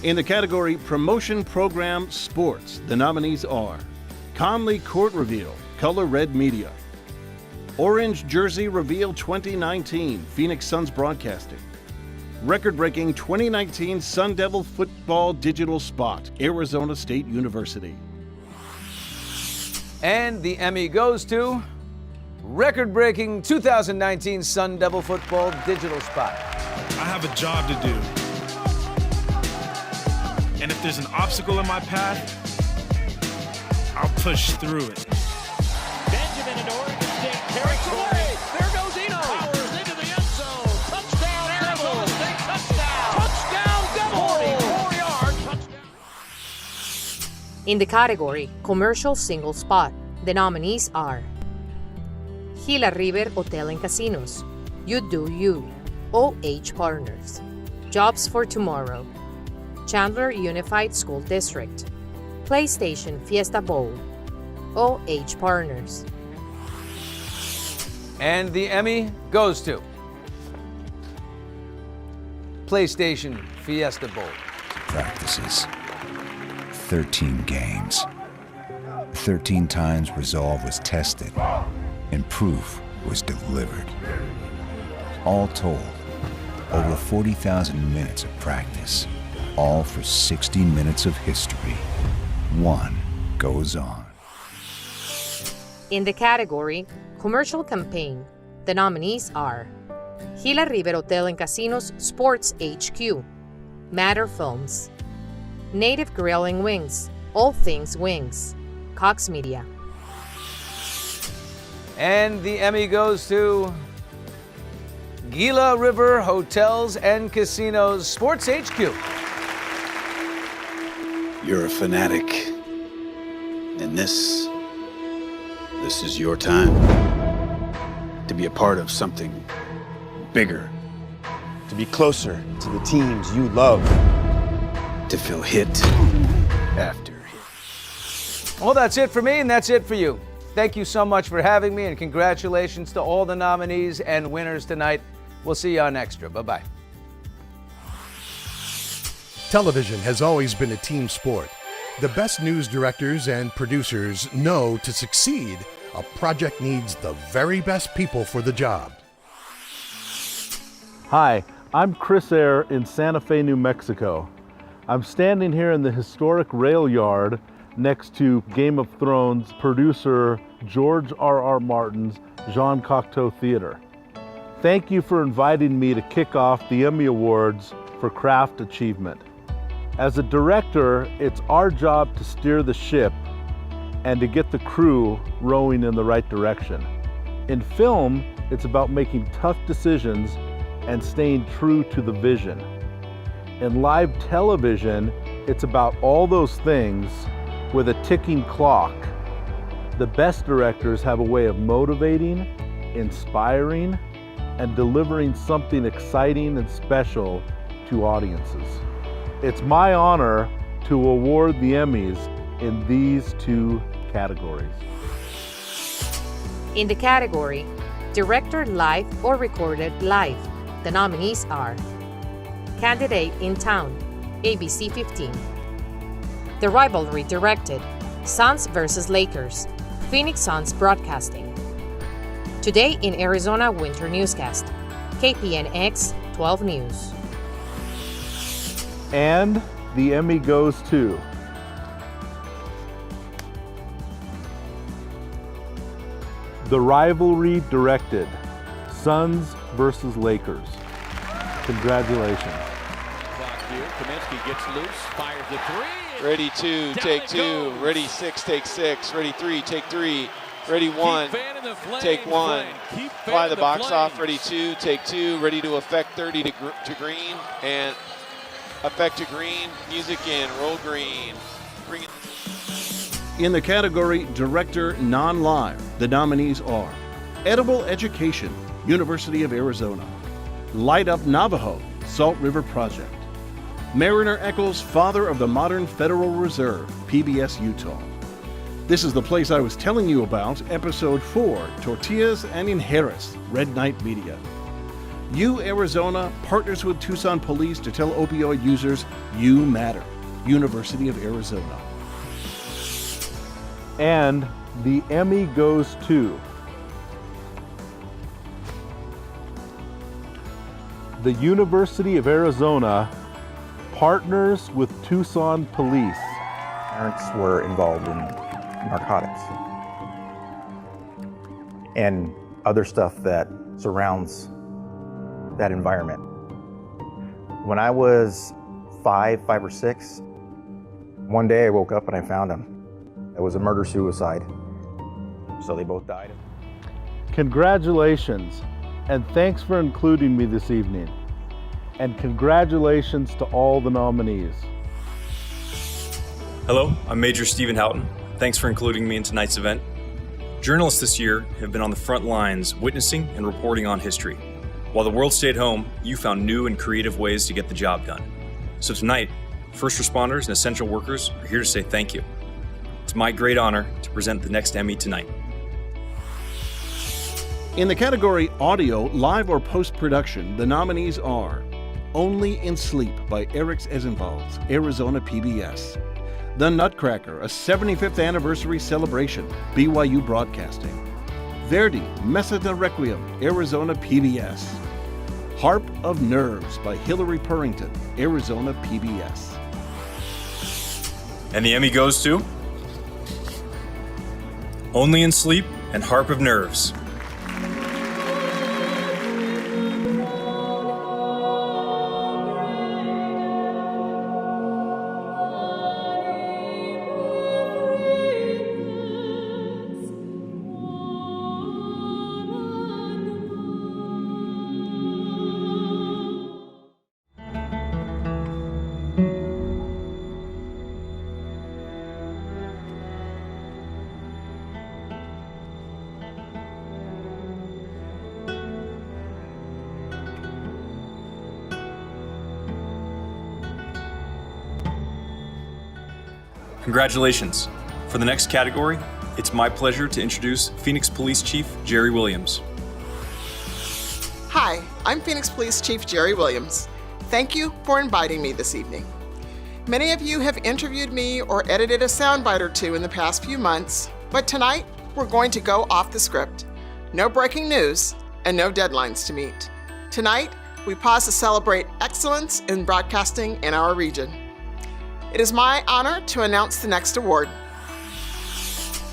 In the category Promotion Program Sports, the nominees are Conley Court Reveal, Color Red Media. Orange Jersey Reveal 2019, Phoenix Suns Broadcasting. Record-breaking 2019 Sun Devil Football Digital Spot, Arizona State University. And the Emmy goes to record-breaking 2019 Sun Devil Football Digital Spot. I have a job to do. And if there's an obstacle in my path, I'll push through it. Benjamin in Oregon State territory. There goes Eno. Powers into the end zone. Touchdown, Arizona State. Touchdown, Devils. 4 yards. Touchdown. In the category Commercial Single Spot, the nominees are Gila River Hotel and Casinos, You Do You, OH Partners, Jobs for Tomorrow, Chandler Unified School District, PlayStation Fiesta Bowl, OH Partners. And the Emmy goes to PlayStation Fiesta Bowl. Practices. 13 games. 13 times resolve was tested and proof was delivered. All told, over 40,000 minutes of practice, all for 60 minutes of history. One goes on. In the category Commercial Campaign, the nominees are Gila River Hotel and Casinos Sports HQ, Matter Films, Native Grill and Wings, All Things Wings, Cox Media. And the Emmy goes to Gila River Hotels and Casinos Sports HQ. You're a fanatic, and this is your time to be a part of something bigger, to be closer to the teams you love, to feel hit after hit. Well, that's it for me, and that's it for you. Thank you so much for having me, and congratulations to all the nominees and winners tonight. We'll see you on Extra. Bye-bye. Television has always been a team sport. The best news directors and producers know to succeed, a project needs the very best people for the job. Hi, I'm Chris Eyre in Santa Fe, New Mexico. I'm standing here in the historic rail yard next to Game of Thrones producer George R.R. Martin's Jean Cocteau Theater. Thank you for inviting me to kick off the Emmy Awards for Craft Achievement. As a director, it's our job to steer the ship and to get the crew rowing in the right direction. In film, it's about making tough decisions and staying true to the vision. In live television, it's about all those things with a ticking clock. The best directors have a way of motivating, inspiring, and delivering something exciting and special to audiences. It's my honor to award the Emmys in these two categories. In the category Director Live or Recorded Live, the nominees are Candidate in Town, ABC 15. The Rivalry Directed, Suns vs. Lakers, Phoenix Suns Broadcasting. Today in Arizona Winter Newscast, KPNX 12 News. And the Emmy goes to The Rivalry Directed, Suns vs. Lakers. Congratulations. Clock here. Kaminsky gets loose, fires the three. Ready two, take two. Ready six, take six. Ready three, take three. Ready one, take one. Fly the box off. Ready two, take two. Ready to effect 30 to green and effect to green. Music in, roll green. Bring it. In the category Director Non-Live, the nominees are Edible Education, University of Arizona, Light Up Navajo, Salt River Project, Mariner Eccles, Father of the Modern Federal Reserve, PBS Utah. This is the place I was telling you about, Episode 4, Tortillas and Injeras, Red Knight Media. You Arizona partners with Tucson Police to tell opioid users you matter, University of Arizona. And the Emmy goes to the University of Arizona partners with Tucson Police. Parents were involved in narcotics and other stuff that surrounds that environment. When I was five or six, one day I woke up and I found him. It was a murder-suicide, so they both died. Congratulations, and thanks for including me this evening. And congratulations to all the nominees. Hello, I'm Major Stephen Houghton. Thanks for including me in tonight's event. Journalists this year have been on the front lines witnessing and reporting on history. While the world stayed home, you found new and creative ways to get the job done. So tonight, first responders and essential workers are here to say thank you. It's my great honor to present the next Emmy tonight. In the category Audio, Live or Post-Production, the nominees are Only in Sleep by Eric Esenwalds, Arizona PBS. The Nutcracker, a 75th anniversary celebration, BYU Broadcasting. Verdi, Messa del Requiem, Arizona PBS. Harp of Nerves by Hillary Purrington, Arizona PBS. And the Emmy goes to Only in Sleep and Harp of Nerves. Congratulations. For the next category, it's my pleasure to introduce Phoenix Police Chief Jerry Williams. Hi, I'm Phoenix Police Chief Jerry Williams. Thank you for inviting me this evening. Many of you have interviewed me or edited a soundbite or two in the past few months, but tonight we're going to go off the script. No breaking news and no deadlines to meet. Tonight, we pause to celebrate excellence in broadcasting in our region. It is my honor to announce the next award.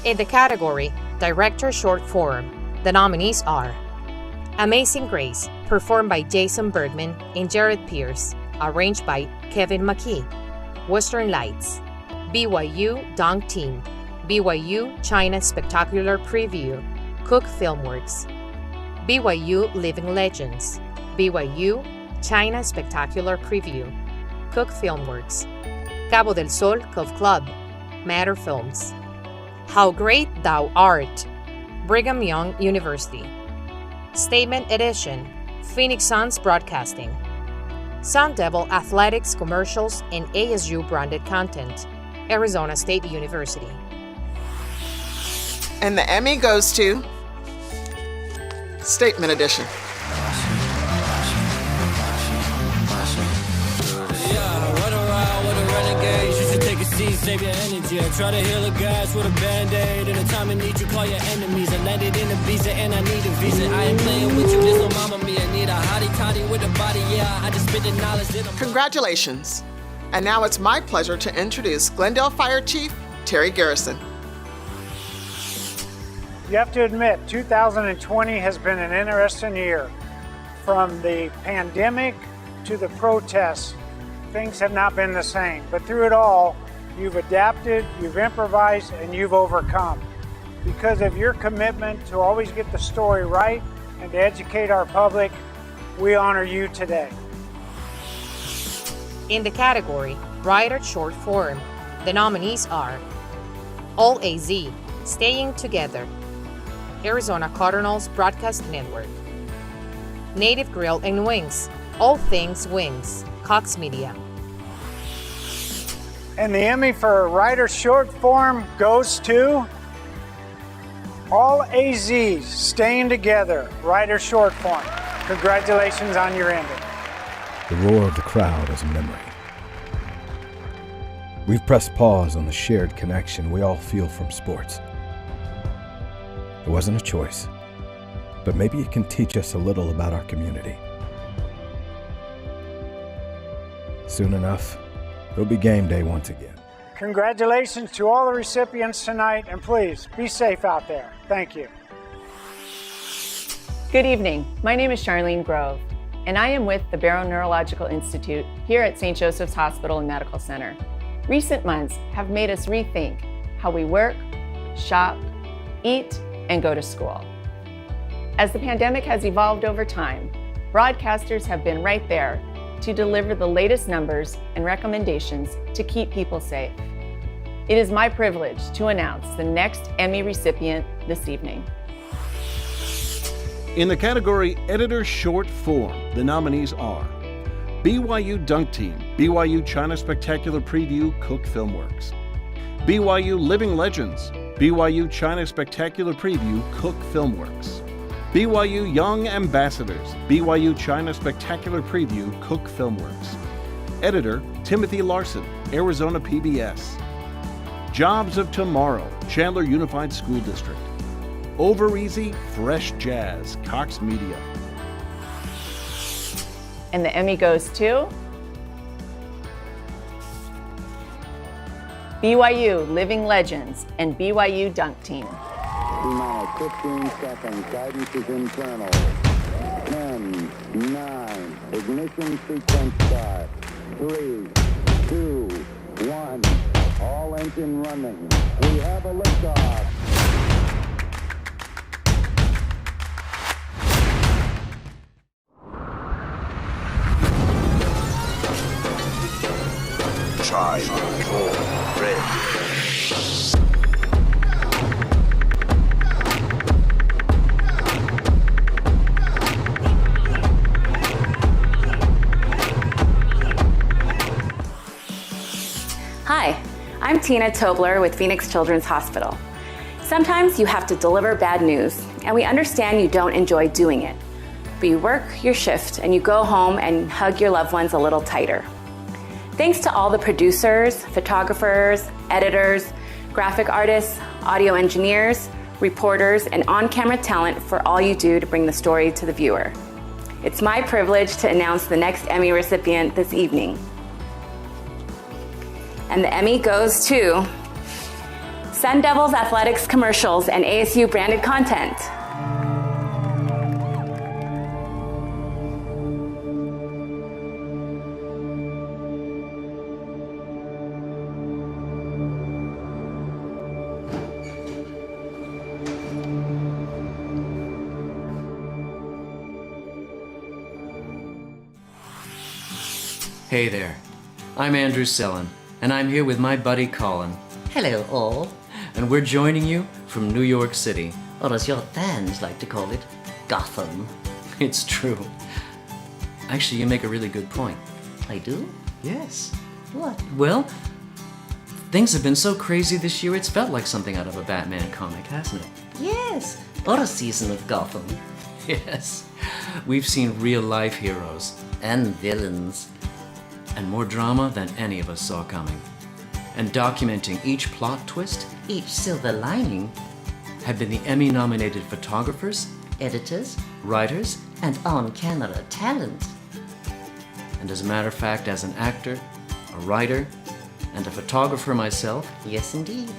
In the category Director Short Form, the nominees are Amazing Grace, performed by Jason Bergman and Jared Pierce, arranged by Kevin McKee. Western Lights, BYU Dunk Team, BYU China Spectacular Preview, Cook Filmworks. BYU Living Legends, BYU China Spectacular Preview, Cook Filmworks. Cabo del Sol Cove Club, Matter Films. How Great Thou Art, Brigham Young University. Statement Edition, Phoenix Suns Broadcasting. Sun Devil Athletics Commercials and ASU branded content, Arizona State University. And the Emmy goes to Statement Edition. Save your energy. I try to heal the guys with a band-aid. In a time of need, you call your enemies. I landed in Ibiza and I need a visa. I ain't playing with you, there's no mama me. I need a hottie-toddy with a body, yeah. I just spit the knowledge that I'm... Congratulations. And now it's my pleasure to introduce Glendale Fire Chief Terry Garrison. You have to admit, 2020 has been an interesting year. From the pandemic to the protests, things have not been the same. But through it all, you've adapted, you've improvised, and you've overcome. Because of your commitment to always get the story right and to educate our public, we honor you today. In the category Writer Short Form, the nominees are All AZ, Staying Together, Arizona Cardinals Broadcast Network. Native Grill and Wings, All Things Wings, Cox Media. And the Emmy for Writer Short Form goes to All AZs, Staying Together, Writer Short Form. Congratulations on your ending. The roar of the crowd is a memory. We've pressed pause on the shared connection we all feel from sports. It wasn't a choice, but maybe it can teach us a little about our community. Soon enough, it'll be game day once again. Congratulations to all the recipients tonight, and please be safe out there. Thank you. Good evening. My name is Charlene Grove, and I am with the Barrow Neurological Institute here at St. Joseph's Hospital and Medical Center. Recent months have made us rethink how we work, shop, eat, and go to school. As the pandemic has evolved over time, broadcasters have been right there to deliver the latest numbers and recommendations to keep people safe. It is my privilege to announce the next Emmy recipient this evening. In the category Editor Short Form, the nominees are BYU Dunk Team, BYU China Spectacular Preview, Cook Filmworks. BYU Living Legends, BYU China Spectacular Preview, Cook Filmworks. BYU Young Ambassadors, BYU China Spectacular Preview, Cook Filmworks. Editor, Timothy Larson, Arizona PBS. Jobs of Tomorrow, Chandler Unified School District. Over Easy, Fresh Jazz, Cox Media. And the Emmy goes to BYU Living Legends and BYU Dunk Team. 15 seconds. Guidance is internal. 10, 9, ignition sequence start. 3, 2, 1. All engine running. We have a liftoff. Charge, full, ready. Hi, I'm Tina Tobler with Phoenix Children's Hospital. Sometimes you have to deliver bad news, and we understand you don't enjoy doing it. But you work your shift and you go home and hug your loved ones a little tighter. Thanks to all the producers, photographers, editors, graphic artists, audio engineers, reporters, and on-camera talent for all you do to bring the story to the viewer. It's my privilege to announce the next Emmy recipient this evening. And the Emmy goes to Sun Devils Athletics commercials and ASU branded content. Hey there, I'm Andrew Sellen, and I'm here with my buddy Colin. Hello all. And we're joining you from New York City. Or as your fans like to call it, Gotham. It's true. Actually, you make a really good point. I do? Yes. What? Well, things have been so crazy this year, it's felt like something out of a Batman comic, hasn't it? Yes, or a season of Gotham. Yes. We've seen real-life heroes. And villains. And more drama than any of us saw coming. And documenting each plot twist, each silver lining, have been the Emmy-nominated photographers, editors, writers, and on-camera talent. And as a matter of fact, as an actor, a writer, and a photographer myself, yes indeed,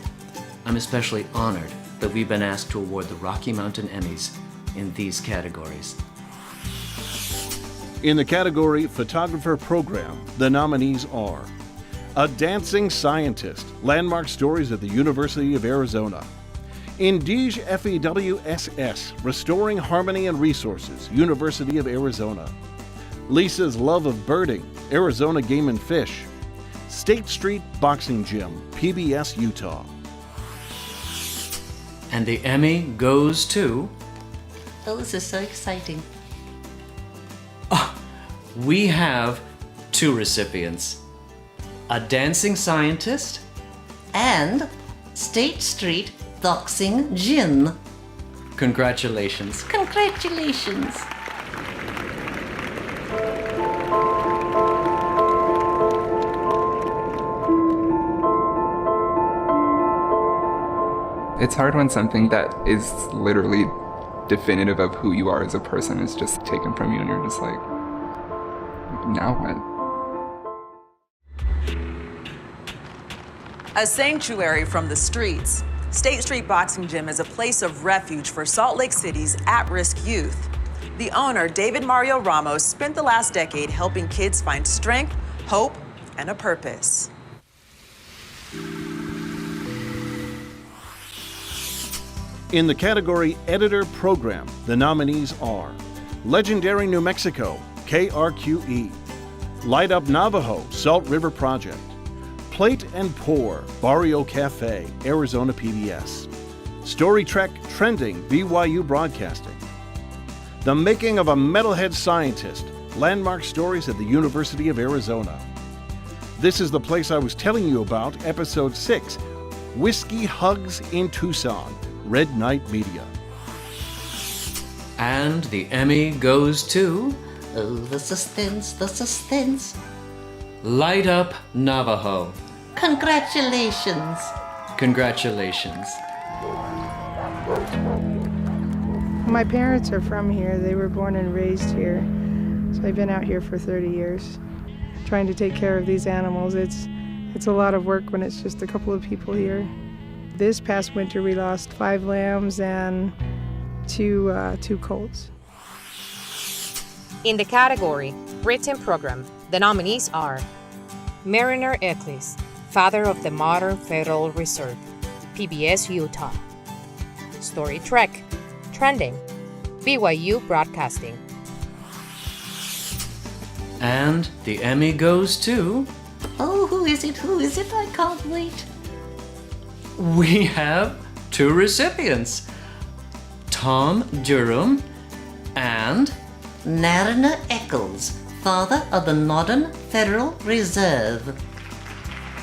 I'm especially honored that we've been asked to award the Rocky Mountain Emmys in these categories. In the category Photographer Program, the nominees are A Dancing Scientist, Landmark Stories at the University of Arizona. Indige FEWSS, Restoring Harmony and Resources, University of Arizona. Lisa's Love of Birding, Arizona Game and Fish. State Street Boxing Gym, PBS, Utah. And the Emmy goes to... Oh, this is so exciting. We have two recipients. A Dancing Scientist and State Street Boxing Gym. Congratulations. Congratulations. It's hard when something that is literally definitive of who you are as a person is just taken from you and you're just like, now what? A sanctuary from the streets, State Street Boxing Gym is a place of refuge for Salt Lake City's at-risk youth. The owner, David Mario Ramos, spent the last decade helping kids find strength, hope, and a purpose. In the category Editor Program, the nominees are Legendary New Mexico, KRQE, Light Up Navajo, Salt River Project, Plate and Pour, Barrio Cafe, Arizona PBS, Story Trek Trending, BYU Broadcasting, The Making of a Metalhead Scientist, Landmark Stories at the University of Arizona. This is the place I was telling you about, Episode 6, Whiskey Hugs in Tucson, Red Knight Media. And the Emmy goes to Oh, the suspense, the suspense. Light Up Navajo. Congratulations. Congratulations. My parents are from here. They were born and raised here. So I've been out here for 30 years trying to take care of these animals. It's a lot of work when it's just a couple of people here. This past winter we lost 5 lambs and two colts. In the category Written Program, the nominees are Mariner Eccles, father of the modern Federal Reserve, PBS Utah. Story Trek, trending, BYU Broadcasting. And the Emmy goes to... Oh, who is it? Who is it? I can't wait. We have 2 recipients. Tom Durham and... Mariner Eccles, father of the modern Federal Reserve.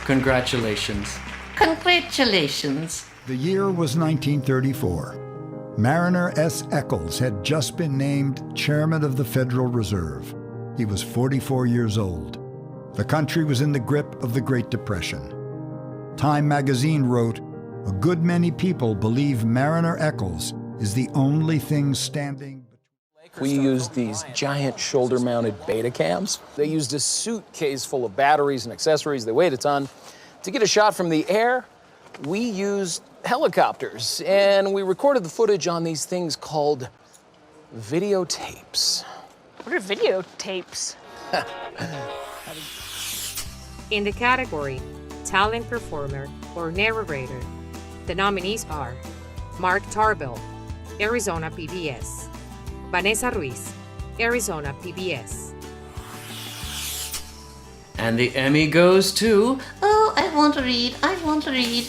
Congratulations. Congratulations. The year was 1934. Mariner S. Eccles had just been named chairman of the Federal Reserve. He was 44 years old. The country was in the grip of the Great Depression. Time magazine wrote, "A good many people believe Mariner Eccles is the only thing standing." We used these giant shoulder-mounted beta cams. They used a suitcase full of batteries and accessories. They weighed a ton. To get a shot from the air, we used helicopters, and we recorded the footage on these things called videotapes. What are videotapes? In the category Talent Performer or Narrator, the nominees are Mark Tarbell, Arizona PBS. Vanessa Ruiz, Arizona PBS. And the Emmy goes to... Oh, I want to read.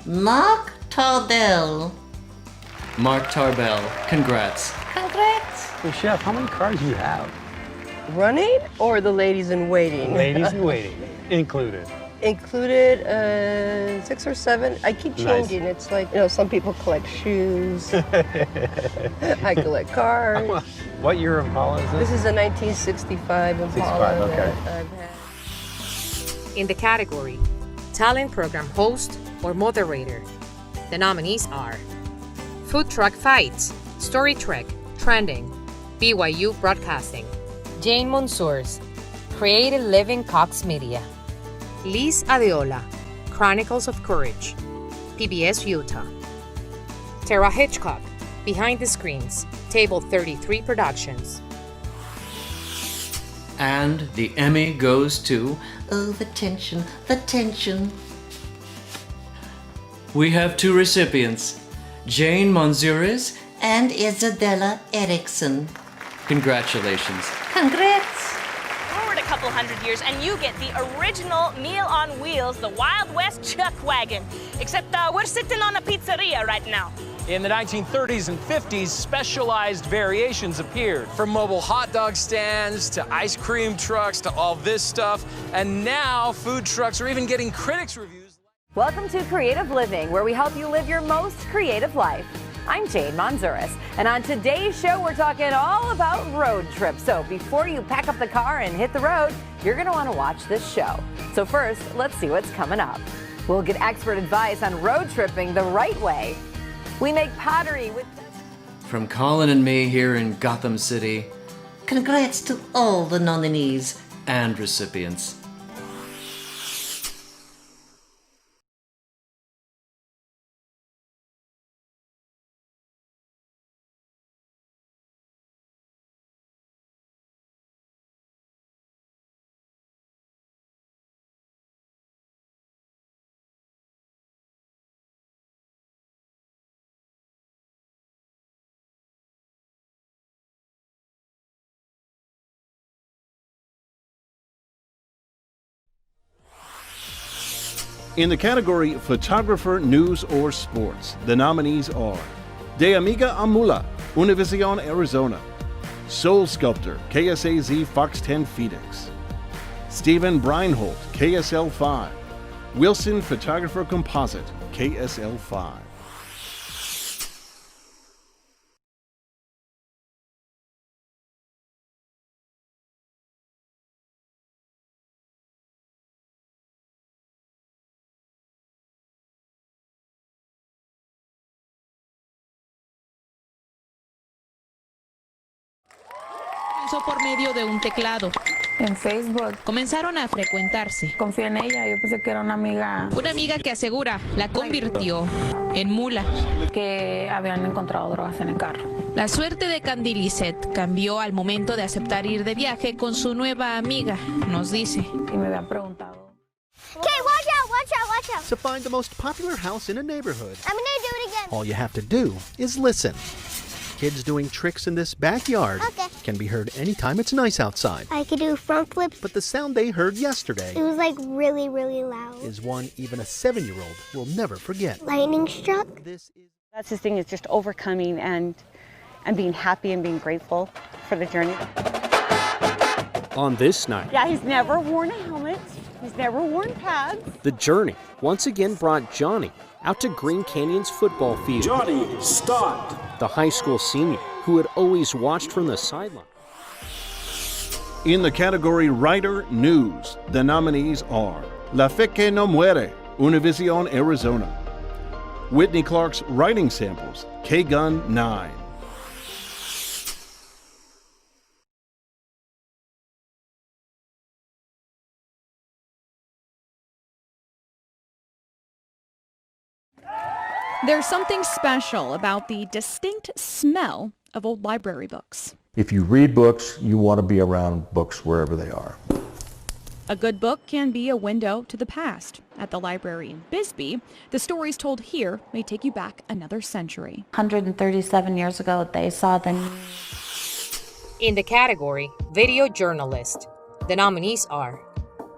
Mark Tarbell. Mark Tarbell. Congrats. Congrats. Hey, Chef, how many cars do you have? Running or the ladies in waiting? Ladies in waiting, included. Included 6 or 7. I keep changing. Nice. It's like, some people collect shoes. I collect cars. What year Impala is this? This is a 1965 Impala. 65, okay. That I've had. In the category Talent Program Host or Moderator, the nominees are Food Truck Fights, Story Trek, Trending, BYU Broadcasting. Jane Monsours, Creative Living Cox Media. Liz Adeola, Chronicles of Courage, PBS Utah. Tara Hitchcock, Behind the Screens, Table 33 Productions. And the Emmy goes to... Oh, the tension, the tension. We have 2 recipients, Jane Monzures and Isabella Erickson. Congratulations. Congrats. Forward a couple hundred years and you get the original Meal on Wheels, the Wild West Chuck Wagon. Except we're sitting on a pizzeria right now. In the 1930s and 50s, specialized variations appeared. From mobile hot dog stands to ice cream trucks to all this stuff. And now food trucks are even getting critics' reviews. Welcome to Creative Living, where we help you live your most creative life. I'm Jane Monzuris, and on today's show, we're talking all about road trips. So before you pack up the car and hit the road, you're going to want to watch this show. So first, let's see what's coming up. We'll get expert advice on road tripping the right way. We make pottery with... From Colin and me here in Gotham City. Congrats to all the nominees and recipients. In the category Photographer, News, or Sports, the nominees are De Amiga Amula, Univision Arizona; Soul Sculptor, KSAZ Fox 10 Phoenix; Stephen Breinholt, KSL 5; Wilson Photographer Composite, KSL 5. comenzó por medio de un teclado. En Facebook. Comenzaron a frecuentarse. Confié en ella, yo pensé que era una amiga. Una amiga que asegura la convirtió en mula. Que habían encontrado drogas en el carro. La suerte de Candy Lisette cambió al momento de aceptar ir de viaje con su nueva amiga, nos dice. Y me habían preguntado. Okay, watch out, watch out, watch out. To find the most popular house in a neighborhood, I'm gonna do it again. all you have to do is listen. Kids doing tricks in this backyard can be heard anytime it's nice outside. I could do front flips. But the sound they heard yesterday It was like really, really loud. is one even a 7-year-old will never forget. Lightning struck. That's his thing, is just overcoming and being happy and being grateful for the journey. On this night, Yeah, he's never worn a helmet. He's never worn pads. the journey once again brought Johnny out to Green Canyon's football field. Johnny, start! The high school senior who had always watched from the sideline. In the category Writer News, the nominees are La Fe Que No Muere, Univision, Arizona. Whitney Clark's writing samples, K-Gun 9. There's something special about the distinct smell of old library books. If you read books, you want to be around books wherever they are. A good book can be a window to the past. At the library in Bisbee, the stories told here may take you back another century. 137 years ago, they saw the In the category Video Journalist, the nominees are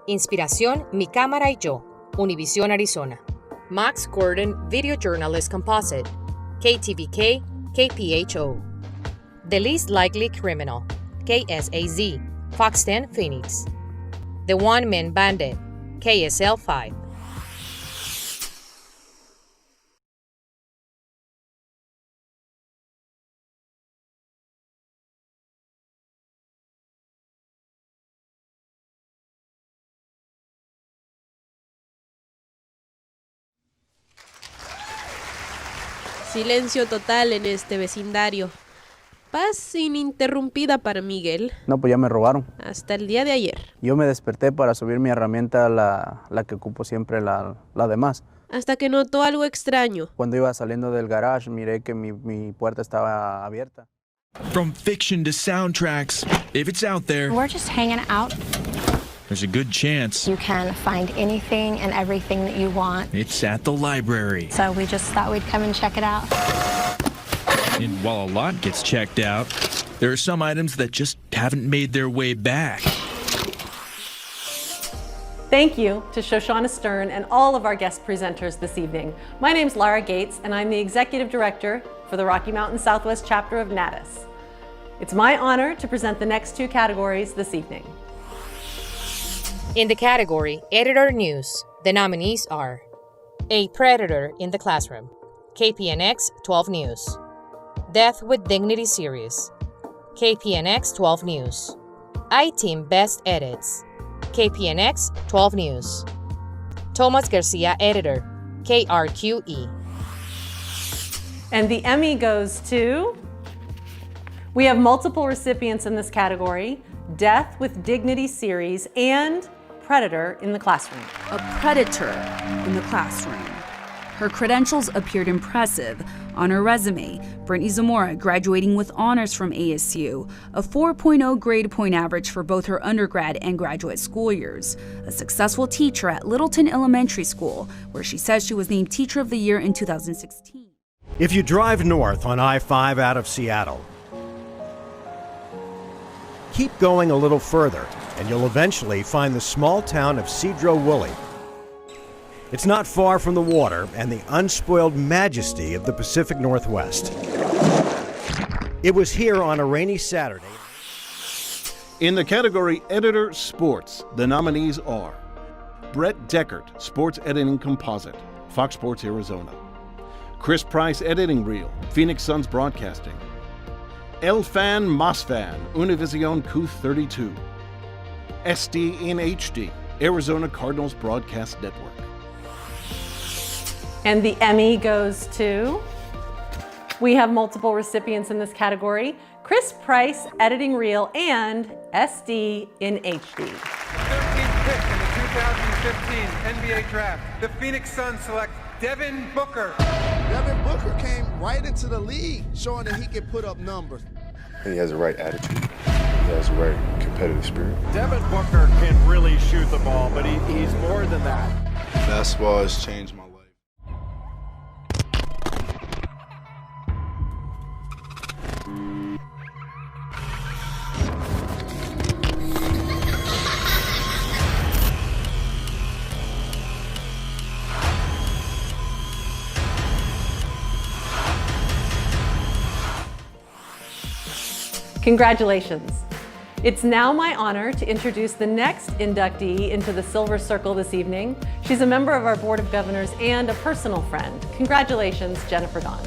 Inspiración Mi Cámara y Yo, Univision, Arizona. Max Gordon Video Journalist Composite, KTVK, KPHO. The Least Likely Criminal, KSAZ, Fox 10 Phoenix. The One Man Bandit, KSL 5. Silencio total en este vecindario. Paz ininterrumpida para Miguel. No, pues ya me robaron. Hasta el día de ayer. Yo me desperté para subir mi herramienta, la que ocupo siempre, la de más. Hasta que notó algo extraño. Cuando iba saliendo del garage, miré que mi puerta estaba abierta. From fiction to soundtracks, if it's out there, We're just hanging out. there's a good chance You can find anything and everything that you want. it's at the library. So we just thought we'd come and check it out. And while a lot gets checked out, there are some items that just haven't made their way back. Thank you to Shoshana Stern and all of our guest presenters this evening. My name's Lara Gates, and I'm the Executive Director for the Rocky Mountain Southwest chapter of NATIS. It's my honor to present the next two categories this evening. In the category Editor News, the nominees are A Predator in the Classroom, KPNX 12 News. Death with Dignity Series, KPNX 12 News. I-Team Best Edits, KPNX 12 News. Thomas Garcia Editor, KRQE. And the Emmy goes to... We have multiple recipients in this category: Death with Dignity Series and Predator in the Classroom. A predator in the classroom. Her credentials appeared impressive. On her resume, Brittany Zamora graduating with honors from ASU, a 4.0 grade point average for both her undergrad and graduate school years, a successful teacher at Littleton Elementary School, where she says she was named Teacher of the Year in 2016. If you drive north on I-5 out of Seattle, keep going a little further, and you'll eventually find the small town of Cedro-Woolley. It's not far from the water and the unspoiled majesty of the Pacific Northwest. It was here on a rainy Saturday. In the category Editor Sports, the nominees are Brett Deckert, Sports Editing Composite, Fox Sports Arizona. Chris Price, Editing Reel, Phoenix Suns Broadcasting. Elfan Mosfan, Univision Couth 32. SD in HD, Arizona Cardinals Broadcast Network. And the Emmy goes to... We have multiple recipients in this category: Chris Price editing reel, and SD in HD. 13th pick in the 2015 NBA Draft, the Phoenix Suns select Devin Booker. Devin Booker came right into the league, showing that he can put up numbers. And he has the right attitude. He has the right competitive spirit. Devin Booker can really shoot the ball, but he's more than that. Basketball has changed my life. Congratulations. It's now my honor to introduce the next inductee into the Silver Circle this evening. She's a member of our Board of Governors and a personal friend. Congratulations, Jennifer Dawn.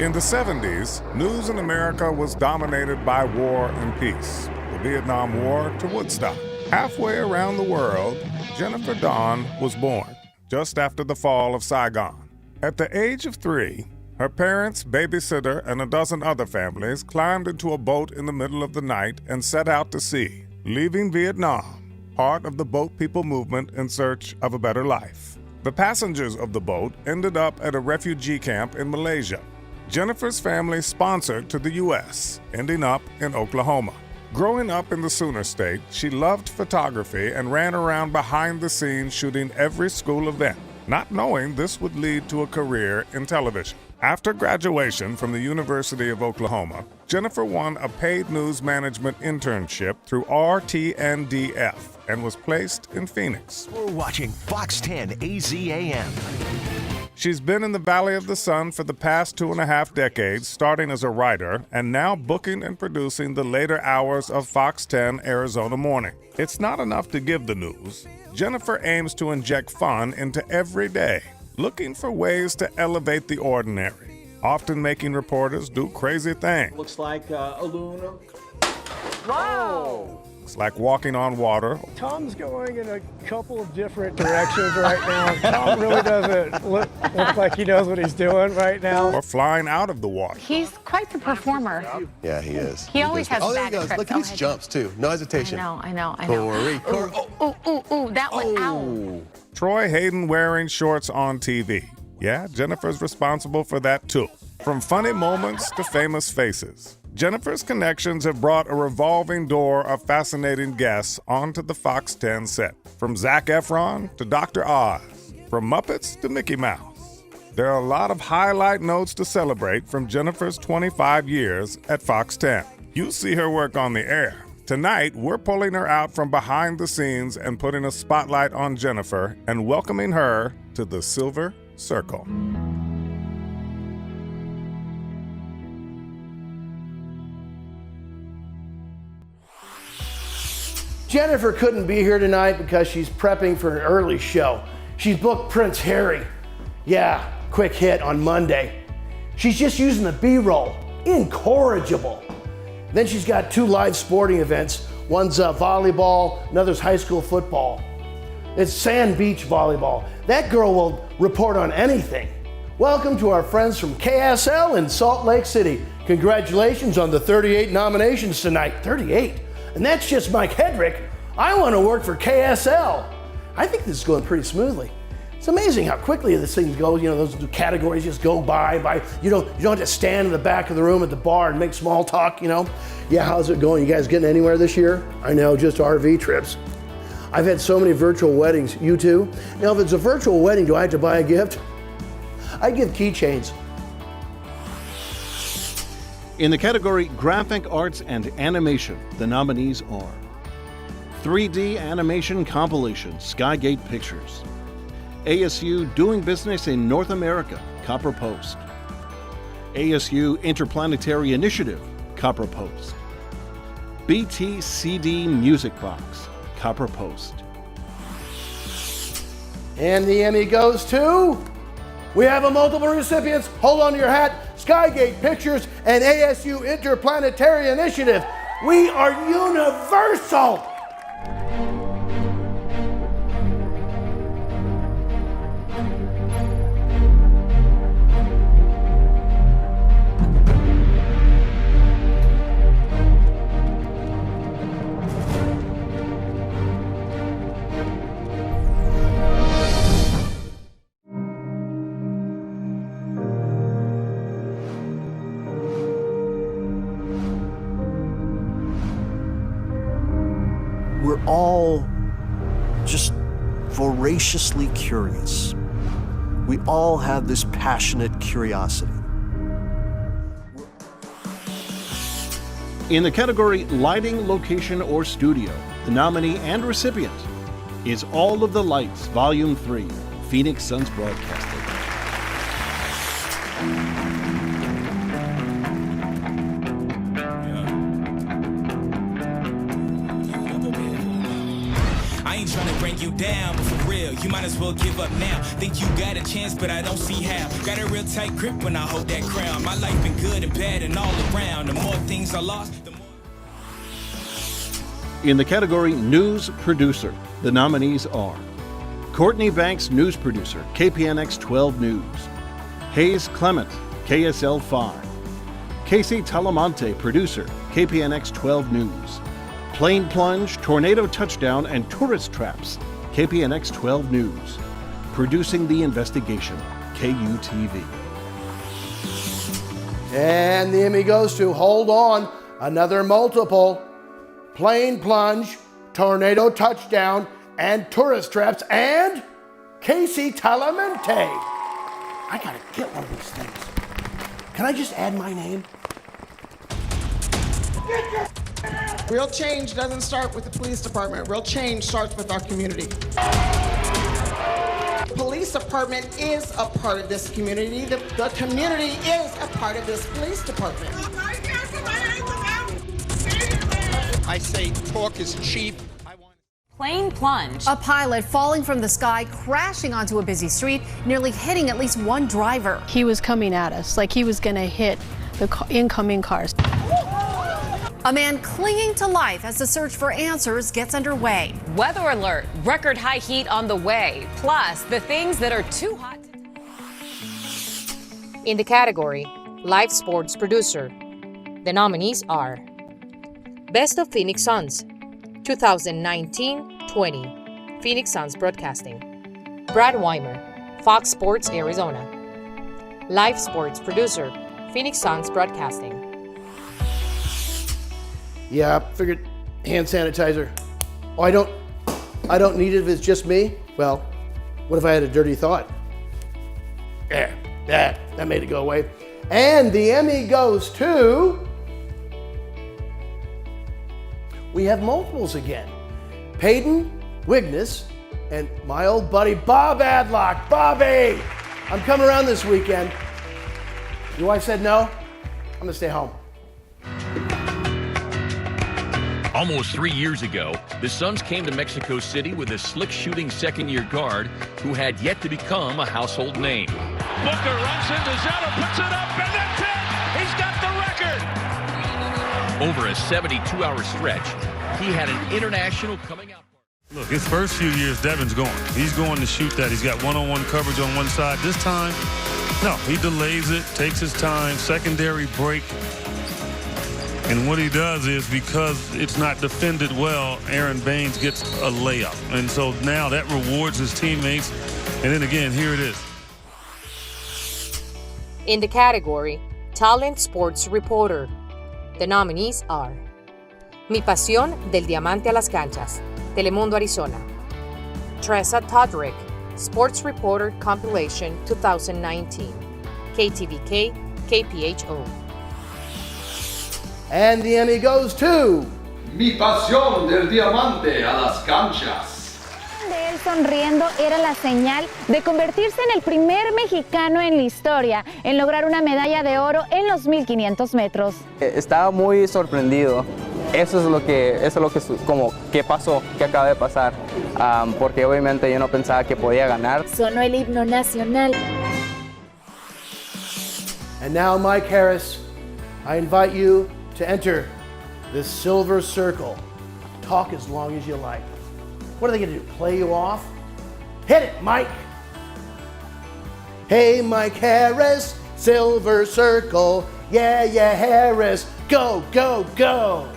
In the 70s, news in America was dominated by war and peace. The Vietnam War to Woodstock. Halfway around the world, Jennifer Dawn was born, just after the fall of Saigon. At the age of 3, her parents, babysitter, and a dozen other families climbed into a boat in the middle of the night and set out to sea, leaving Vietnam, part of the boat people movement in search of a better life. The passengers of the boat ended up at a refugee camp in Malaysia. Jennifer's family sponsored to the U.S., ending up in Oklahoma. Growing up in the Sooner State, she loved photography and ran around behind the scenes shooting every school event, not knowing this would lead to a career in television. After graduation from the University of Oklahoma, Jennifer won a paid news management internship through RTNDF and was placed in Phoenix. We're watching Fox 10 AZAM. She's been in the Valley of the Sun for the past 2.5 decades, starting as a writer and now booking and producing the later hours of Fox 10 Arizona Morning. It's not enough to give the news. Jennifer aims to inject fun into every day, looking for ways to elevate the ordinary, often making reporters do crazy things. Looks like a Luna. Wow! It's like walking on water. Tom's going in a couple of different directions right now. Tom really doesn't look like he knows what he's doing right now. Or flying out of the water. He's quite the performer. Yeah, he is. He always has there bad he goes. trips. Look at these jumps, too. No hesitation. I know. Corey. Ooh, that one, ow. Troy Hayden wearing shorts on TV. Yeah, Jennifer's responsible for that, too. From funny moments to famous faces. Jennifer's connections have brought a revolving door of fascinating guests onto the Fox 10 set. From Zac Efron to Dr. Oz, from Muppets to Mickey Mouse. There are a lot of highlight notes to celebrate from Jennifer's 25 years at Fox 10. You'll see her work on the air. Tonight, we're pulling her out from behind the scenes and putting a spotlight on Jennifer and welcoming her to the Silver Circle. Jennifer couldn't be here tonight because she's prepping for an early show. She's booked Prince Harry. Yeah, quick hit on Monday. She's just using the B-roll. Incorrigible. Then she's got 2 live sporting events. One's volleyball, another's high school football. It's sand beach volleyball. That girl will report on anything. Welcome to our friends from KSL in Salt Lake City. Congratulations on the 38 nominations tonight. 38? And that's just Mike Hedrick. I want to work for KSL. I think this is going pretty smoothly. It's amazing how quickly this thing goes. You know, those categories just go by. You don't have to stand in the back of the room at the bar and make small talk, you know. Yeah, how's it going? You guys getting anywhere this year? I know, just RV trips. I've had so many virtual weddings. You too? Now, if it's a virtual wedding, do I have to buy a gift? I give keychains. In the category Graphic Arts and Animation, the nominees are 3D Animation Compilation, Skygate Pictures; ASU Doing Business in North America, Copper Post; ASU Interplanetary Initiative, Copper Post; BTCD Music Box, Copper Post. And the Emmy goes to... We have a multiple recipients. Hold on to your hat. Skygate Pictures and ASU Interplanetary Initiative. We are universal. voraciously curious. We all have this passionate curiosity. In the category Lighting, Location, or Studio, the nominee and recipient is All of the Lights, Volume 3, Phoenix Suns Broadcasting. I ain't trying to bring you down, but for real, you might as well give up now. Think you got a chance, but I don't see how. Got a real tight grip when I hold that crown. My life been good and bad and all around. The more things I lost, the more... In the category News Producer, the nominees are Courtney Banks, News Producer, KPNX 12 News; Hayes Clement, KSL 5; Casey Talamonte, Producer, KPNX 12 News; Plane Plunge, Tornado Touchdown, and Tourist Traps, KPNX 12 News; Producing the Investigation, KUTV. And the Emmy goes to, hold on, another multiple. Plane Plunge, Tornado Touchdown, and Tourist Traps, and Casey Talamonte. I gotta get one of these things. Can I just add my name? Real change doesn't start with the police department. Real change starts with our community. Police department is a part of this community. The community is a part of this police department. I say talk is cheap. Plane plunge. A pilot falling from the sky, crashing onto a busy street, nearly hitting at least one driver. He was coming at us like he was going to hit the incoming cars. A man clinging to life as the search for answers gets underway. Weather alert, record high heat on the way, plus the things that are too hot. In the category Live Sports Producer, the nominees are Best of Phoenix Suns, 2019-20, Phoenix Suns Broadcasting; Brad Weimer, Fox Sports Arizona; Live Sports Producer, Phoenix Suns Broadcasting. Yeah, figured hand sanitizer. Oh, I don't need it if it's just me. Well, what if I had a dirty thought? That made it go away. And the Emmy goes to... We have multiples again. Peyton Wignes and my old buddy Bob Adlock. Bobby, I'm coming around this weekend. Your wife said no? I'm gonna stay home. Almost 3 years ago, the Suns came to Mexico City with a slick shooting second-year guard who had yet to become a household name. Booker runs into Zeller, puts it up, and that's it! He's got the record! Over a 72-hour stretch, he had an international coming out. Look, his first few years, Devin's going. He's going to shoot that. He's got one-on-one coverage on one side. This time, no, he delays it, takes his time, secondary break. And what he does is, because it's not defended well, Aaron Baines gets a layup. And so now that rewards his teammates. And then again, here it is. In the category Talent Sports Reporter, the nominees are Mi Pasión del Diamante a las Canchas, Telemundo, Arizona; Tressa Todrick, Sports Reporter Compilation 2019, KTVK, KPHO. And the Emmy goes to... Mi pasión del diamante a las canchas. De él sonriendo era la señal de convertirse en el primer mexicano en la historia en lograr una medalla de oro en los 1500 metros. Estaba muy sorprendido. Eso es lo que como qué pasó, qué acaba de pasar, porque obviamente yo no pensaba que podía ganar. Sonó el himno nacional. And now, Mike Harris, I invite you to enter this silver circle. Talk as long as you like. What are they going to do, play you off? Hit it, Mike. Hey, Mike Harris, silver circle. Yeah, Harris. Go, go, go.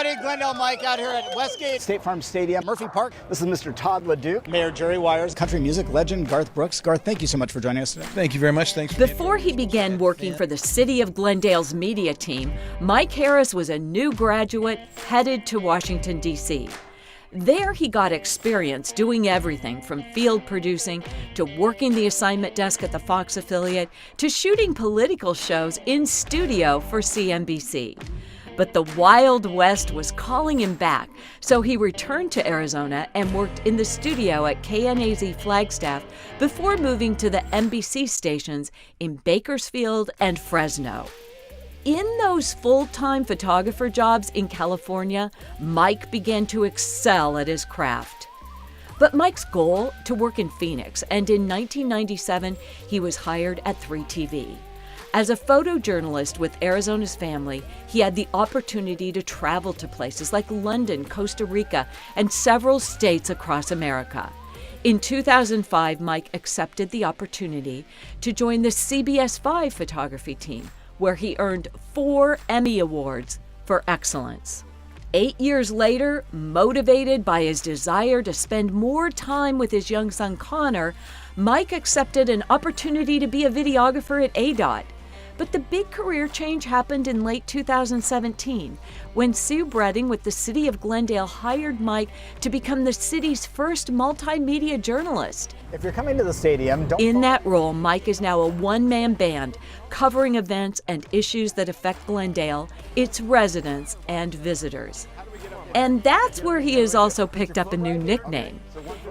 everybody. Glendale Mike out here at Westgate State Farm Stadium, Murphy Park. This is Mr. Todd LeDuc, Mayor Jerry Wires, country music legend Garth Brooks. Garth, thank you so much for joining us today. Thank you very much. Thanks. Before he began working for the City of Glendale's media team, Mike Harris was a new graduate headed to Washington, D.C. There he got experience doing everything from field producing to working the assignment desk at the Fox affiliate to shooting political shows in studio for CNBC. But the Wild West was calling him back, so he returned to Arizona and worked in the studio at KNAZ Flagstaff before moving to the NBC stations in Bakersfield and Fresno. In those full-time photographer jobs in California, Mike began to excel at his craft. But Mike's goal to work in Phoenix, and in 1997, he was hired at 3TV. As a photojournalist with Arizona's family, he had the opportunity to travel to places like London, Costa Rica, and several states across America. In 2005, Mike accepted the opportunity to join the CBS 5 photography team, where he earned 4 Emmy Awards for excellence. 8 years later, motivated by his desire to spend more time with his young son Connor, Mike accepted an opportunity to be a videographer at ADOT. But the big career change happened in late 2017 when Sue Bredding with the City of Glendale hired Mike to become the city's first multimedia journalist. If you're coming to the stadium, don't... In that role, Mike is now a one-man band covering events and issues that affect Glendale, its residents, and visitors. And that's where he has also picked up a new nickname.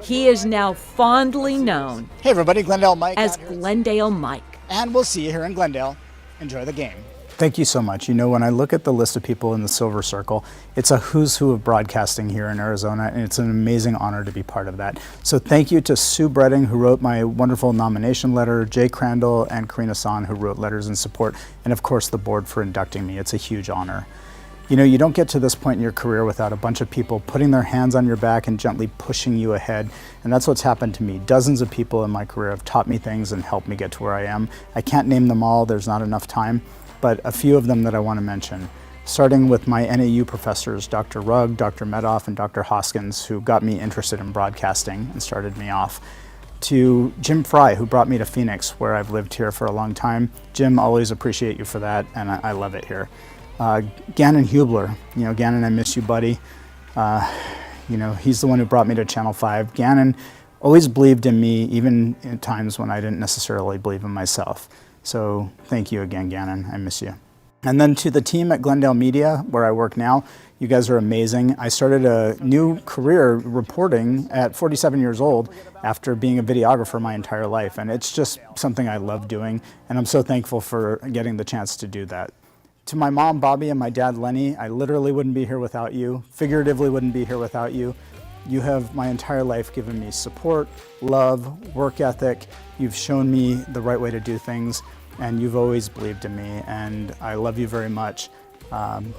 He is now fondly known Hey everybody, Glendale Mike as Glendale Mike. And we'll see you here in Glendale. Enjoy the game. Thank you so much. You know, when I look at the list of people in the Silver Circle, it's a who's who of broadcasting here in Arizona, and it's an amazing honor to be part of that. So thank you to Sue Bredding, who wrote my wonderful nomination letter, Jay Crandall and Karina San, who wrote letters in support, and of course the board for inducting me. It's a huge honor. You know, you don't get to this point in your career without a bunch of people putting their hands on your back and gently pushing you ahead. And that's what's happened to me. Dozens of people in my career have taught me things and helped me get to where I am. I can't name them all, there's not enough time, but a few of them that I want to mention. Starting with my NAU professors, Dr. Rugg, Dr. Medoff, and Dr. Hoskins, who got me interested in broadcasting and started me off. To Jim Fry, who brought me to Phoenix, where I've lived here for a long time. Jim, always appreciate you for that, and I love it here. Gannon Hubler, you know, Gannon, I miss you, buddy. You know, he's the one who brought me to Channel 5. Gannon always believed in me, even in times when I didn't necessarily believe in myself. So thank you again, Gannon, I miss you. And then to the team at Glendale Media, where I work now, you guys are amazing. I started a new career reporting at 47 years old after being a videographer my entire life. And it's just something I love doing. And I'm so thankful for getting the chance to do that. To my mom, Bobby, and my dad, Lenny, I literally wouldn't be here without you, figuratively wouldn't be here without you. You have my entire life given me support, love, work ethic. You've shown me the right way to do things, and you've always believed in me, and I love you very much.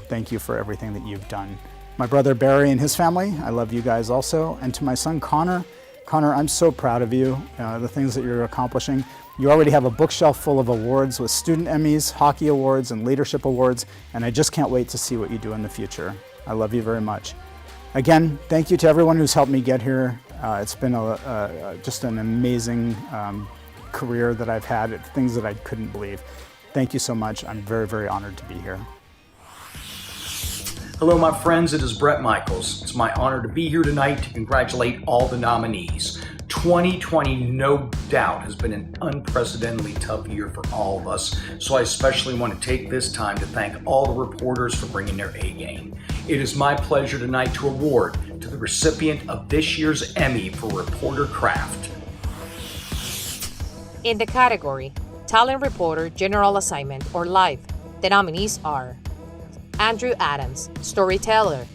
Thank you for everything that you've done. My brother Barry and his family, I love you guys also. And to my son Connor, I'm so proud of you, the things that you're accomplishing. You already have a bookshelf full of awards with student Emmys, hockey awards, and leadership awards, and I just can't wait to see what you do in the future. I love you very much. Again, thank you to everyone who's helped me get here. It's been just an amazing career that I've had, things that I couldn't believe. Thank you so much. I'm very, very honored to be here. Hello, my friends. It is Brett Michaels. It's my honor to be here tonight to congratulate all the nominees. 2020, no doubt, has been an unprecedentedly tough year for all of us, so I especially want to take this time to thank all the reporters for bringing their A game. It is my pleasure tonight to award to the recipient of this year's Emmy for Reporter Craft. In the category Talent Reporter, General Assignment, or Live, the nominees are Andrew Adams, Storyteller,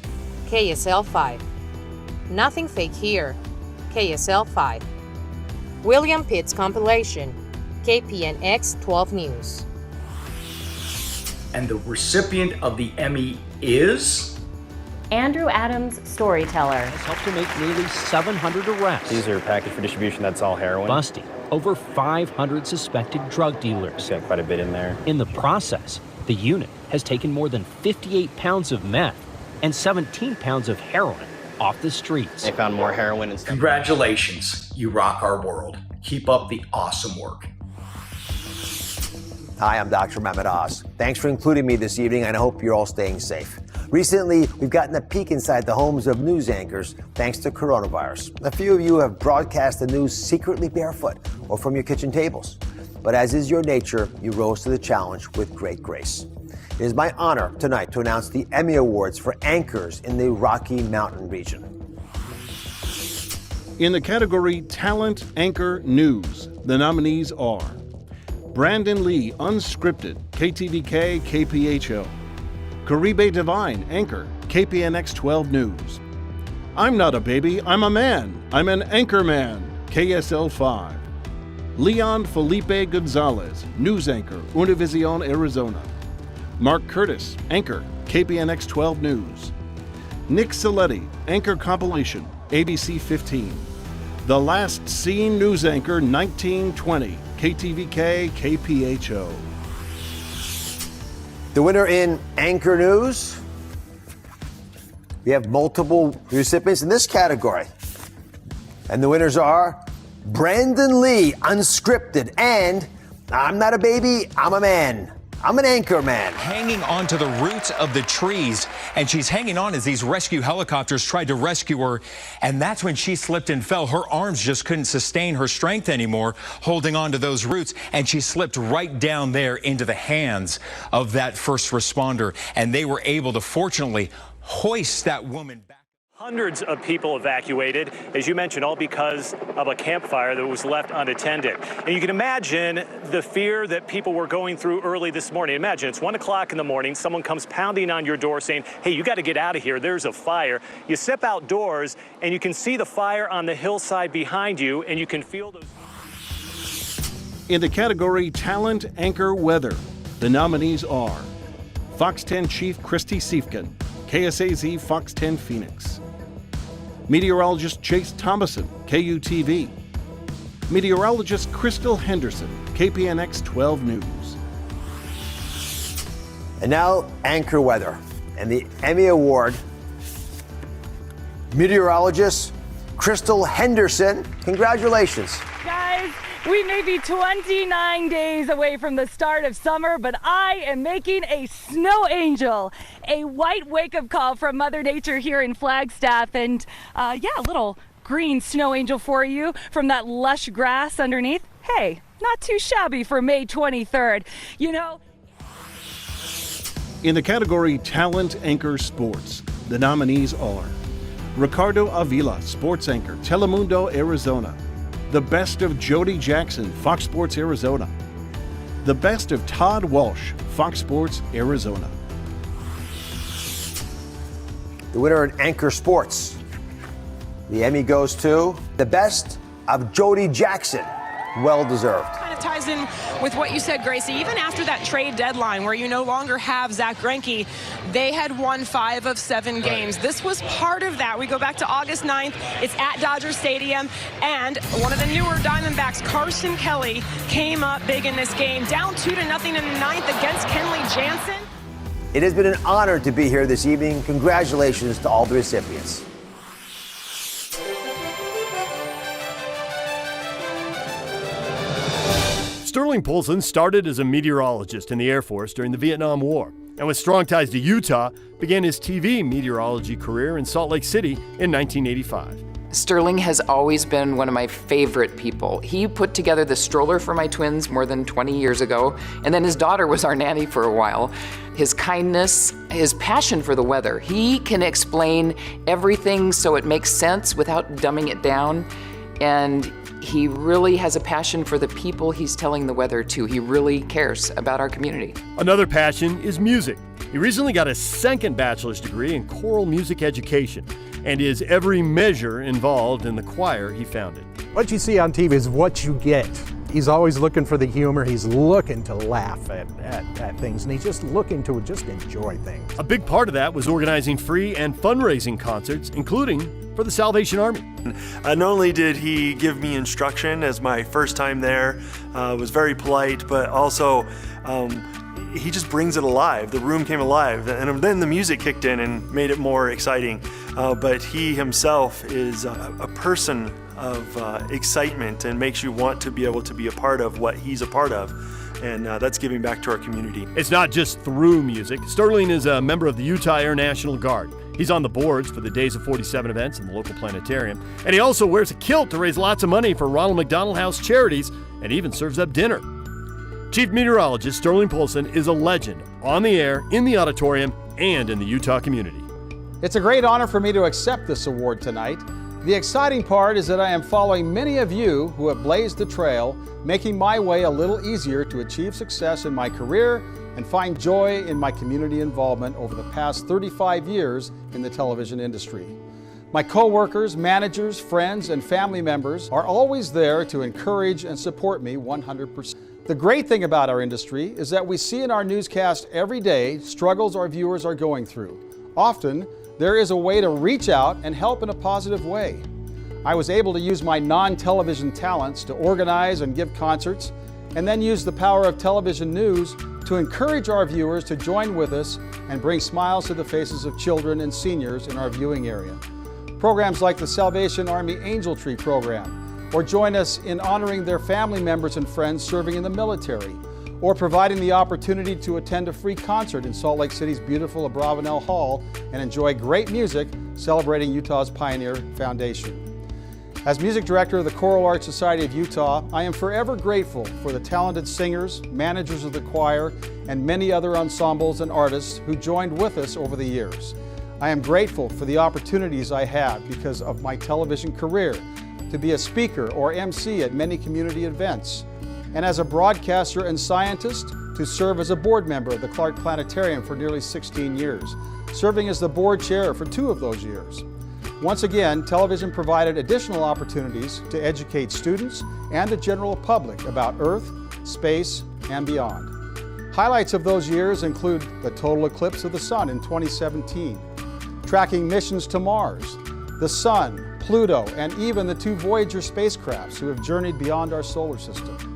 KSL 5, Nothing Fake Here, KSL 5, William Pitts Compilation, KPNX 12 News. And the recipient of the Emmy is Andrew Adams, Storyteller. Has helped to make nearly 700 arrests. These are packaged for distribution, that's all heroin. Busting over 500 suspected drug dealers. Got quite a bit in there. In the process, the unit has taken more than 58 pounds of meth and 17 pounds of heroin off the streets. They found more heroin and stuff. Congratulations, you rock our world. Keep up the awesome work. Hi, I'm Dr. Mehmet Oz. Thanks for including me this evening, and I hope you're all staying safe. Recently, we've gotten a peek inside the homes of news anchors thanks to coronavirus. A few of you have broadcast the news secretly barefoot or from your kitchen tables. But as is your nature, you rose to the challenge with great grace. It is my honor tonight to announce the Emmy Awards for anchors in the Rocky Mountain region. In the category Talent Anchor News, the nominees are Brandon Lee, Unscripted, KTVK, KPHO. Caribe Divine, Anchor, KPNX 12 News. I'm not a baby, I'm a man. I'm an anchor man, KSL 5. Leon Felipe Gonzalez, News Anchor, Univision, Arizona. Mark Curtis, Anchor, KPNX 12 News. Nick Saletti, Anchor Compilation, ABC 15. The Last Scene News Anchor, 1920, KTVK, KPHO. The winner in Anchor News, we have multiple recipients in this category. And the winners are Brandon Lee, Unscripted, and I'm not a baby, I'm a man. I'm an anchor man. Hanging onto the roots of the trees, and she's hanging on as these rescue helicopters tried to rescue her, and that's when she slipped and fell. Her arms just couldn't sustain her strength anymore, holding on to those roots, and she slipped right down there into the hands of that first responder, and they were able to fortunately hoist that woman back. Hundreds of people evacuated, as you mentioned, all because of a campfire that was left unattended. And you can imagine the fear that people were going through early this morning. Imagine it's 1 o'clock in the morning. Someone comes pounding on your door saying, hey, you got to get out of here. There's a fire. You step outdoors and you can see the fire on the hillside behind you, and you can feel those. In the category Talent Anchor Weather, the nominees are Fox 10 Chief Christy Siefken, KSAZ Fox 10 Phoenix. Meteorologist Chase Thomason, KUTV. Meteorologist Crystal Henderson, KPNX 12 News. And now, Anchor Weather. And the Emmy Award, meteorologist Crystal Henderson. Congratulations. Guys, we may be 29 days away from the start of summer, but I am making a snow angel, a white wake-up call from Mother Nature here in Flagstaff, and a little green snow angel for you from that lush grass underneath. Hey, not too shabby for May 23rd. You know. In the category Talent Anchor Sports, the nominees are Ricardo Avila, Sports Anchor, Telemundo, Arizona. The Best of Jody Jackson, Fox Sports Arizona. The Best of Todd Walsh, Fox Sports Arizona. The winner in Anchor Sports. The Emmy goes to The Best of Jody Jackson. Well deserved. Kind of ties in with what you said, Gracie. Even after that trade deadline where you no longer have Zach Greinke, they had won 5 of 7 games. This was part of that. We go back to August 9th. It's at Dodger Stadium, and one of the newer Diamondbacks, Carson Kelly, came up big in this game, down 2-0 in the 9th against Kenley Jansen. It has been an honor to be here this evening. Congratulations to all the recipients. Sterling Poulsen started as a meteorologist in the Air Force during the Vietnam War, and with strong ties to Utah, began his TV meteorology career in Salt Lake City in 1985. Sterling has always been one of my favorite people. He put together the stroller for my twins more than 20 years ago, and then his daughter was our nanny for a while. His kindness, his passion for the weather. He can explain everything so it makes sense without dumbing it down, and he really has a passion for the people he's telling the weather to. He really cares about our community. Another passion is music. He recently got his second bachelor's degree in choral music education and is every measure involved in the choir he founded. What you see on TV is what you get. He's always looking for the humor. He's looking to laugh at things, and he's just looking to just enjoy things. A big part of that was organizing free and fundraising concerts, including for the Salvation Army. Not only did he give me instruction as my first time there, was very polite, but also he just brings it alive. The room came alive, and then the music kicked in and made it more exciting. But he himself is a person of excitement and makes you want to be able to be a part of what he's a part of. And that's giving back to our community. It's not just through music. Sterling is a member of the Utah Air National Guard. He's on the boards for the Days of 47 events in the local planetarium. And he also wears a kilt to raise lots of money for Ronald McDonald House charities and even serves up dinner. Chief Meteorologist Sterling Polson is a legend on the air, in the auditorium, and in the Utah community. It's a great honor for me to accept this award tonight. The exciting part is that I am following many of you who have blazed the trail, making my way a little easier to achieve success in my career and find joy in my community involvement over the past 35 years in the television industry. My co-workers, managers, friends, and family members are always there to encourage and support me 100%. The great thing about our industry is that we see in our newscast every day struggles our viewers are going through. Often, there is a way to reach out and help in a positive way. I was able to use my non-television talents to organize and give concerts, and then use the power of television news to encourage our viewers to join with us and bring smiles to the faces of children and seniors in our viewing area. Programs like the Salvation Army Angel Tree program, or join us in honoring their family members and friends serving in the military, or providing the opportunity to attend a free concert in Salt Lake City's beautiful Abravanel Hall and enjoy great music celebrating Utah's Pioneer Foundation. As music director of the Choral Arts Society of Utah, I am forever grateful for the talented singers, managers of the choir, and many other ensembles and artists who joined with us over the years. I am grateful for the opportunities I had because of my television career to be a speaker or MC at many community events, and as a broadcaster and scientist to serve as a board member of the Clark Planetarium for nearly 16 years, serving as the board chair for 2 of those years. Once again, television provided additional opportunities to educate students and the general public about Earth, space, and beyond. Highlights of those years include the total eclipse of the Sun in 2017, tracking missions to Mars, the Sun, Pluto, and even the 2 Voyager spacecrafts who have journeyed beyond our solar system.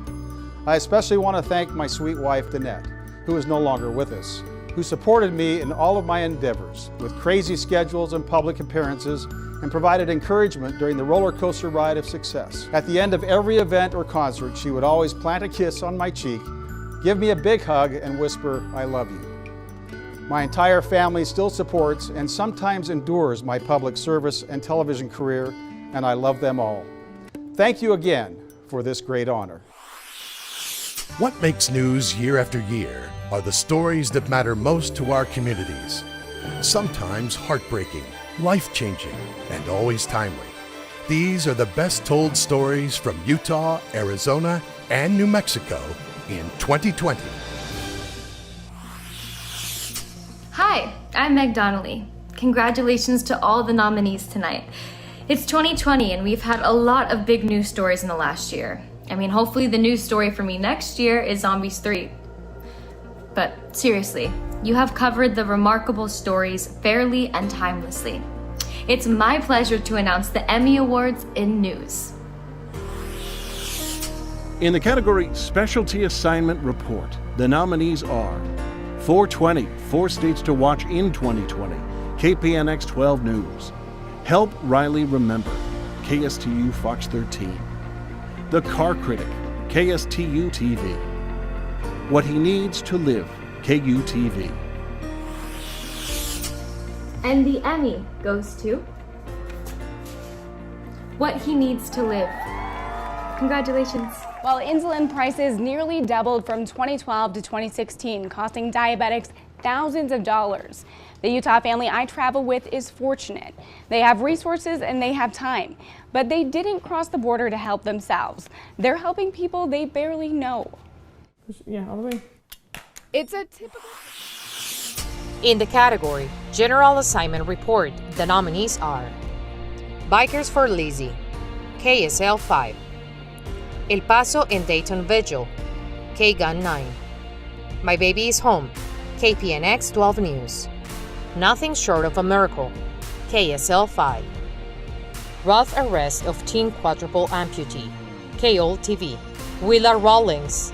I especially want to thank my sweet wife, Danette, who is no longer with us, who supported me in all of my endeavors with crazy schedules and public appearances and provided encouragement during the roller coaster ride of success. At the end of every event or concert, she would always plant a kiss on my cheek, give me a big hug, and whisper, "I love you." My entire family still supports and sometimes endures my public service and television career, and I love them all. Thank you again for this great honor. What makes news year after year are the stories that matter most to our communities. Sometimes heartbreaking, life-changing, and always timely. These are the best told stories from Utah, Arizona, and New Mexico in 2020. Hi, I'm Meg Donnelly. Congratulations to all the nominees tonight. It's 2020 and we've had a lot of big news stories in the last year. I mean, hopefully the news story for me next year is Zombies 3. But seriously, you have covered the remarkable stories fairly and timelessly. It's my pleasure to announce the Emmy Awards in news. In the category Specialty Assignment Report, the nominees are 420, 4 States to Watch in 2020, KPNX 12 News, Help Riley Remember, KSTU Fox 13, The Car Critic, KSTU TV, What He Needs to Live, KUTV. And the Emmy goes to What He Needs to Live. Congratulations. While insulin prices nearly doubled from 2012 to 2016, costing diabetics thousands of dollars. The Utah family I travel with is fortunate. They have resources and they have time, but they didn't cross the border to help themselves. They're helping people they barely know. Yeah, all the way. It's a typical... In the category General Assignment Report, the nominees are Bikers for Lizzie, KSL 5, El Paso and Dayton Vigil, KGUN 9, My Baby is Home, KPNX 12 News, Nothing Short of a Miracle, KSL 5, Rough Arrest of Teen Quadruple Amputee, KOL TV, Willa Rawlings,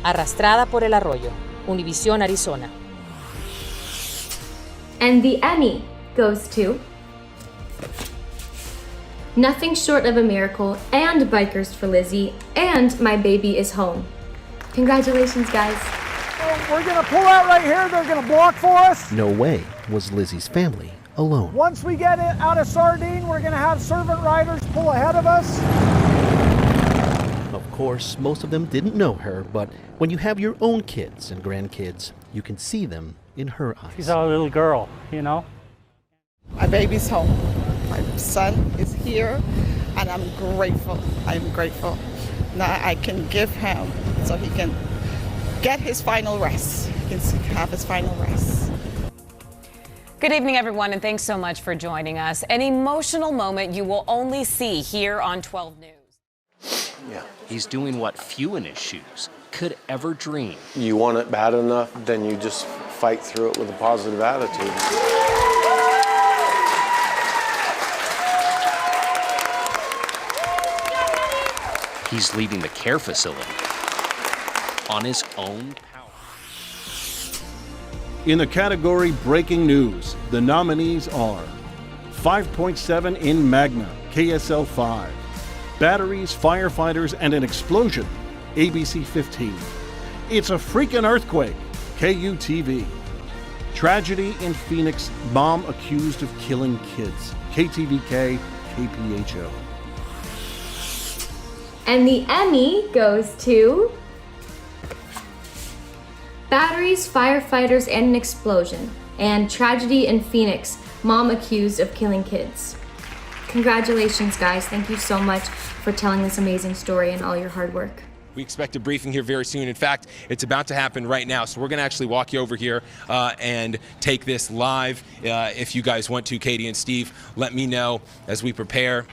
Arrastrada por el Arroyo, Univisión, Arizona. And the Emmy goes to Nothing Short of a Miracle and Bikers for Lizzie and My Baby is Home. Congratulations, guys. We're going to pull out right here. They're going to block for us. No way was Lizzie's family alone. Once we get out of Sardine, we're going to have servant riders pull ahead of us. Of course, most of them didn't know her, but when you have your own kids and grandkids, you can see them in her eyes. She's our little girl, you know? My baby's home. My son is here, and I'm grateful. I'm grateful. Now I can give him so he can get his final rest. He can have his final rest. Good evening, everyone, and thanks so much for joining us. An emotional moment you will only see here on 12 News. Yeah. He's doing what few in his shoes could ever dream. You want it bad enough, then you just fight through it with a positive attitude. He's leaving the care facility on his own power. In the category Breaking News, the nominees are 5.7 in Magna, KSL 5, Batteries, Firefighters, and an Explosion, ABC 15, It's a Freaking Earthquake, KUTV, Tragedy in Phoenix, Mom Accused of Killing Kids, KTVK, KPHO. And the Emmy goes to Batteries, Firefighters, and an Explosion, and Tragedy in Phoenix, Mom Accused of Killing Kids. Congratulations, guys. Thank you so much for telling this amazing story and all your hard work. We expect a briefing here very soon. In fact, it's about to happen right now. So we're going to actually walk you over here and take this live. If you guys want to, Katie and Steve, let me know as we prepare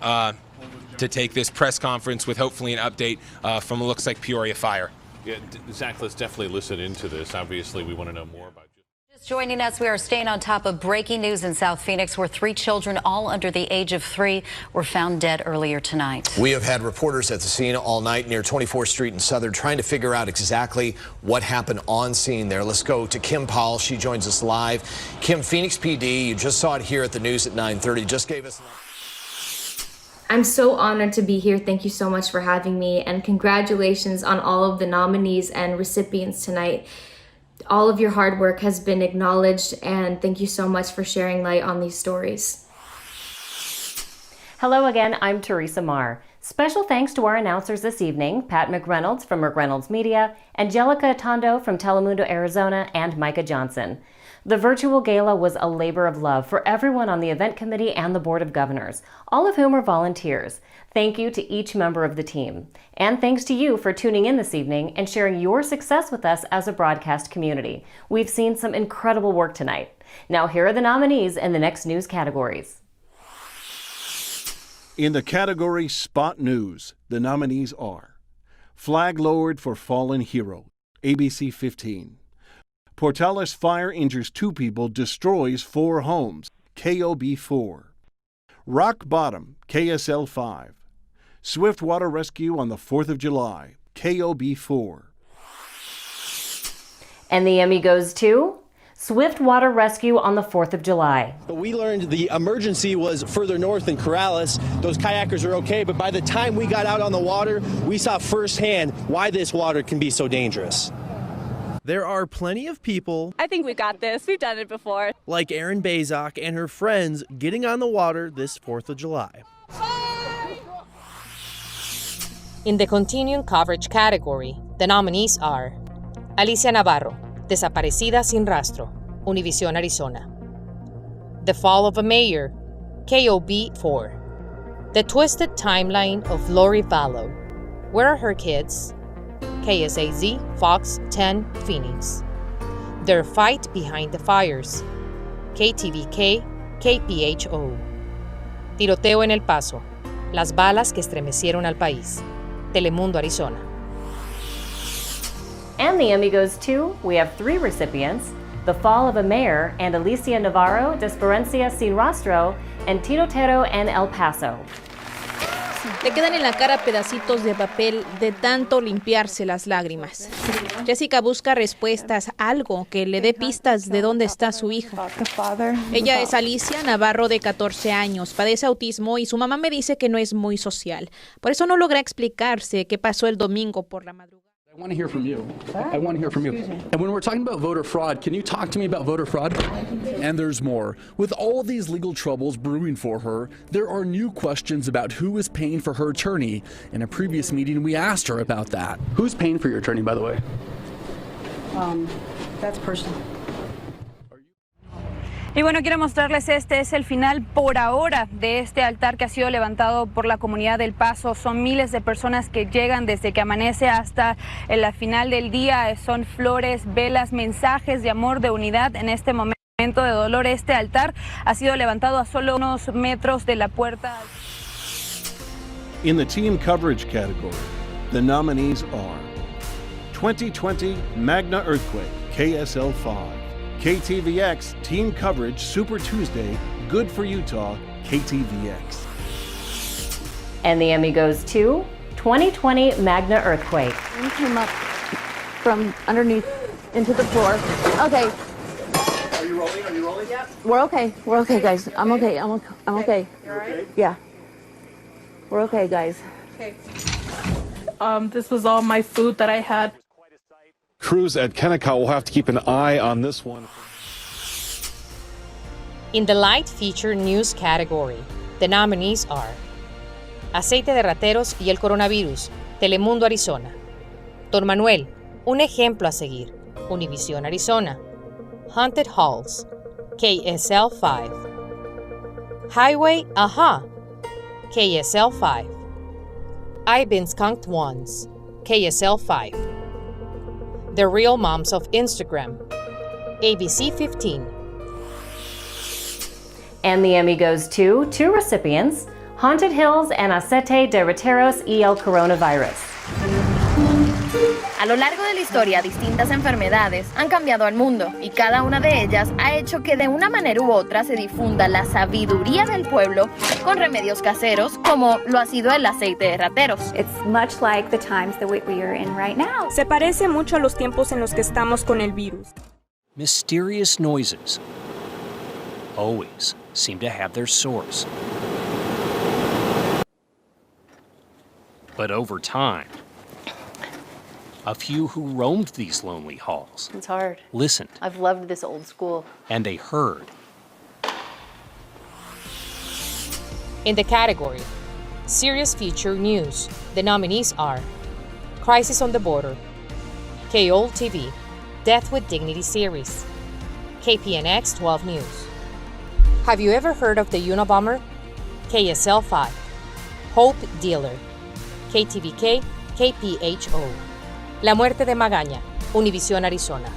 to take this press conference with hopefully an update from what looks like Peoria Fire. Yeah, Zach, let's definitely listen into this. Obviously, we want to know more about you. Just joining us, we are staying on top of breaking news in South Phoenix, where 3 children, all under the age of 3, were found dead earlier tonight. We have had reporters at the scene all night near 24th Street and Southern trying to figure out exactly what happened on scene there. Let's go to Kim Powell. She joins us live. Kim, Phoenix PD, you just saw it here at the news at 9:30. Just gave us an I'm so honored to be here. Thank you so much for having me, and congratulations on all of the nominees and recipients tonight. All of your hard work has been acknowledged, and thank you so much for sharing light on these stories. Hello again, I'm Teresa Marr. Special thanks to our announcers this evening, Pat McReynolds from McReynolds Media, Angelica Atondo from Telemundo, Arizona, and Micah Johnson. The virtual gala was a labor of love for everyone on the event committee and the Board of Governors, all of whom are volunteers. Thank you to each member of the team. And thanks to you for tuning in this evening and sharing your success with us as a broadcast community. We've seen some incredible work tonight. Now here are the nominees in the next news categories. In the category Spot News, the nominees are Flag Lowered for Fallen Hero, ABC 15. Portales Fire Injures 2 People, Destroys 4 Homes, KOB 4. Rock Bottom, KSL 5. Swift Water Rescue on the 4th of July, KOB 4. And the Emmy goes to Swift Water Rescue on the 4th of July. We learned the emergency was further north in Corrales. Those kayakers are okay, but by the time we got out on the water, we saw firsthand why this water can be so dangerous. There are plenty of people, I think we got this. We've done it before. like Erin Bazok and her friends getting on the water this 4th of July. In the continuing coverage category, the nominees are Alicia Navarro, Desaparecida sin rastro, Univisión, Arizona. The Fall of a Mayor, KOB 4. The Twisted Timeline of Lori Vallow, Where Are Her Kids? KSAZ, Fox 10, Phoenix. Their Fight Behind the Fires, KTVK, KPHO. Tiroteo en El Paso, Las balas que estremecieron al país, Telemundo, Arizona. And the Emmy goes to, we have 3 recipients, The Fall of a Mayor and Alicia Navarro, Desperencia sin Rastro, and Tiroteo en El Paso. Le quedan en la cara pedacitos de papel de tanto limpiarse las lágrimas. Jessica busca respuestas, algo que le dé pistas de dónde está su hija. Ella es Alicia Navarro, de 14 años, padece autismo y su mamá me dice que no es muy social. Por eso no logra explicarse qué pasó el domingo por la madrugada. I want to hear from you. I want to hear from you. And when we're talking about voter fraud, can you talk to me about voter fraud? And there's more. With all these legal troubles brewing for her, there are new questions about who is paying for her attorney. In a previous meeting, we asked her about that. Who's paying for your attorney, by the way? That's personal. Y bueno, quiero mostrarles, este es el final por ahora de este altar que ha sido levantado por la comunidad del Paso. Son miles de personas que llegan desde que amanece hasta la final del día. Son flores, velas, mensajes de amor, de unidad en este momento de dolor. Este altar ha sido levantado a solo unos metros de la puerta. In the team coverage category, the nominees are 2020 Magna Earthquake, KSL 5. KTVX Team Coverage Super Tuesday, Good for Utah, KTVX. And the Emmy goes to 2020 Magna Earthquake. We came up from underneath into the floor. Okay. Are you rolling? Are you rolling? Yep. We're okay. We're okay, guys. I'm okay. I'm okay. You're okay? Yeah. We're okay, guys. Okay. This was all my food that I had. Crews at Kennecott will have to keep an eye on this one. In the light feature news category, the nominees are Aceite de rateros y el coronavirus, Telemundo, Arizona. Don Manuel, un ejemplo a seguir, Univision, Arizona. Haunted Halls, KSL 5. Highway, Aha, KSL 5. I've Been Skunked Once, KSL 5. The Real Moms of Instagram, ABC 15. And the Emmy goes to two recipients, Haunted Hills and Aceite de Rateros y el Coronavirus. A lo largo de la historia, distintas enfermedades han cambiado al mundo y cada una de ellas ha hecho que de una manera u otra se difunda la sabiduría del pueblo con remedios caseros como lo ha sido el aceite de rateros. It's much like the times that we are in right now. Se parece mucho a los tiempos en los que estamos con el virus. Mysterious noises always seem to have their source. But over time, a few who roamed these lonely halls It's hard. listened, I've loved this old school. and they heard. In the category, Serious Feature News, the nominees are Crisis on the Border, KOL TV, Death with Dignity series, KPNX 12 News. Have you ever heard of the Unabomber? KSL 5, Hope Dealer, KTVK, KPHO. La muerte de Magaña, Univision, Arizona.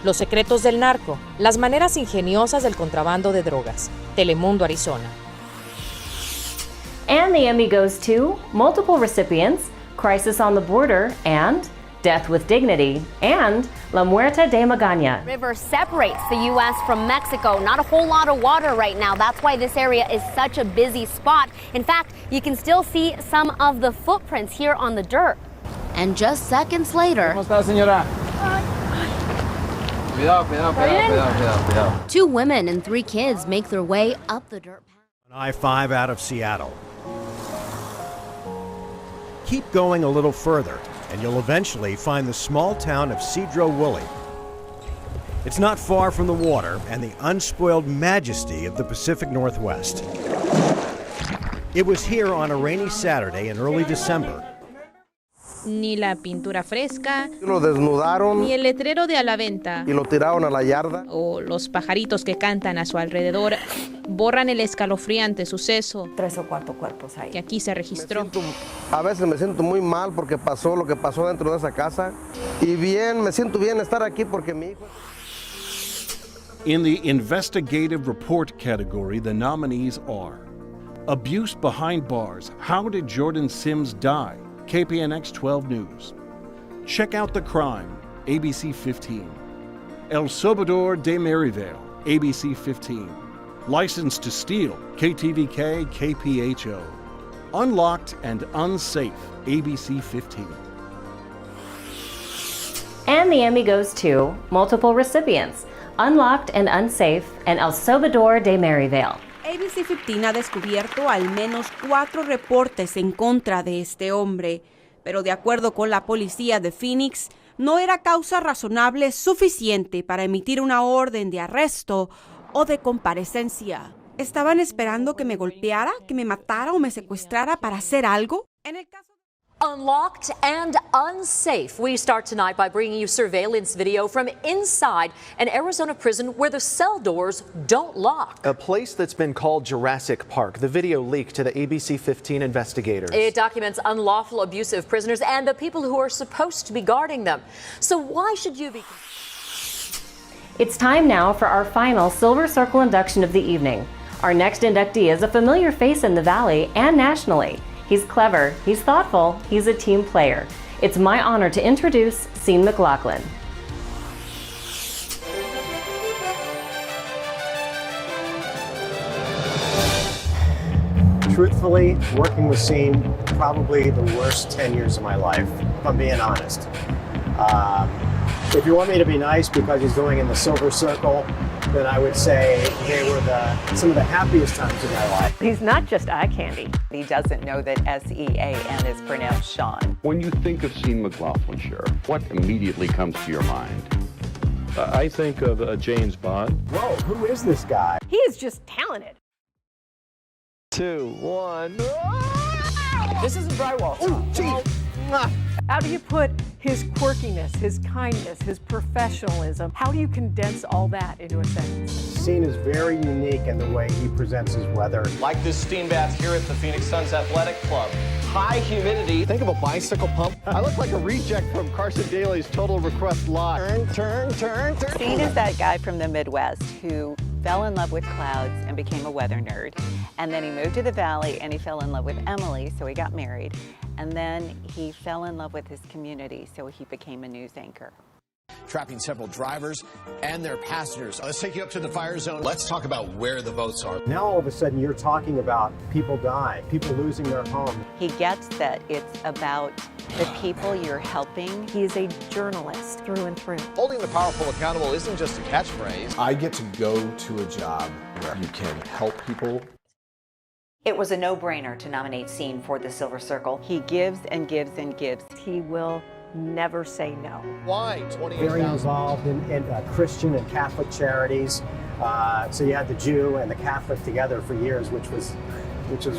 Los secretos del narco, las maneras ingeniosas del contrabando de drogas, Telemundo, Arizona. And the Emmy goes to multiple recipients, Crisis on the Border and Death with Dignity and La Muerte de Magaña. River separates the U.S. from Mexico. Not a whole lot of water right now. That's why this area is such a busy spot. In fact, you can still see some of the footprints here on the dirt. And just seconds later, ¿Cómo está, señora? Cuidado. two women and three kids make their way up the dirt path. I-5 out of Seattle. Keep going a little further, and you'll eventually find the small town of Cedro-Woolley. It's not far from the water and the unspoiled majesty of the Pacific Northwest. It was here on a rainy Saturday in early December. Ni la pintura fresca, Lo desnudaron ni el letrero de a la venta, y lo tiraron a la yarda. o los pajaritos que cantan a su alrededor borran el escalofriante suceso 3 o 4 cuerpos ahí. que aquí se registró. A veces me siento muy mal porque pasó lo que pasó dentro de esa casa. Y bien, me siento bien estar aquí porque mi hijo... In the investigative report category, the nominees are Abuse Behind Bars, How Did Jordan Sims Die? KPNX 12 News. Check Out the Crime, ABC 15. El Salvador de Maryvale, ABC 15. License to Steal, KTVK, KPHO. Unlocked and Unsafe, ABC 15. And the Emmy goes to multiple recipients, Unlocked and Unsafe, and El Salvador de Maryvale. ABC 15 ha descubierto al menos 4 reportes en contra de este hombre, pero de acuerdo con la policía de Phoenix, no era causa razonable suficiente para emitir una orden de arresto o de comparecencia. ¿Estaban esperando que me golpeara, que me matara o me secuestrara para hacer algo? En el caso Unlocked and unsafe. We start tonight by bringing you surveillance video from inside an Arizona prison where the cell doors don't lock. A place that's been called Jurassic Park. The video leaked to the ABC 15 investigators. It documents unlawful abuse of prisoners and the people who are supposed to be guarding them. So why should you be... It's time now for our final Silver Circle induction of the evening. Our next inductee is a familiar face in the Valley and nationally. He's clever, he's thoughtful, he's a team player. It's my honor to introduce Sean McLaughlin. Truthfully, working with Sean, probably the worst 10 years of my life, if I'm being honest. If you want me to be nice because he's going in the Silver Circle, then I would say they were some of the happiest times of my life. He's not just eye candy. He doesn't know that S-E-A-N is pronounced Sean. When you think of Sean McLaughlin, Sheriff, what immediately comes to your mind? I think of James Bond. Whoa, who is this guy? He is just talented. 2, 1. This isn't drywall. Oh, gee. How do you put his quirkiness, his kindness, his professionalism, how do you condense all that into a sentence? Sean is very unique in the way he presents his weather. Like this steam bath here at the Phoenix Suns Athletic Club. High humidity. Think of a bicycle pump. I look like a reject from Carson Daly's Total Request Live. Turn. Sean is that guy from the Midwest who fell in love with clouds and became a weather nerd. And then he moved to the Valley and he fell in love with Emily, so he got married. And then he fell in love with his community, so he became a news anchor. Trapping several drivers and their passengers. Let's take you up to the fire zone. Let's talk about where the votes are. Now all of a sudden you're talking about people dying, people losing their home. He gets that it's about the people you're helping. He is a journalist through and through. Holding the powerful accountable isn't just a catchphrase. I get to go to a job where you can help people. It was a no-brainer to nominate Sean for the Silver Circle. He gives and gives and gives. He will never say no. Why? 28,000. Very involved in Christian and Catholic charities. So you had the Jew and the Catholic together for years, which was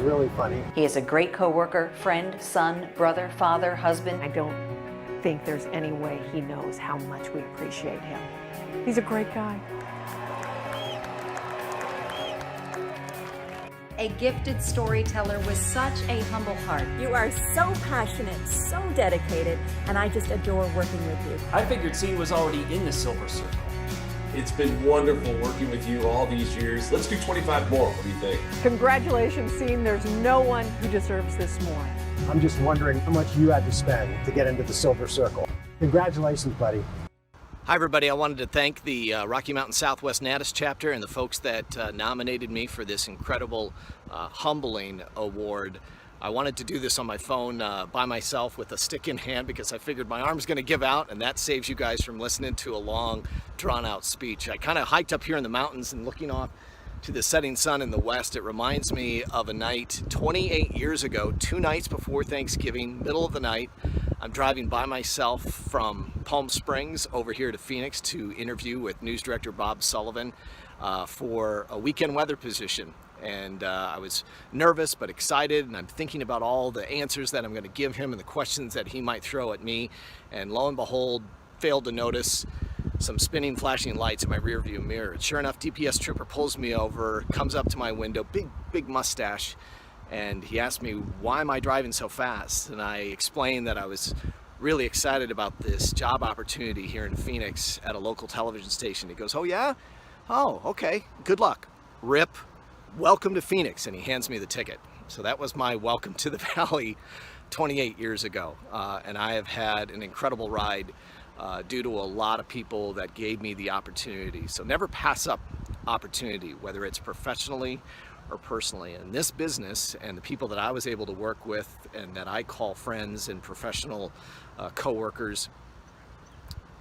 really funny. He is a great coworker, friend, son, brother, father, husband. I don't think there's any way he knows how much we appreciate him. He's a great guy. A gifted storyteller with such a humble heart. You are so passionate, so dedicated, and I just adore working with you. I figured Sean was already in the Silver Circle. It's been wonderful working with you all these years. Let's do 25 more. What do you think? Congratulations, Sean. There's no one who deserves this more. I'm just wondering how much you had to spend to get into the Silver Circle. Congratulations, buddy. Hi, everybody. I wanted to thank the Rocky Mountain Southwest Natus chapter and the folks that nominated me for this incredible, humbling award. I wanted to do this on my phone by myself with a stick in hand because I figured my arm's going to give out, and that saves you guys from listening to a long, drawn-out speech. I kind of hiked up here in the mountains and looking off to the setting sun in the west. It reminds me of a night 28 years ago, 2 nights before Thanksgiving, middle of the night. I'm driving by myself from Palm Springs over here to Phoenix to interview with news director Bob Sullivan for a weekend weather position. And I was nervous but excited, and I'm thinking about all the answers that I'm going to give him and the questions that he might throw at me. And lo and behold, failed to notice some spinning flashing lights in my rearview mirror. And sure enough, DPS trooper pulls me over, comes up to my window, big mustache, and he asked me, why am I driving so fast? And I explained that I was really excited about this job opportunity here in Phoenix at a local television station. He goes, oh yeah? Oh, okay, good luck. Rip, welcome to Phoenix. And he hands me the ticket. So that was my welcome to the Valley 28 years ago. And I have had an incredible ride due to a lot of people that gave me the opportunity. So never pass up opportunity, whether it's professionally or personally. And this business and the people that I was able to work with and that I call friends and professional co-workers,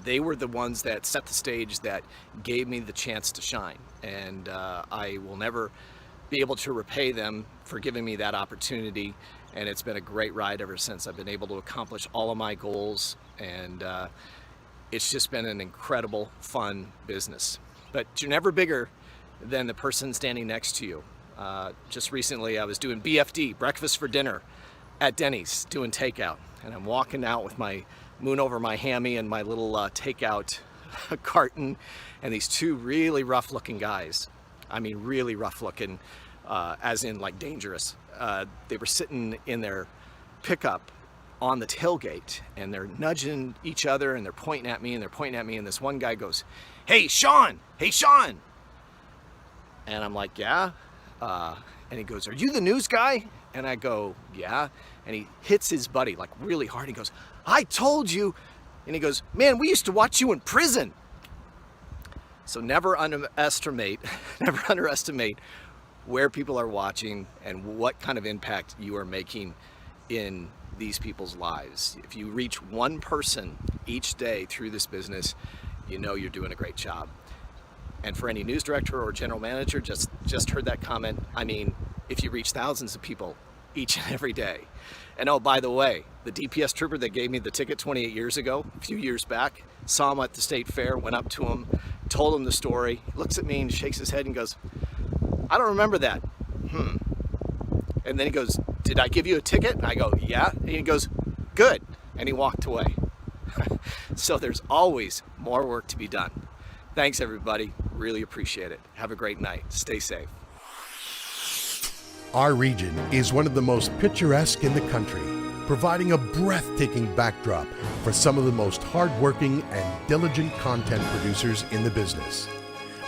they were the ones that set the stage, that gave me the chance to shine. And I will never be able to repay them for giving me that opportunity. And it's been a great ride ever since. I've been able to accomplish all of my goals, and it's just been an incredible, fun business. But you're never bigger than the person standing next to you. Just recently I was doing BFD, breakfast for dinner, at Denny's, doing takeout. And I'm walking out with my moon over my hammy and my little takeout carton, and these two really rough looking guys. I mean, really rough looking, as in like dangerous. They were sitting in their pickup on the tailgate, and they're nudging each other, and they're pointing at me, and this one guy goes, "Hey, Sean! Hey, Sean!" And I'm like, "Yeah?" And he goes, "Are you the news guy?" And I go, "Yeah." And he hits his buddy like really hard. He goes, "I told you." And he goes, "Man, we used to watch you in prison." So never underestimate where people are watching and what kind of impact you are making in these people's lives. If you reach one person each day through this business, you know you're doing a great job. And for any news director or general manager, just heard that comment. I mean, if you reach thousands of people each and every day. And oh, by the way, the DPS trooper that gave me the ticket 28 years ago, a few years back, saw him at the state fair, went up to him, told him the story, looks at me and shakes his head and goes, "I don't remember that." And then he goes, "Did I give you a ticket?" And I go, "Yeah." And he goes, "Good." And he walked away. So there's always more work to be done. Thanks, everybody. Really appreciate it. Have a great night. Stay safe. Our region is one of the most picturesque in the country, providing a breathtaking backdrop for some of the most hardworking and diligent content producers in the business.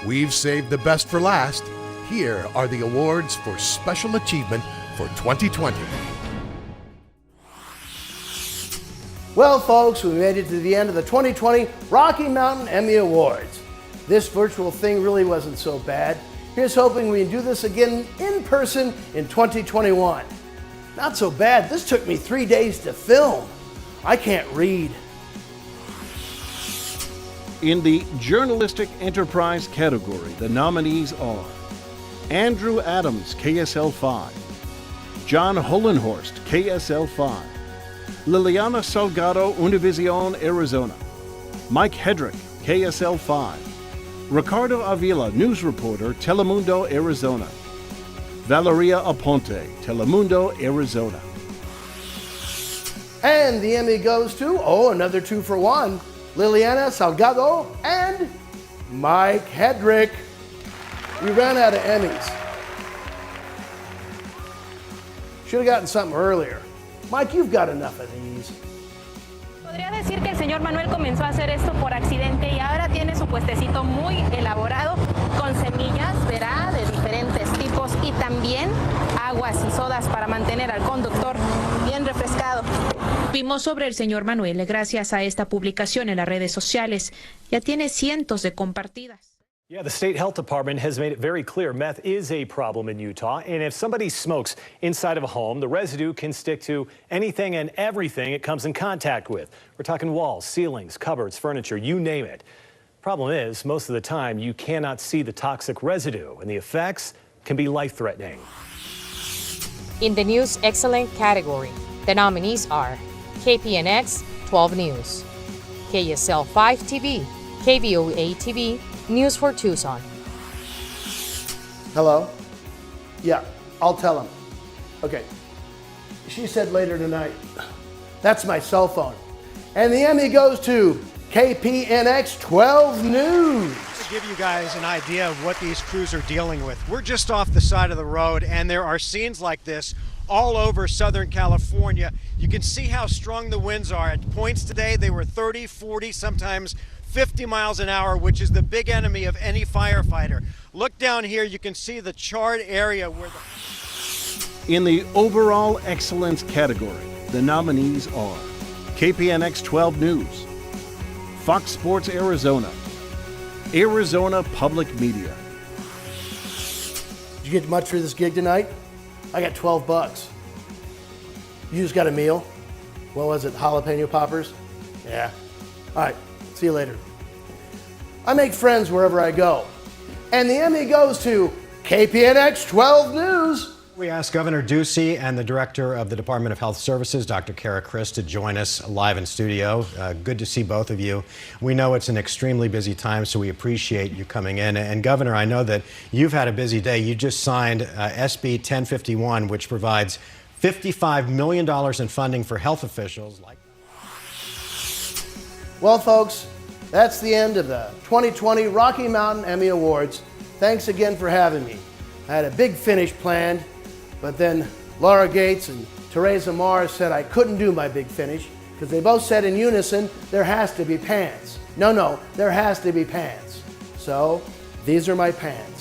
We've saved the best for last. Here are the awards for Special Achievement for 2020. Well, folks, we made it to the end of the 2020 Rocky Mountain Emmy Awards. This virtual thing really wasn't so bad. Here's hoping we can do this again in person in 2021. Not so bad. This took me 3 days to film. I can't read. In the Journalistic Enterprise category, the nominees are Andrew Adams, KSL 5, John Hollenhorst, KSL 5, Liliana Salgado, Univision, Arizona, Mike Hedrick, KSL 5, Ricardo Avila, news reporter, Telemundo, Arizona, Valeria Aponte, Telemundo, Arizona. And the Emmy goes to, another 2 for 1, Liliana Salgado and Mike Hedrick. We ran out of Emmys. Should have gotten something earlier. Mike, you've got enough of these. Podría decir que el señor Manuel comenzó a hacer esto por accidente y ahora tiene su puestecito muy elaborado con semillas, verá, de diferentes tipos y también aguas y sodas para mantener al conductor bien refrescado. Vimos sobre el señor Manuel gracias a esta publicación en las redes sociales. Ya tiene cientos de compartidas. Yeah, the state health department has made it very clear meth is a problem in Utah. And if somebody smokes inside of a home, the residue can stick to anything and everything it comes in contact with. We're talking walls, ceilings, cupboards, furniture, you name it. Problem is, most of the time, you cannot see the toxic residue, and the effects can be life-threatening. In the News Excellent category, the nominees are KPNX 12 News, KSL 5 TV, KVOA TV, News for Tucson. Hello? Yeah, I'll tell him. Okay. She said later tonight. That's my cell phone. And the Emmy goes to KPNX 12 News. To give you guys an idea of what these crews are dealing with, we're just off the side of the road, and there are scenes like this all over Southern California. You can see how strong the winds are. At points today, they were 30, 40, sometimes 50 miles an hour, which is the big enemy of any firefighter. Look down here, you can see the charred area where the... In the overall excellence category, the nominees are KPNX 12 News, Fox Sports Arizona, Arizona Public Media. you get much for this gig tonight? I got 12 bucks. You just got a meal? What was it, jalapeno poppers? Yeah. All right, see you later. I make friends wherever I go. And the Emmy goes to KPNX 12 News. We asked Governor Ducey and the Director of the Department of Health Services, Dr. Kara Chris, to join us live in studio. Good to see both of you. We know it's an extremely busy time, so we appreciate you coming in. And Governor, I know that you've had a busy day. You just signed SB 1051, which provides $55 million in funding for health officials. Well, folks, that's the end of the 2020 Rocky Mountain Emmy Awards. Thanks again for having me. I had a big finish planned, but then Laura Gates and Teresa Mars said I couldn't do my big finish because they both said in unison, there has to be pants. No, there has to be pants. So these are my pants.